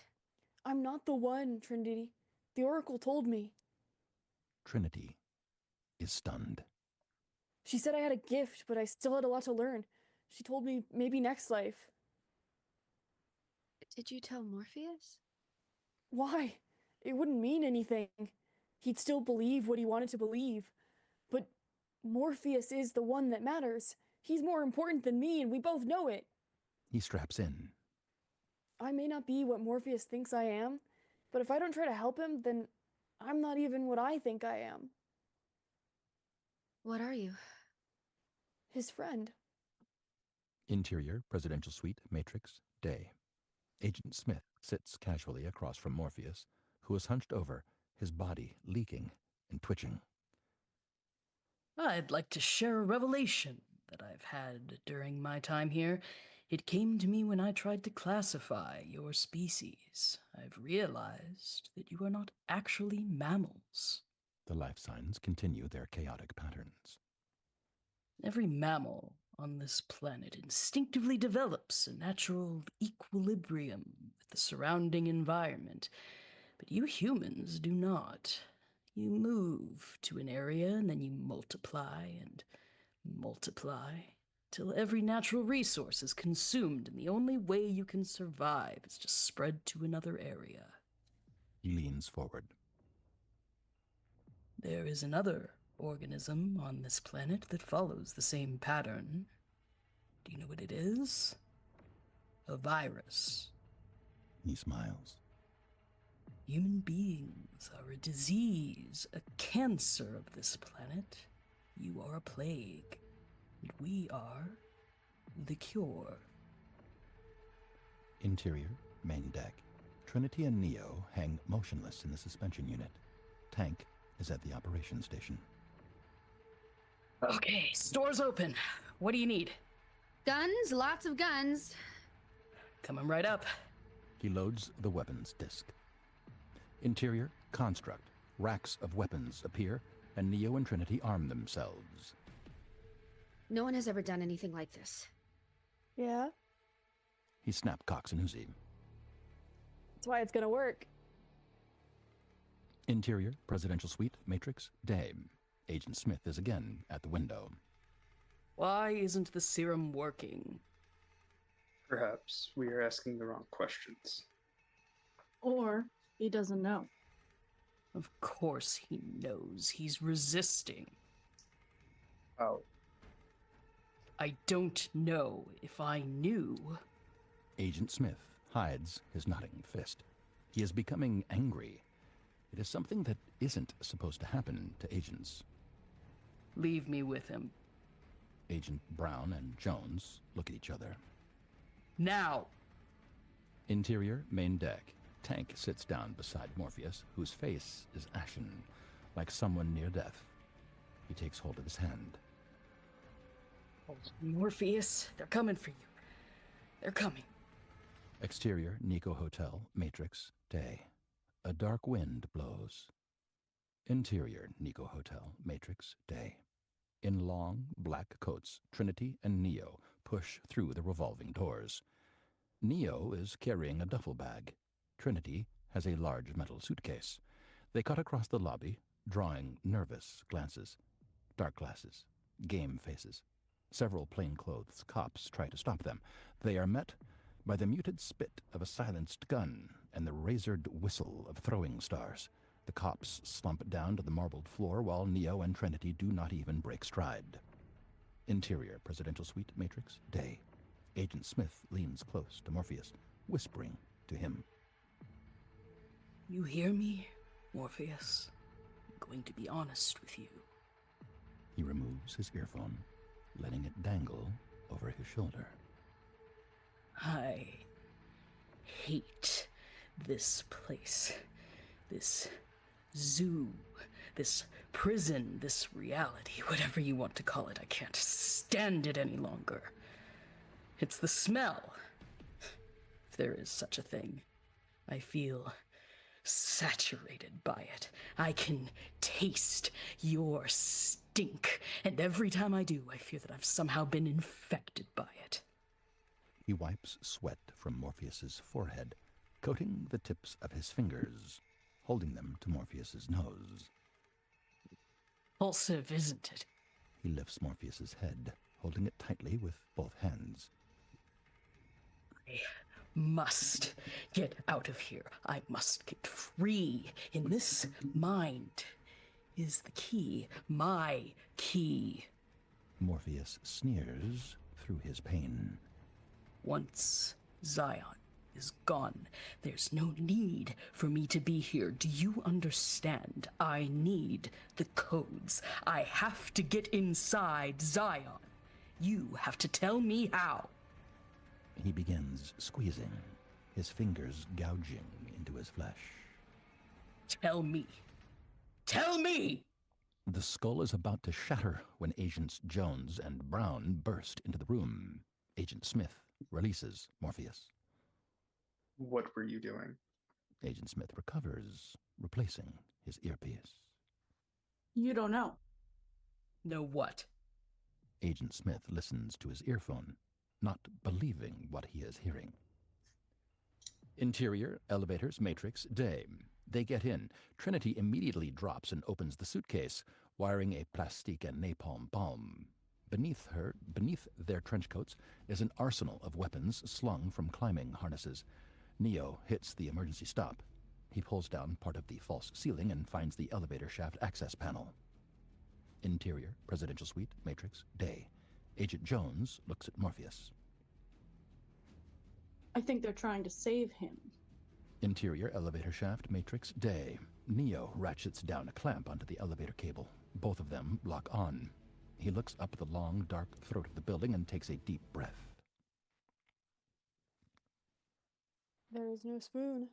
I'm not the one, Trinity. The Oracle told me. Trinity is stunned. She said I had a gift, but I still had a lot to learn. She told me maybe next life. Did you tell Morpheus? Why? It wouldn't mean anything. He'd still believe what he wanted to believe. But Morpheus is the one that matters. He's more important than me, and we both know it. He straps in. I may not be what Morpheus thinks I am, but if I don't try to help him, then I'm not even what I think I am. What are you? His friend. Interior, Presidential Suite, Matrix, day. Agent Smith sits casually across from Morpheus, who is hunched over, his body leaking and twitching. I'd like to share a revelation that I've had during my time here. It came to me when I tried to classify your species. I've realized that you are not actually mammals. The life signs continue their chaotic patterns. Every mammal on this planet instinctively develops a natural equilibrium with the surrounding environment, but you humans do not. You move to an area and then you multiply and multiply till every natural resource is consumed, and the only way you can survive is to spread to another area. He leans forward. There is another organism on this planet that follows the same pattern. Do you know what it is? A virus. He smiles. Human beings are a disease, a cancer of this planet. You are a plague, and we are the cure. Interior, main deck. Trinity and Neo hang motionless in the suspension unit. Tank is at the operations station. Okay, store's open. What do you need? Guns, lots of guns. Coming right up. He loads the weapons disc. Interior, construct. Racks of weapons appear, and Neo and Trinity arm themselves. No one has ever done anything like this. Yeah? He snap-cocks an Uzi. That's why it's gonna work. Interior, Presidential Suite, Matrix, day. Agent Smith is again at the window. Why isn't the serum working? Perhaps we are asking the wrong questions. Or he doesn't know. Of course he knows. He's resisting. Oh. I don't know. If I knew... Agent Smith hides his nodding fist. He is becoming angry. It is something that isn't supposed to happen to agents. Leave me with him. Agent Brown and Jones look at each other. Now! Interior, main deck. Tank sits down beside Morpheus, whose face is ashen, like someone near death. He takes hold of his hand. Oh, Morpheus, they're coming for you. They're coming. Exterior, Nico Hotel, Matrix, day. A dark wind blows. Interior, Nico Hotel, Matrix, day. In long, black coats, Trinity and Neo push through the revolving doors. Neo is carrying a duffel bag. Trinity has a large metal suitcase. They cut across the lobby, drawing nervous glances. Dark glasses, game faces. Several plainclothes cops try to stop them. They are met by the muted spit of a silenced gun and the razored whistle of throwing stars. The cops slump down to the marbled floor while Neo and Trinity do not even break stride. Interior, Presidential Suite, Matrix, day. Agent Smith leans close to Morpheus, whispering to him. You hear me, Morpheus? I'm going to be honest with you. He removes his earphone, letting it dangle over his shoulder. I hate this place. This zoo. This prison. This reality. Whatever you want to call it. I can't stand it any longer. It's the smell. If there is such a thing. I feel saturated by it. I can taste your stink. stink, and every time I do, I fear that I've somehow been infected by it. He wipes sweat from Morpheus's forehead, coating the tips of his fingers, holding them to Morpheus's nose. Repulsive, isn't it? He lifts Morpheus's head, holding it tightly with both hands. I must get out of here. I must get free. In this mind is the key, my key. Morpheus sneers through his pain. Once Zion is gone, there's no need for me to be here. Do you understand? I need the codes. I have to get inside Zion. You have to tell me how. He begins squeezing, his fingers gouging into his flesh. Tell me. Tell me! The skull is about to shatter when Agents Jones and Brown burst into the room. Agent Smith releases Morpheus. What were you doing? Agent Smith recovers, replacing his earpiece. You don't know. Know what? Agent Smith listens to his earphone, not believing what he is hearing. Interior, elevators, Matrix, day. They get in. Trinity immediately drops and opens the suitcase, wiring a plastique and napalm bomb. Beneath their trench coats, is an arsenal of weapons slung from climbing harnesses. Neo hits the emergency stop. He pulls down part of the false ceiling and finds the elevator shaft access panel. Interior, presidential suite, Matrix, day. Agent Jones looks at Morpheus. I think they're trying to save him. Interior, elevator shaft, Matrix, day. Neo ratchets down a clamp onto the elevator cable. Both of them lock on. He looks up the long, dark throat of the building and takes a deep breath. There is no spoon.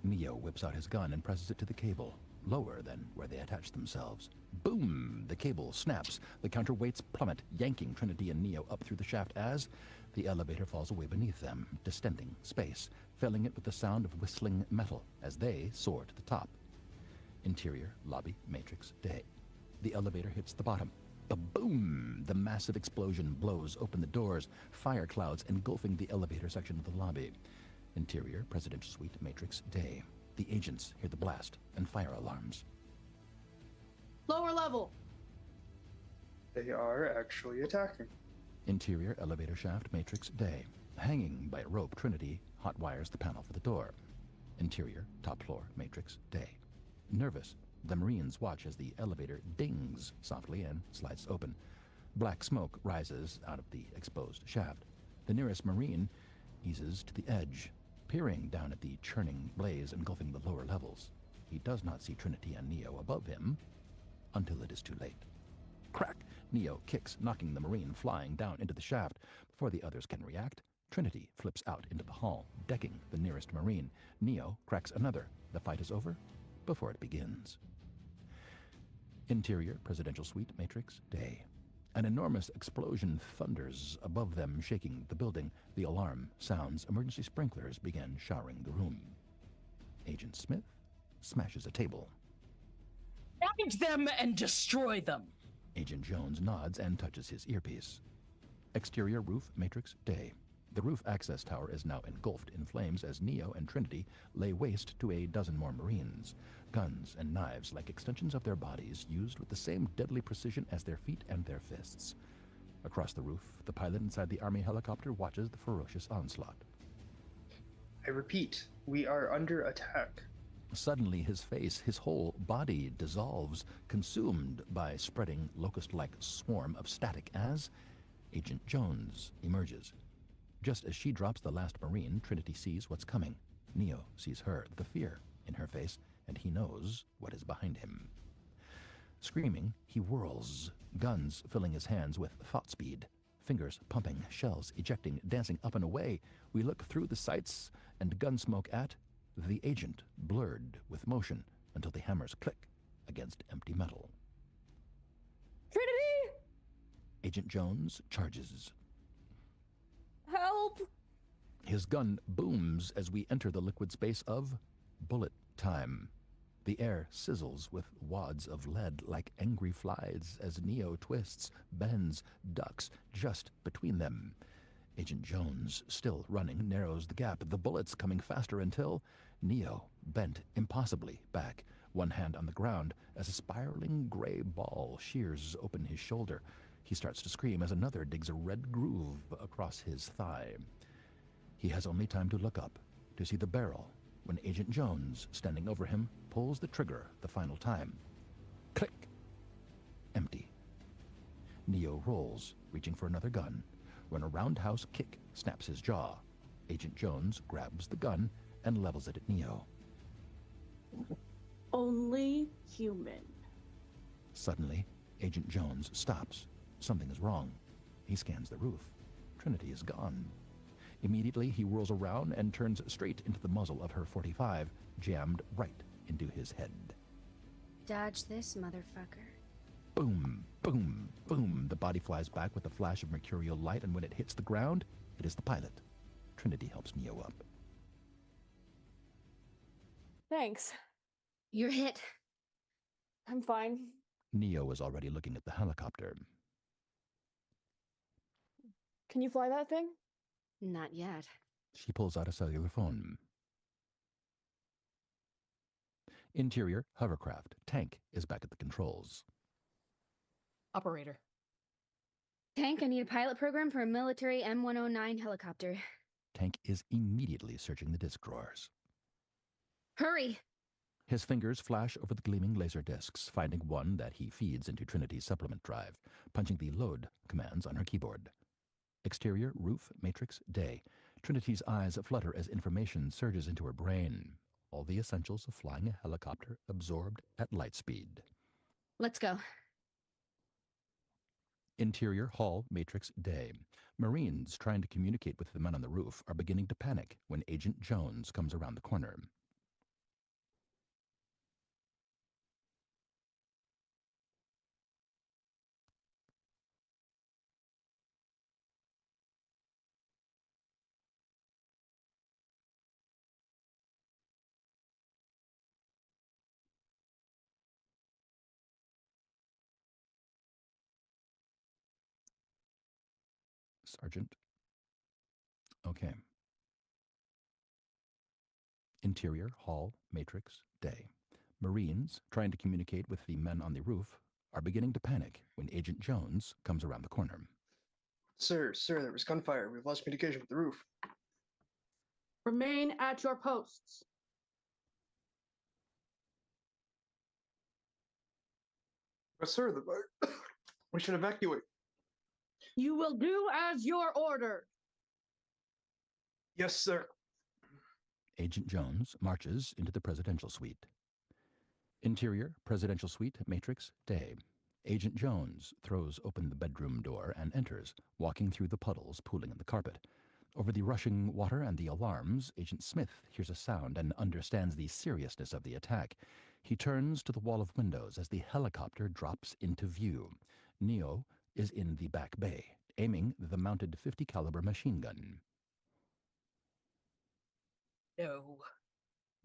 Neo whips out his gun and presses it to the cable, lower than where they attach themselves. Boom! The cable snaps. The counterweights plummet, yanking Trinity and Neo up through the shaft as the elevator falls away beneath them, distending space, filling it with the sound of whistling metal as they soar to the top. Interior, lobby, Matrix, day. The elevator hits the bottom. Ba-boom! The massive explosion blows open the doors, fire clouds engulfing the elevator section of the lobby. Interior, presidential suite, Matrix, day. The agents hear the blast and fire alarms. Lower level. They are actually attacking. Interior, elevator shaft, Matrix, day. Hanging by a rope, Trinity hot wires the panel for the door. Interior, top floor, Matrix, day. Nervous, the Marines watch as the elevator dings softly and slides open. Black smoke rises out of the exposed shaft. The nearest Marine eases to the edge, peering down at the churning blaze engulfing the lower levels. He does not see Trinity and Neo above him until it is too late. Crack! Neo kicks, knocking the Marine flying down into the shaft. Before the others can react, Trinity flips out into the hall, decking the nearest Marine. Neo cracks another. The fight is over before it begins. Interior, presidential suite, Matrix, day. An enormous explosion thunders above them, shaking the building. The alarm sounds. Emergency sprinklers begin showering the room. Agent Smith smashes a table. Damage them and destroy them! Agent Jones nods and touches his earpiece. Exterior roof, Matrix, day. The roof access tower is now engulfed in flames as Neo and Trinity lay waste to a dozen more Marines. Guns and knives like extensions of their bodies, used with the same deadly precision as their feet and their fists. Across the roof, the pilot inside the Army helicopter watches the ferocious onslaught. I repeat, we are under attack. Suddenly his face, his whole body dissolves, consumed by a spreading locust-like swarm of static as Agent Jones emerges. Just as she drops the last Marine, Trinity sees what's coming. Neo sees her, the fear in her face, and he knows what is behind him. Screaming, he whirls, guns filling his hands with thought speed. Fingers pumping, shells ejecting, dancing up and away. We look through the sights and gun smoke at the agent, blurred with motion until the hammers click against empty metal. Trinity! Agent Jones charges. Help! His gun booms as we enter the liquid space of bullet time. The air sizzles with wads of lead like angry flies as Neo twists, bends, ducks just between them. Agent Jones, still running, narrows the gap, the bullets coming faster until Neo bent impossibly back, one hand on the ground as a spiraling gray ball shears open his shoulder. He starts to scream as another digs a red groove across his thigh. He has only time to look up to see the barrel when Agent Jones, standing over him, pulls the trigger the final time. Click! Empty. Neo rolls, reaching for another gun, when a roundhouse kick snaps his jaw. Agent Jones grabs the gun and levels it at Neo. Only human. Suddenly, Agent Jones stops. Something is wrong. He scans the roof. Trinity is gone. Immediately, he whirls around and turns straight into the muzzle of her .45, jammed right into his head. Dodge this, motherfucker. Boom, boom, boom. The body flies back with a flash of mercurial light, and when it hits the ground, it is the pilot. Trinity helps Neo up. Thanks. You're hit. I'm fine. Neo is already looking at the helicopter. Can you fly that thing? Not yet. She pulls out a cellular phone. Interior, hovercraft. Tank is back at the controls. Operator. Tank, I need a pilot program for a military M109 helicopter. Tank is immediately searching the disk drawers. Hurry! His fingers flash over the gleaming laser discs, finding one that he feeds into Trinity's supplement drive, punching the load commands on her keyboard. Exterior, roof, matrix, day. Trinity's eyes flutter as information surges into her brain. All the essentials of flying a helicopter absorbed at light speed. Let's go. Interior, hall, matrix, day. Marines trying to communicate with the men on the roof are beginning to panic when Agent Jones comes around the corner. Sergeant. Okay. Interior, hall, matrix, day. Marines, trying to communicate with the men on the roof, are beginning to panic when Agent Jones comes around the corner. Sir, there was gunfire. We've lost communication with the roof. Remain at your posts. But sir, we should evacuate. You will do as you're ordered. Yes, sir. Agent Jones marches into the presidential suite. Interior, presidential suite, matrix, day. Agent Jones throws open the bedroom door and enters, walking through the puddles pooling in the carpet. Over the rushing water and the alarms, Agent Smith hears a sound and understands the seriousness of the attack. He turns to the wall of windows as the helicopter drops into view. Neo is in the back bay, aiming the mounted .50 caliber machine gun. No.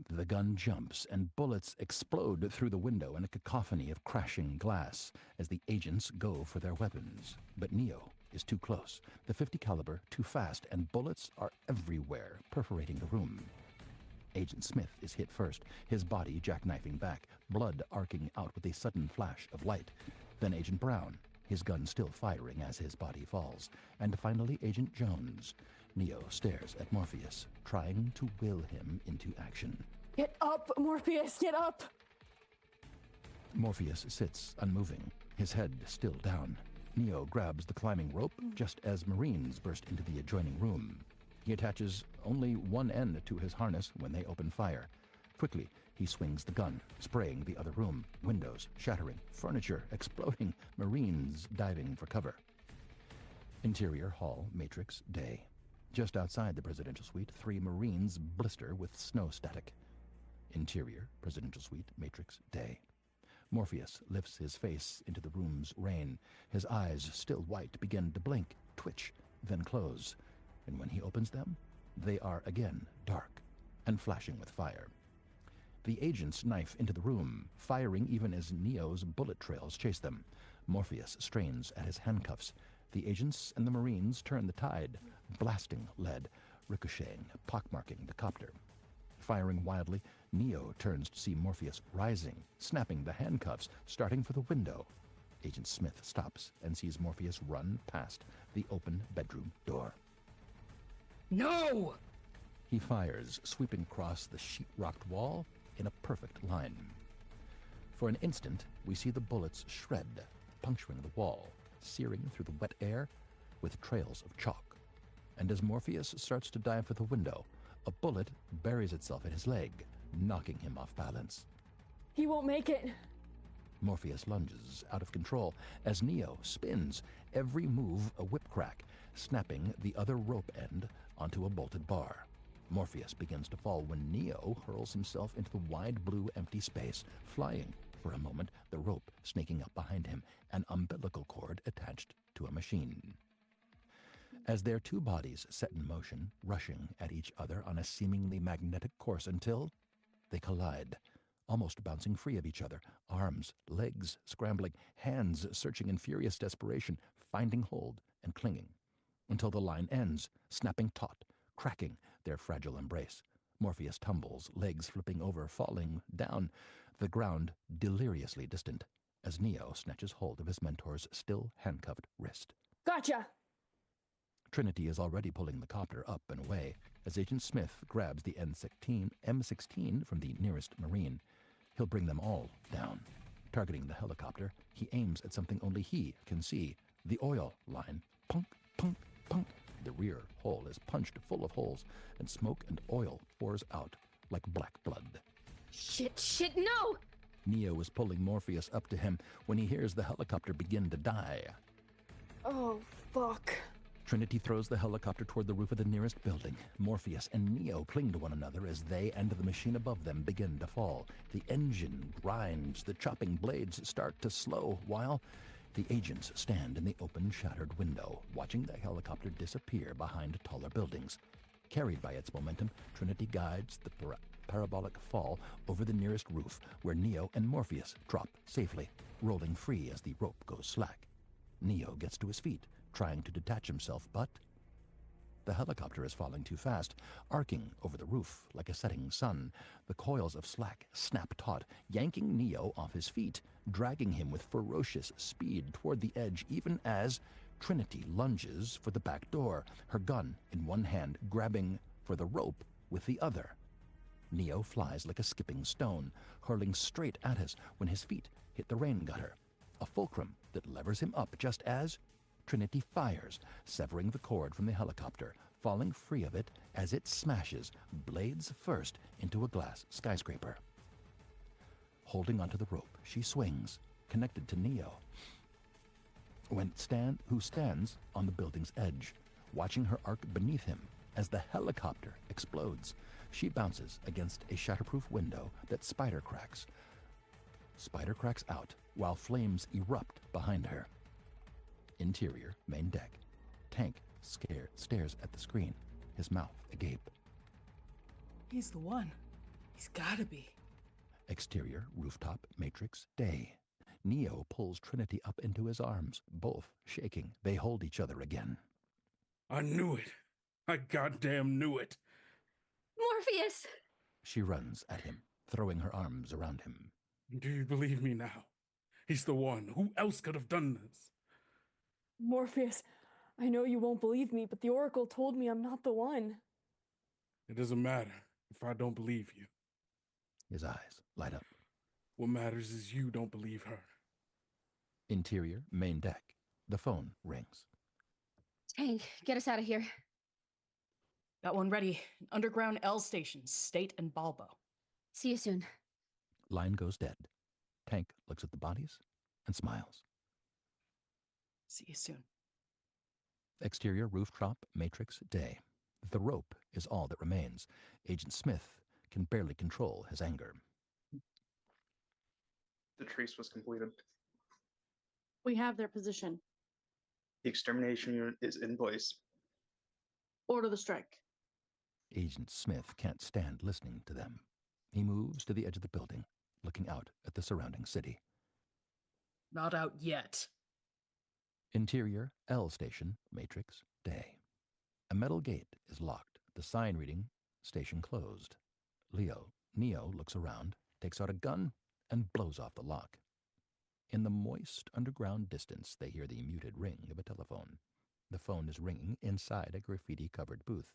The gun jumps, and bullets explode through the window in a cacophony of crashing glass as the agents go for their weapons. But Neo is too close, the .50 caliber too fast, and bullets are everywhere, perforating the room. Agent Smith is hit first, his body jackknifing back, blood arcing out with a sudden flash of light. Then Agent Brown, his gun still firing as his body falls. And finally Agent Jones. Neo stares at Morpheus, trying to will him into action. Get up, Morpheus, get up! Morpheus sits unmoving, his head still down. Neo grabs the climbing rope just as Marines burst into the adjoining room. He attaches only one end to his harness when they open fire. Quickly, he swings the gun, spraying the other room, windows shattering, furniture exploding, Marines diving for cover. Interior, hall, matrix, day. Just outside the presidential suite, 3 Marines blister with snow static. Interior, presidential suite, matrix, day. Morpheus lifts his face into the room's rain. His eyes, still white, begin to blink, twitch, then close. And when he opens them, they are again dark and flashing with fire. The agents knife into the room, firing even as Neo's bullet trails chase them. Morpheus strains at his handcuffs. The agents and the Marines turn the tide, blasting lead, ricocheting, pockmarking the copter. Firing wildly, Neo turns to see Morpheus rising, snapping the handcuffs, starting for the window. Agent Smith stops and sees Morpheus run past the open bedroom door. No! He fires, sweeping across the sheet-rocked wall in a perfect line. For an instant, we see the bullets shred, puncturing the wall, searing through the wet air with trails of chalk. And as Morpheus starts to dive for the window, a bullet buries itself in his leg, knocking him off balance. He won't make it. Morpheus lunges, out of control, as Neo spins, every move a whip crack, snapping the other rope end onto a bolted bar. Morpheus begins to fall when Neo hurls himself into the wide blue empty space, flying, for a moment, the rope snaking up behind him, an umbilical cord attached to a machine. As their two bodies set in motion, rushing at each other on a seemingly magnetic course until they collide, almost bouncing free of each other, arms, legs scrambling, hands searching in furious desperation, finding hold and clinging, until the line ends, snapping taut, cracking their fragile embrace. Morpheus tumbles, legs flipping over, falling down, the ground deliriously distant, as Neo snatches hold of his mentor's still handcuffed wrist. Gotcha! Trinity is already pulling the copter up and away as Agent Smith grabs the M16 from the nearest Marine. He'll bring them all down. Targeting the helicopter, he aims at something only he can see, the oil line. Punk, punk, punk. The rear hull is punched full of holes, and smoke and oil pours out like black blood. Shit, no! Neo is pulling Morpheus up to him when he hears the helicopter begin to die. Oh, fuck. Trinity throws the helicopter toward the roof of the nearest building. Morpheus and Neo cling to one another as they and the machine above them begin to fall. The engine grinds, the chopping blades start to slow, while the agents stand in the open, shattered window, watching the helicopter disappear behind taller buildings. Carried by its momentum, Trinity guides the parabolic fall over the nearest roof, where Neo and Morpheus drop safely, rolling free as the rope goes slack. Neo gets to his feet, trying to detach himself, but the helicopter is falling too fast, arcing over the roof like a setting sun. The coils of slack snap taut, yanking Neo off his feet, dragging him with ferocious speed toward the edge, even as Trinity lunges for the back door, her gun in one hand, grabbing for the rope with the other. Neo flies like a skipping stone, hurling straight at us when his feet hit the rain gutter, a fulcrum that levers him up just as Trinity fires, severing the cord from the helicopter, falling free of it as it smashes, blades first, into a glass skyscraper. Holding onto the rope, she swings, connected to Neo, who stands on the building's edge, watching her arc beneath him as the helicopter explodes. She bounces against a shatterproof window that spider cracks out while flames erupt behind her. Interior, main deck. Tank stares at the screen, his mouth agape. He's the one. He's gotta be. Exterior, rooftop, matrix, day. Neo pulls Trinity up into his arms, both shaking. They hold each other again. I knew it. I goddamn knew it. Morpheus! She runs at him, throwing her arms around him. Do you believe me now? He's the one. Who else could have done this? Morpheus, I know you won't believe me, but the Oracle told me I'm not the one. It doesn't matter if I don't believe you. His eyes light up. What matters is you don't believe her. Interior, main deck. The phone rings. Tank, get us out of here. Got one ready. Underground L stations, State and Balbo. See you soon. Line goes dead. Tank looks at the bodies and smiles. See you soon. Exterior, rooftop, matrix, day. The rope is all that remains. Agent Smith can barely control his anger. The trace was completed. We have their position. The extermination unit is in place. Order the strike. Agent Smith can't stand listening to them. He moves to the edge of the building, looking out at the surrounding city. Not out yet. Interior, L Station, Matrix, day. A metal gate is locked, the sign reading, station closed. Neo looks around, takes out a gun, and blows off the lock. In the moist underground distance, they hear the muted ring of a telephone. The phone is ringing inside a graffiti-covered booth.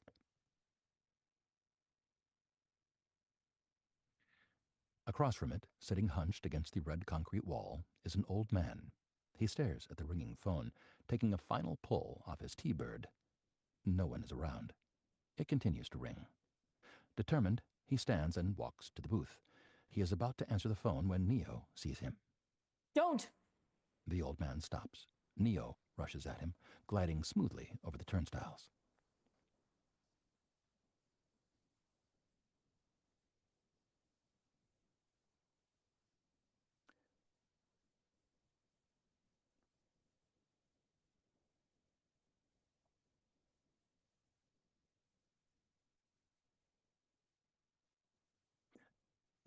Across from it, sitting hunched against the red concrete wall, is an old man. He stares at the ringing phone, taking a final pull off his T-bird. No one is around. It continues to ring. Determined, he stands and walks to the booth. He is about to answer the phone when Neo sees him. Don't! The old man stops. Neo rushes at him, gliding smoothly over the turnstiles.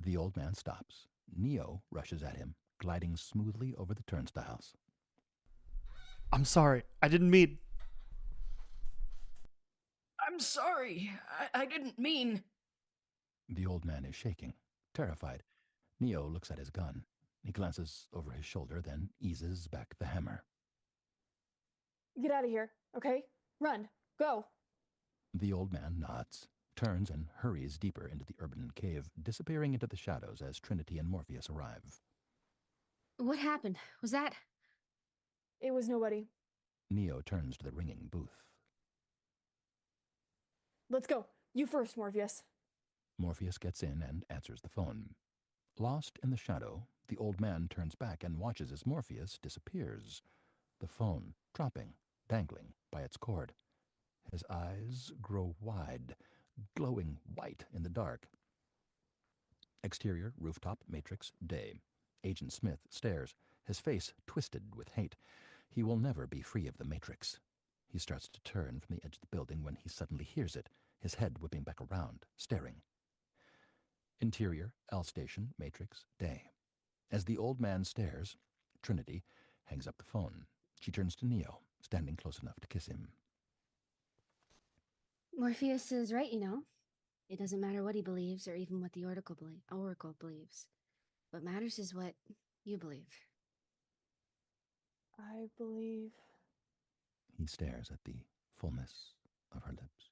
The old man stops. Neo rushes at him, gliding smoothly over the turnstiles. I'm sorry. I didn't mean... I'm sorry. I didn't mean... The old man is shaking, terrified. Neo looks at his gun. He glances over his shoulder, then eases back the hammer. Get out of here, okay? Run. Go. The old man nods, turns and hurries deeper into the urban cave, disappearing into the shadows as Trinity and Morpheus arrive. What happened? Was that... It was nobody. Neo turns to the ringing booth. Let's go. You first, Morpheus. Morpheus gets in and answers the phone. Lost in the shadow, the old man turns back and watches as Morpheus disappears, the phone dropping, dangling by its cord. His eyes grow wide, glowing white in the dark. Exterior, rooftop, Matrix, day. Agent Smith stares, his face twisted with hate. He will never be free of the Matrix. He starts to turn from the edge of the building when he suddenly hears it, his head whipping back around, staring. Interior, L Station, Matrix, day. As the old man stares, Trinity hangs up the phone. She turns to Neo, standing close enough to kiss him. Morpheus is right, you know. It doesn't matter what he believes or even what the Oracle believes. What matters is what you believe. I believe... He stares at the fullness of her lips.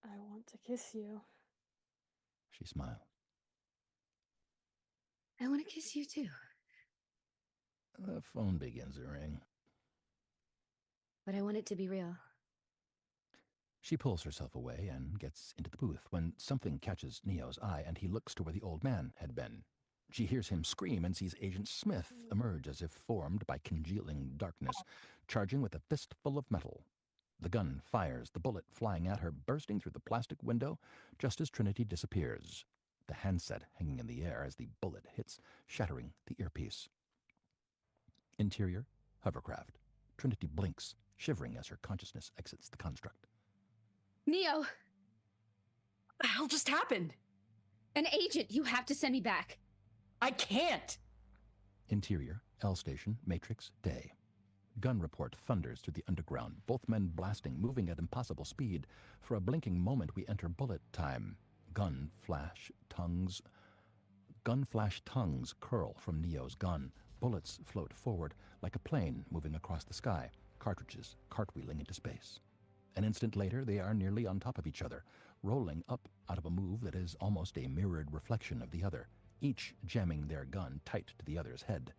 I want to kiss you. She smiles. I want to kiss you too. The phone begins to ring. But I want it to be real. She pulls herself away and gets into the booth when something catches Neo's eye and he looks to where the old man had been. She hears him scream and sees Agent Smith emerge as if formed by congealing darkness, charging with a fistful of metal. The gun fires, the bullet flying at her, bursting through the plastic window just as Trinity disappears, the handset hanging in the air as the bullet hits, shattering the earpiece. Interior, hovercraft. Trinity blinks, shivering as her consciousness exits the construct. Neo! What the hell just happened? An agent! You have to send me back! I can't! Interior, L Station, Matrix, day. Gun report thunders through the underground, both men blasting, moving at impossible speed. For a blinking moment, we enter bullet time. Gun flash tongues curl from Neo's gun. Bullets float forward like a plane moving across the sky, cartridges cartwheeling into space. An instant later, they are nearly on top of each other, rolling up out of a move that is almost a mirrored reflection of the other, each jamming their gun tight to the other's head.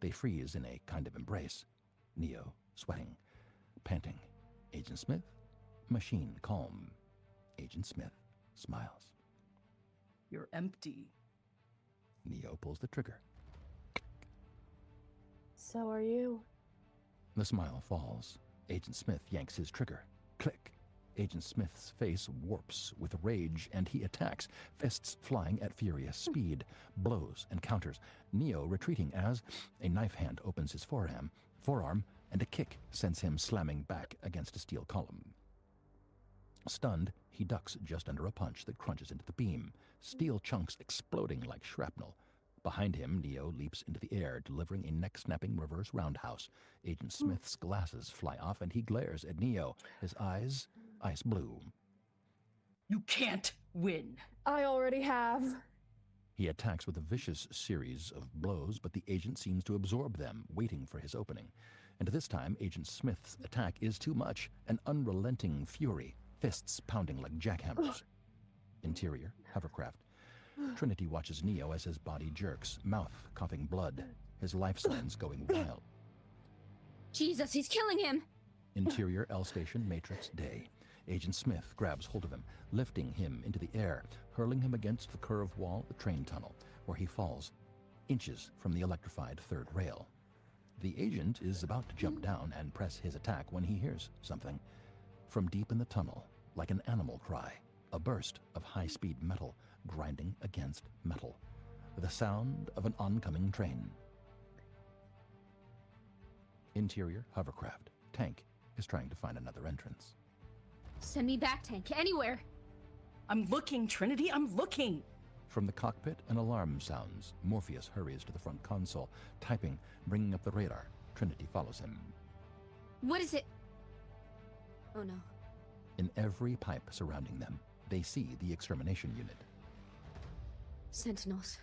They freeze in a kind of embrace. Neo, sweating, panting. Agent Smith, machine calm. Agent Smith smiles. You're empty. Neo pulls the trigger. So are you. The smile falls. Agent Smith yanks his trigger. Click. Agent Smith's face warps with rage, and he attacks, fists flying at furious speed, blows and counters, Neo retreating as a knife hand opens his forearm, and a kick sends him slamming back against a steel column. Stunned, he ducks just under a punch that crunches into the beam, steel chunks exploding like shrapnel. Behind him, Neo leaps into the air, delivering a neck-snapping reverse roundhouse. Agent Smith's glasses fly off, and he glares at Neo, his eyes ice blue. You can't win. I already have. He attacks with a vicious series of blows, but the agent seems to absorb them, waiting for his opening. And this time, Agent Smith's attack is too much, an unrelenting fury, fists pounding like jackhammers. Interior, hovercraft. Trinity watches Neo as his body jerks, mouth coughing blood, his life signs going wild. Jesus, he's killing him! Interior, L Station, Matrix, day. Agent Smith grabs hold of him, lifting him into the air, hurling him against the curved wall of the train tunnel, where he falls, inches from the electrified third rail. The agent is about to jump down and press his attack when he hears something. From deep in the tunnel, like an animal cry, a burst of high-speed metal grinding against metal. The sound of an oncoming train. Interior, hovercraft. Tank is trying to find another entrance. Send me back, Tank, anywhere! I'm looking, Trinity, I'm looking! From the cockpit, an alarm sounds. Morpheus hurries to the front console, typing, bringing up the radar. Trinity follows him. What is it? Oh no. In every pipe surrounding them, they see the extermination unit. Sentinels.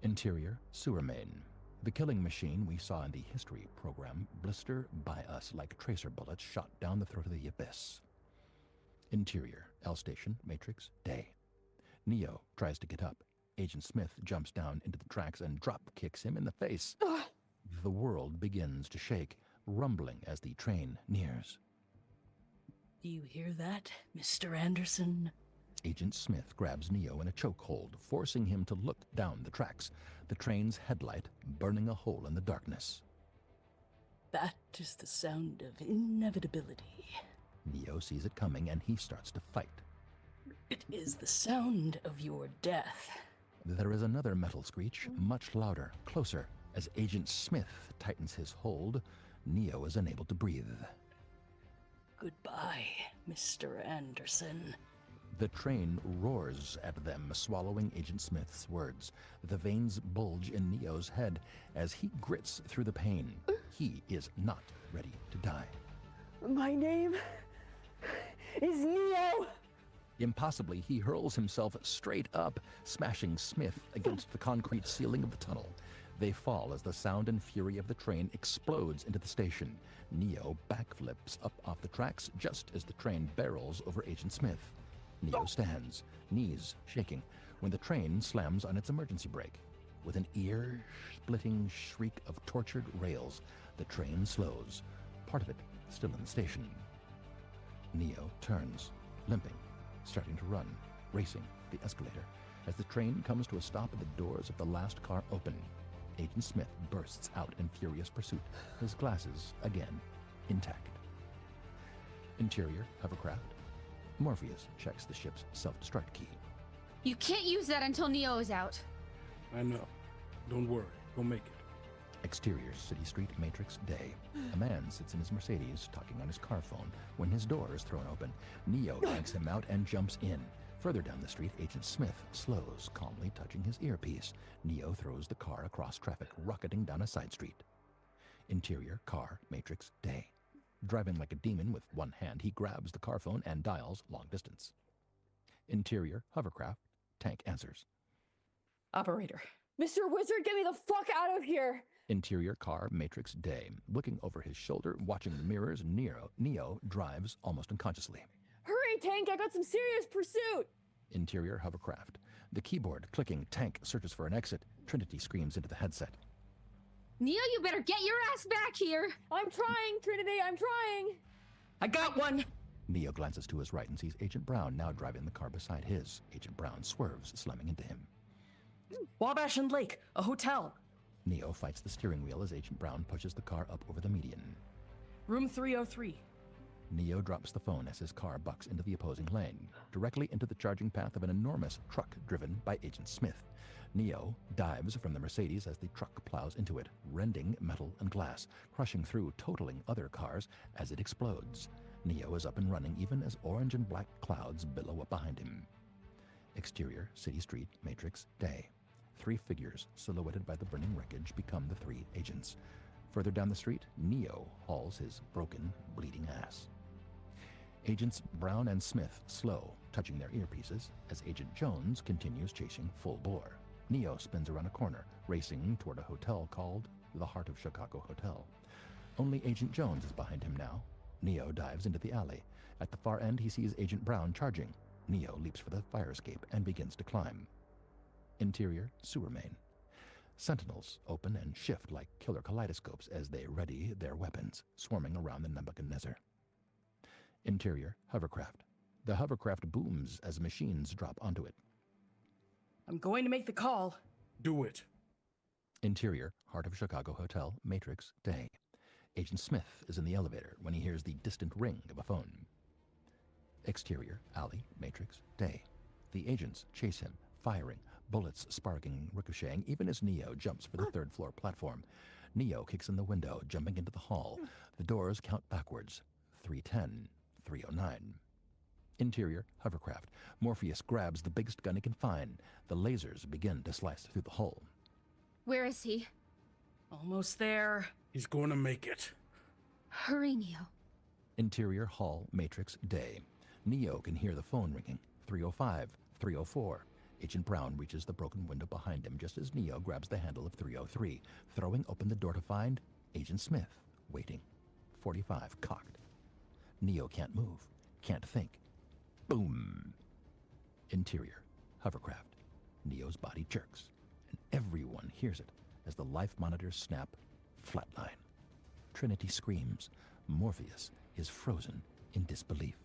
Interior, sewer main. The killing machine we saw in the history program blister by us like tracer bullets shot down the throat of the abyss. Interior, L Station, Matrix, day. Neo tries to get up. Agent Smith jumps down into the tracks and drop kicks him in the face. The world begins to shake, rumbling as the train nears. Do you hear that, Mr. Anderson? Agent Smith grabs Neo in a chokehold, forcing him to look down the tracks, the train's headlight burning a hole in the darkness. That is the sound of inevitability. Neo sees it coming and he starts to fight. It is the sound of your death. There is another metal screech, much louder, closer. As Agent Smith tightens his hold, Neo is unable to breathe. Goodbye, Mr. Anderson. The train roars at them, swallowing Agent Smith's words. The veins bulge in Neo's head as he grits through the pain. He is not ready to die. My name is Neo! Impossibly, he hurls himself straight up, smashing Smith against the concrete ceiling of the tunnel. They fall as the sound and fury of the train explodes into the station. Neo backflips up off the tracks just as the train barrels over Agent Smith. Neo stands, knees shaking, when the train slams on its emergency brake. With an ear-splitting shriek of tortured rails, the train slows, part of it still in the station. Neo turns, limping, starting to run, racing the escalator. As the train comes to a stop and the doors of the last car open, Agent Smith bursts out in furious pursuit, his glasses again intact. Interior, hovercraft. Morpheus checks the ship's self-destruct key. You can't use that until Neo is out. I know. Don't worry. We'll make it. Exterior, City Street, Matrix, day. A man sits in his Mercedes, talking on his car phone, when his door is thrown open. Neo yanks him out and jumps in. Further down the street, Agent Smith slows, calmly touching his earpiece. Neo throws the car across traffic, rocketing down a side street. Interior, car, Matrix, day. Driving like a demon with one hand, he grabs the car phone and dials long distance. Interior, hovercraft, tank answers. Operator. Mr. Wizard, get me the fuck out of here! Interior, car, Matrix, day. Looking over his shoulder, watching the mirrors, Neo drives almost unconsciously. Hurry, Tank, I got some serious pursuit! Interior, hovercraft. The keyboard clicking, tank searches for an exit. Trinity screams into the headset. Neo, you better get your ass back here! I'm trying, Trinity, I'm trying! I got one! Neo glances to his right and sees Agent Brown now driving the car beside his. Agent Brown swerves, slamming into him. Wabash and Lake, a hotel. Neo fights the steering wheel as Agent Brown pushes the car up over the median. Room 303. Neo drops the phone as his car bucks into the opposing lane, directly into the charging path of an enormous truck driven by Agent Smith. Neo dives from the Mercedes as the truck plows into it, rending metal and glass, crushing through, totaling other cars as it explodes. Neo is up and running even as orange and black clouds billow up behind him. Exterior, city street, Matrix, day. 3 figures silhouetted by the burning wreckage become the 3 agents. Further down the street, Neo hauls his broken, bleeding ass. Agents Brown and Smith slow, touching their earpieces, as Agent Jones continues chasing full bore. Neo spins around a corner, racing toward a hotel called the Heart of Chicago Hotel. Only Agent Jones is behind him now. Neo dives into the alley. At the far end, he sees Agent Brown charging. Neo leaps for the fire escape and begins to climb. Interior, sewer main. Sentinels open and shift like killer kaleidoscopes as they ready their weapons, swarming around the Nebuchadnezzar. Interior, hovercraft. The hovercraft booms as machines drop onto it. I'm going to make the call. Do it. Interior, Heart of Chicago Hotel, Matrix, day. Agent Smith is in the elevator when he hears the distant ring of a phone. Exterior, alley, Matrix, day. The agents chase him, firing, bullets sparking, ricocheting, even as Neo jumps for the 3rd floor platform. Neo kicks in the window, jumping into the hall. The doors count backwards. 310, 309. Interior, hovercraft. Morpheus grabs the biggest gun he can find. The lasers begin to slice through the hull. Where is he? Almost there. He's going to make it. Hurry, Neo. Interior, hall, Matrix, day. Neo can hear the phone ringing. 305, 304. Agent Brown reaches the broken window behind him just as Neo grabs the handle of 303, throwing open the door to find Agent Smith, waiting. 45, cocked. Neo can't move, can't think. Boom! Interior, hovercraft. Neo's body jerks, and everyone hears it as the life monitors snap, flatline. Trinity screams. Morpheus is frozen in disbelief.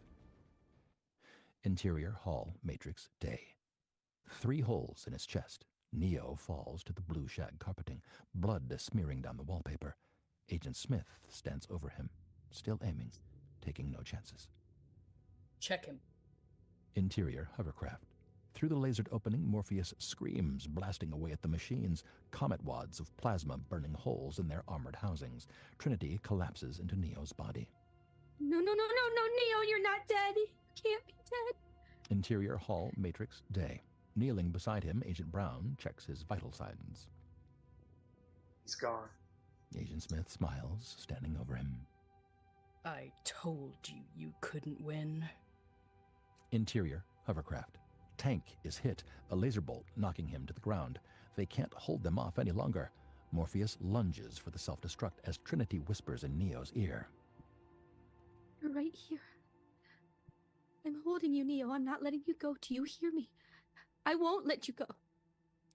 Interior, hall, Matrix, day. 3 holes in his chest. Neo falls to the blue shag carpeting, blood smearing down the wallpaper. Agent Smith stands over him, still aiming, taking no chances. Check him. Interior, hovercraft. Through the lasered opening, Morpheus screams, blasting away at the machines, comet wads of plasma burning holes in their armored housings. Trinity collapses into Neo's body. No, Neo, you're not dead. You can't be dead. Interior, hall, Matrix, day. Kneeling beside him, Agent Brown checks his vital signs. He's gone. Agent Smith smiles, standing over him. I told you you couldn't win. Interior, hovercraft. Tank is hit, a laser bolt knocking him to the ground. They can't hold them off any longer. Morpheus lunges for the self-destruct as Trinity whispers in Neo's ear. You're right here. I'm holding you, Neo. I'm not letting you go. Do you hear me? I won't let you go.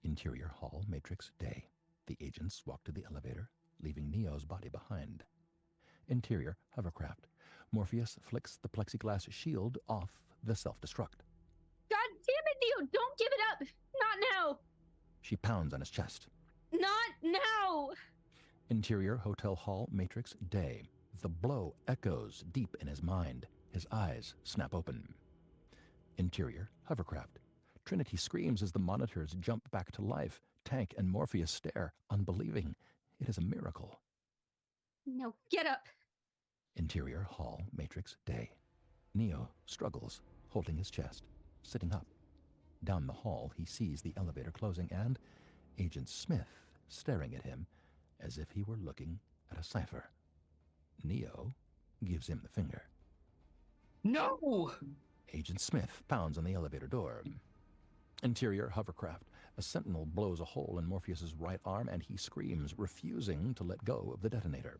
Interior, hall, Matrix, day. The agents walk to the elevator, leaving Neo's body behind. Interior, hovercraft. Morpheus flicks the plexiglass shield off the self-destruct. God damn it, Neo! Don't give it up! Not now! She pounds on his chest. Not now! Interior, hotel, hall, Matrix, day. The blow echoes deep in his mind. His eyes snap open. Interior, hovercraft. Trinity screams as the monitors jump back to life. Tank and Morpheus stare, unbelieving. It is a miracle. Now get up! Interior, hall, Matrix, day. Neo struggles, holding his chest, sitting up. Down the hall, he sees the elevator closing and Agent Smith staring at him as if he were looking at a Cypher. Neo gives him the finger. No! Agent Smith pounds on the elevator door. Interior, hovercraft. A sentinel blows a hole in Morpheus's right arm and he screams, refusing to let go of the detonator.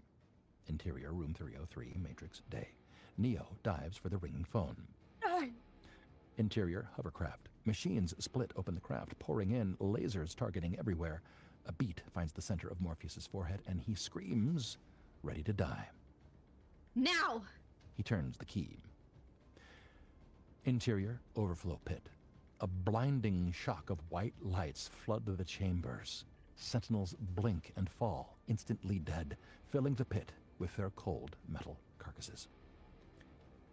Interior, room 303, Matrix, day. Neo dives for the ringing phone. Interior, hovercraft. Machines split open the craft, pouring in, lasers targeting everywhere. A beat finds the center of Morpheus's forehead and he screams, ready to die. Now! He turns the key. Interior, overflow pit. A blinding shock of white lights flood the chambers. Sentinels blink and fall, instantly dead, filling the pit with their cold metal carcasses.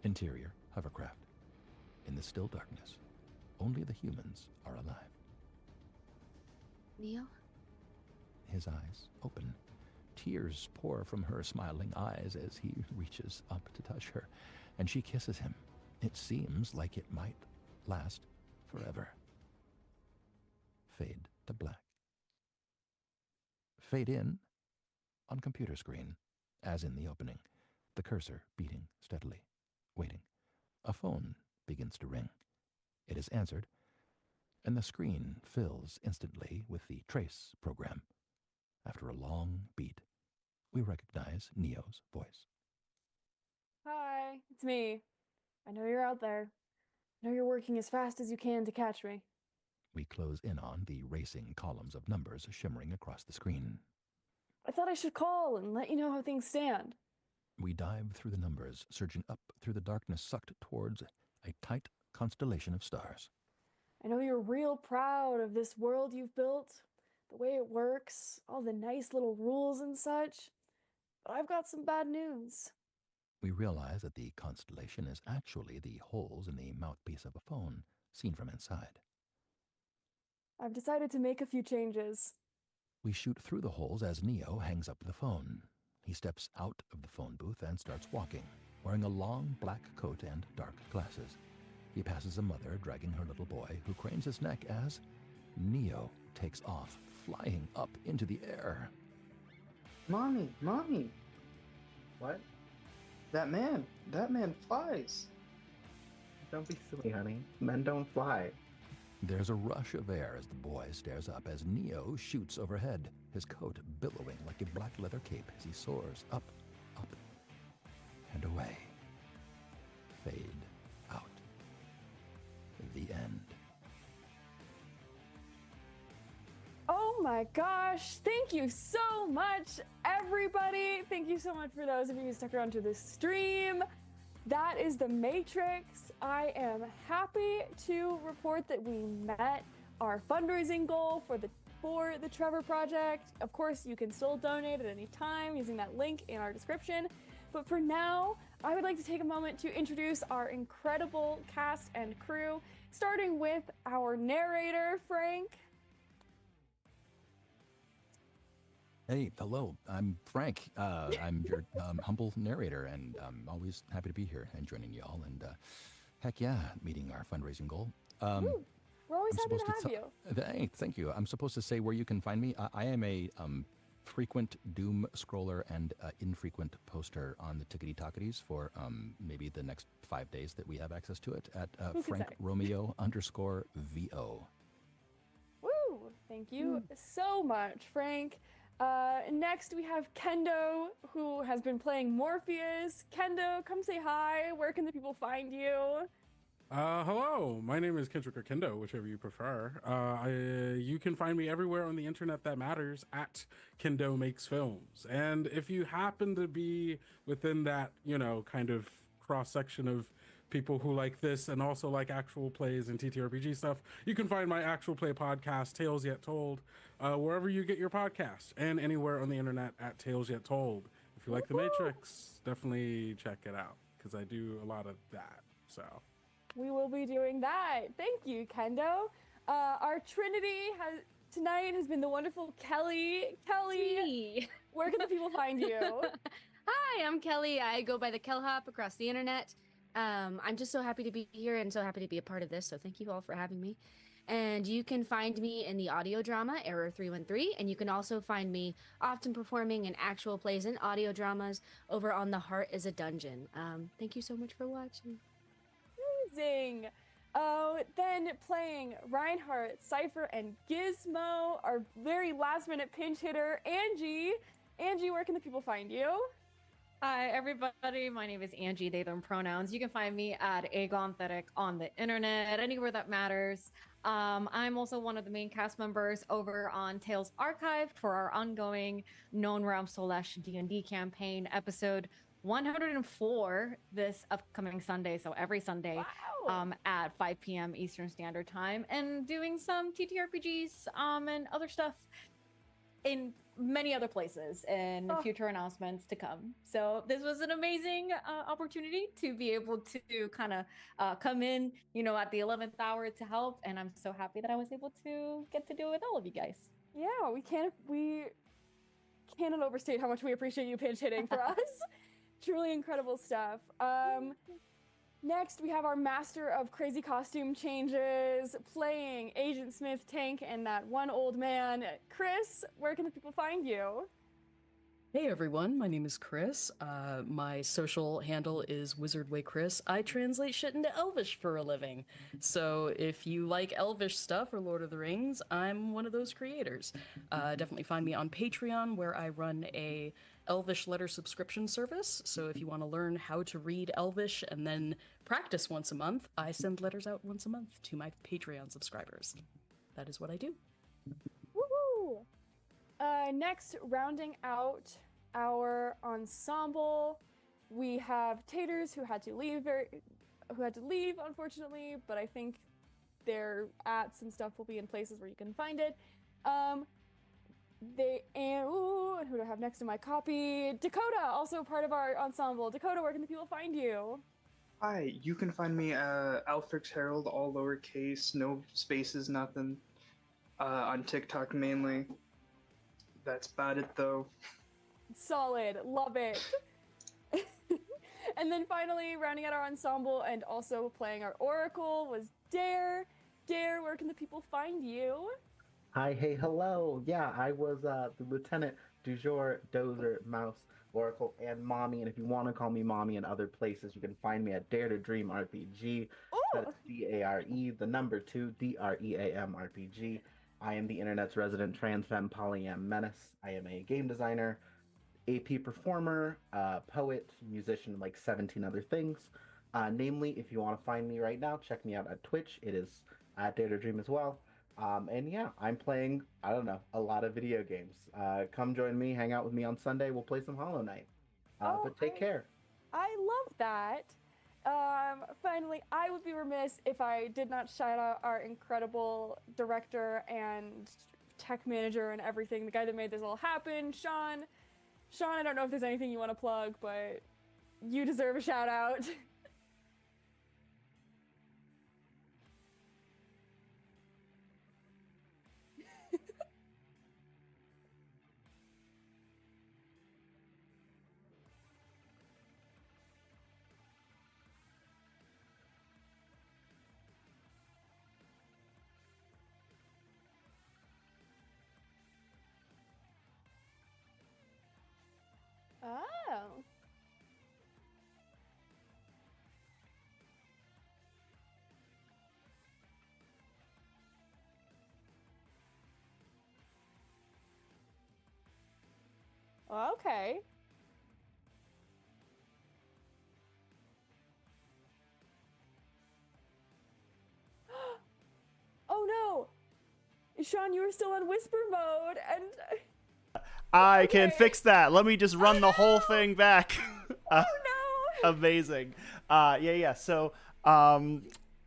Interior, hovercraft. In the still darkness, only the humans are alive. Neo? His eyes open. Tears pour from her smiling eyes as he reaches up to touch her. and she kisses him. It seems like it might last forever. Fade to black. Fade in on computer screen, as in the opening, the cursor beating steadily, waiting. A phone begins to ring. It is answered, and the screen fills instantly with the trace program. After a long beat, we recognize Neo's voice. Hi, it's me. I know you're out there. I know you're working as fast as you can to catch me. We close in on the racing columns of numbers shimmering across the screen. I thought I should call and let you know how things stand. We dive through the numbers, surging up through the darkness, sucked towards a tight constellation of stars. I know you're real proud of this world you've built, the way it works, all the nice little rules and such, but I've got some bad news. We realize that the constellation is actually the holes in the mouthpiece of a phone, seen from inside. I've decided to make a few changes. We shoot through the holes as Neo hangs up the phone. He steps out of the phone booth and starts walking, wearing a long black coat and dark glasses. He passes a mother dragging her little boy, who cranes his neck as Neo takes off, flying up into the air. Mommy, Mommy! What? That man flies. Don't be silly, honey. Men don't fly. There's a rush of air as the boy stares up as Neo shoots overhead, his coat billowing like a black leather cape as he soars up, up, and away. Fade out. The end. Oh my gosh, thank you so much, everybody. Thank you so much for those of you who stuck around to this stream. That is The Matrix. I am happy to report that we met our fundraising goal for the Trevor Project. Of course, you can still donate at any time using that link in our description. But for now, I would like to take a moment to introduce our incredible cast and crew, starting with our narrator, Frank. Hey, hello, I'm Frank. I'm your humble narrator, and I'm always happy to be here and joining y'all. And heck yeah, meeting our fundraising goal. We're always happy to have you. Hey, thank you. I'm supposed to say where you can find me. I am a frequent doom scroller and infrequent poster on the Tickety Talkities for maybe the next 5 days that we have access to it at Frank Romeo _VO. Woo! Thank you so much, Frank. Next we have Kendo, who has been playing Morpheus. Kendo, come say hi. Where can the people find you? Hello, my name is Kendrick or Kendo, whichever you prefer. You can find me everywhere on the internet that matters at Kendo Makes Films. And if you happen to be within that, kind of cross-section of people who like this and also like actual plays and TTRPG stuff, you can find my actual play podcast, Tales Yet Told, wherever you get your podcast, and anywhere on the internet at Tales Yet Told. If you like The Matrix, definitely check it out, because I do a lot of that, so... We will be doing that. Thank you, Kendo. Our Trinity tonight has been the wonderful Kelly. Kelly, where can the people find you? Hi, I'm Kelly. I go by the Kellhop across the internet. I'm just so happy to be here and so happy to be a part of this, so thank you all for having me. And you can find me in the audio drama, Error 313, and you can also find me often performing in actual plays and audio dramas over on The Heart is a Dungeon. Thank you so much for watching. Amazing. Then playing Reinhardt, Cypher, and Gizmo, our very last minute pinch hitter, Angie. Angie, where can the people find you? Hi, everybody. My name is Angie, they, them pronouns. You can find me at Agonthetic on the internet, anywhere that matters. I'm also one of the main cast members over on Tales Archive for our ongoing Known Realm Solesh D&D campaign, episode 104 this upcoming Sunday, so every Sunday. Wow. At 5 p.m. Eastern Standard Time, and doing some TTRPGs and other stuff in many other places and future announcements to come. So this was an amazing opportunity to be able to kind of come in, at the 11th hour to help, and I'm so happy that I was able to get to do it with all of you guys. Yeah, we cannot overstate how much we appreciate you pinch hitting for us. Truly incredible stuff. Next, we have our master of crazy costume changes, playing Agent Smith, Tank, and that one old man. Kris, where can the people find you? Hey everyone, my name is Kris. My social handle is WizardWayKris. I translate shit into Elvish for a living. So if you like Elvish stuff or Lord of the Rings, I'm one of those creators. Definitely find me on Patreon, where I run a Elvish letter subscription service. So if you want to learn how to read Elvish and then practice once a month, I send letters out once a month to my Patreon subscribers. That is what I do. Woohoo! Next, rounding out our ensemble, we have Taters, who had to leave, unfortunately, but I think their ats and stuff will be in places where you can find it. And who do I have next in my copy? Dakota, also part of our ensemble. Dakota, where can the people find you? Hi, you can find me Alfrix Herald, all lowercase, no spaces, nothing. On TikTok mainly. That's about it though. Solid, love it. And then finally, rounding out our ensemble and also playing our Oracle was Dare. Dare, where can the people find you? Hi, hey, hello. Yeah, I was the Lieutenant du jour, Dozer, Mouse, Oracle, and Mommy. And if you want to call me Mommy in other places, you can find me at Dare to Dream RPG. That's DARE, the number 2, DREAM RPG. I am the internet's resident trans femme polyam menace. I am a game designer, AP performer, poet, musician, and like 17 other things. Namely, if you want to find me right now, check me out at Twitch. It is at Dare to Dream as well. And yeah, I'm playing, I don't know, a lot of video games. Come join me, hang out with me on Sunday. We'll play some Hollow Knight. But take care. I love that. Finally, I would be remiss if I did not shout out our incredible director and tech manager and everything, the guy that made this all happen, Sean. Sean, I don't know if there's anything you want to plug, but you deserve a shout out. Oh. Okay. Oh no! Sean, you were still on whisper mode, and I can fix that. Let me just run the whole thing back. No! Amazing. Yeah. So,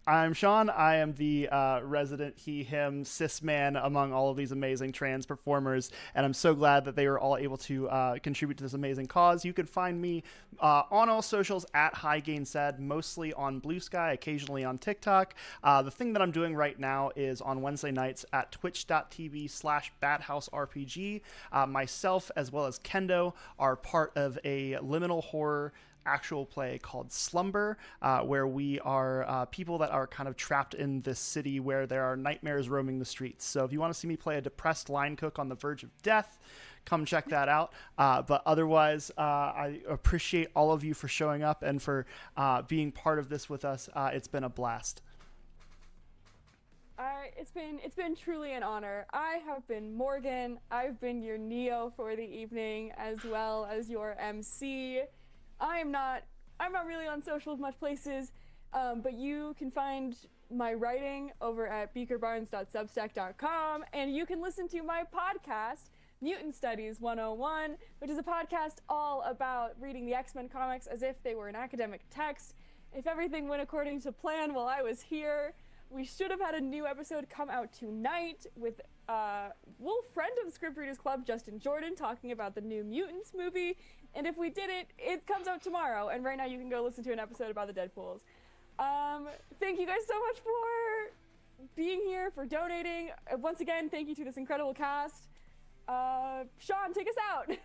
I'm Sean. I am the resident he, him, cis man among all of these amazing trans performers, and I'm so glad that they were all able to contribute to this amazing cause. You can find me on all socials at HighGainSaid, mostly on Blue Sky, occasionally on TikTok. The thing that I'm doing right now is on Wednesday nights at twitch.tv/BadhouseRPG. Myself, as well as Kendo, are part of a liminal horror actual play called Slumber, where we are people that are kind of trapped in this city where there are nightmares roaming the streets. So if you want to see me play a depressed line cook on the verge of death, come check that out. But otherwise, I appreciate all of you for showing up and for being part of this with us. It's been a blast. It's been truly an honor. I have been Morgan. I've been your Neo for the evening, as well as your MC. I'm not really on social much places, but you can find my writing over at beakerbarnes.substack.com, and you can listen to my podcast, Mutant Studies 101, which is a podcast all about reading the X-Men comics as if they were an academic text. If everything went according to plan while I was here, we should have had a new episode come out tonight with friend of the Script Readers Club, Justin Jordan, talking about the new Mutants movie. And if we did it, it comes out tomorrow. And right now you can go listen to an episode about the Deadpools. Thank you guys so much for being here, for donating. Once again, thank you to this incredible cast. Sean, take us out.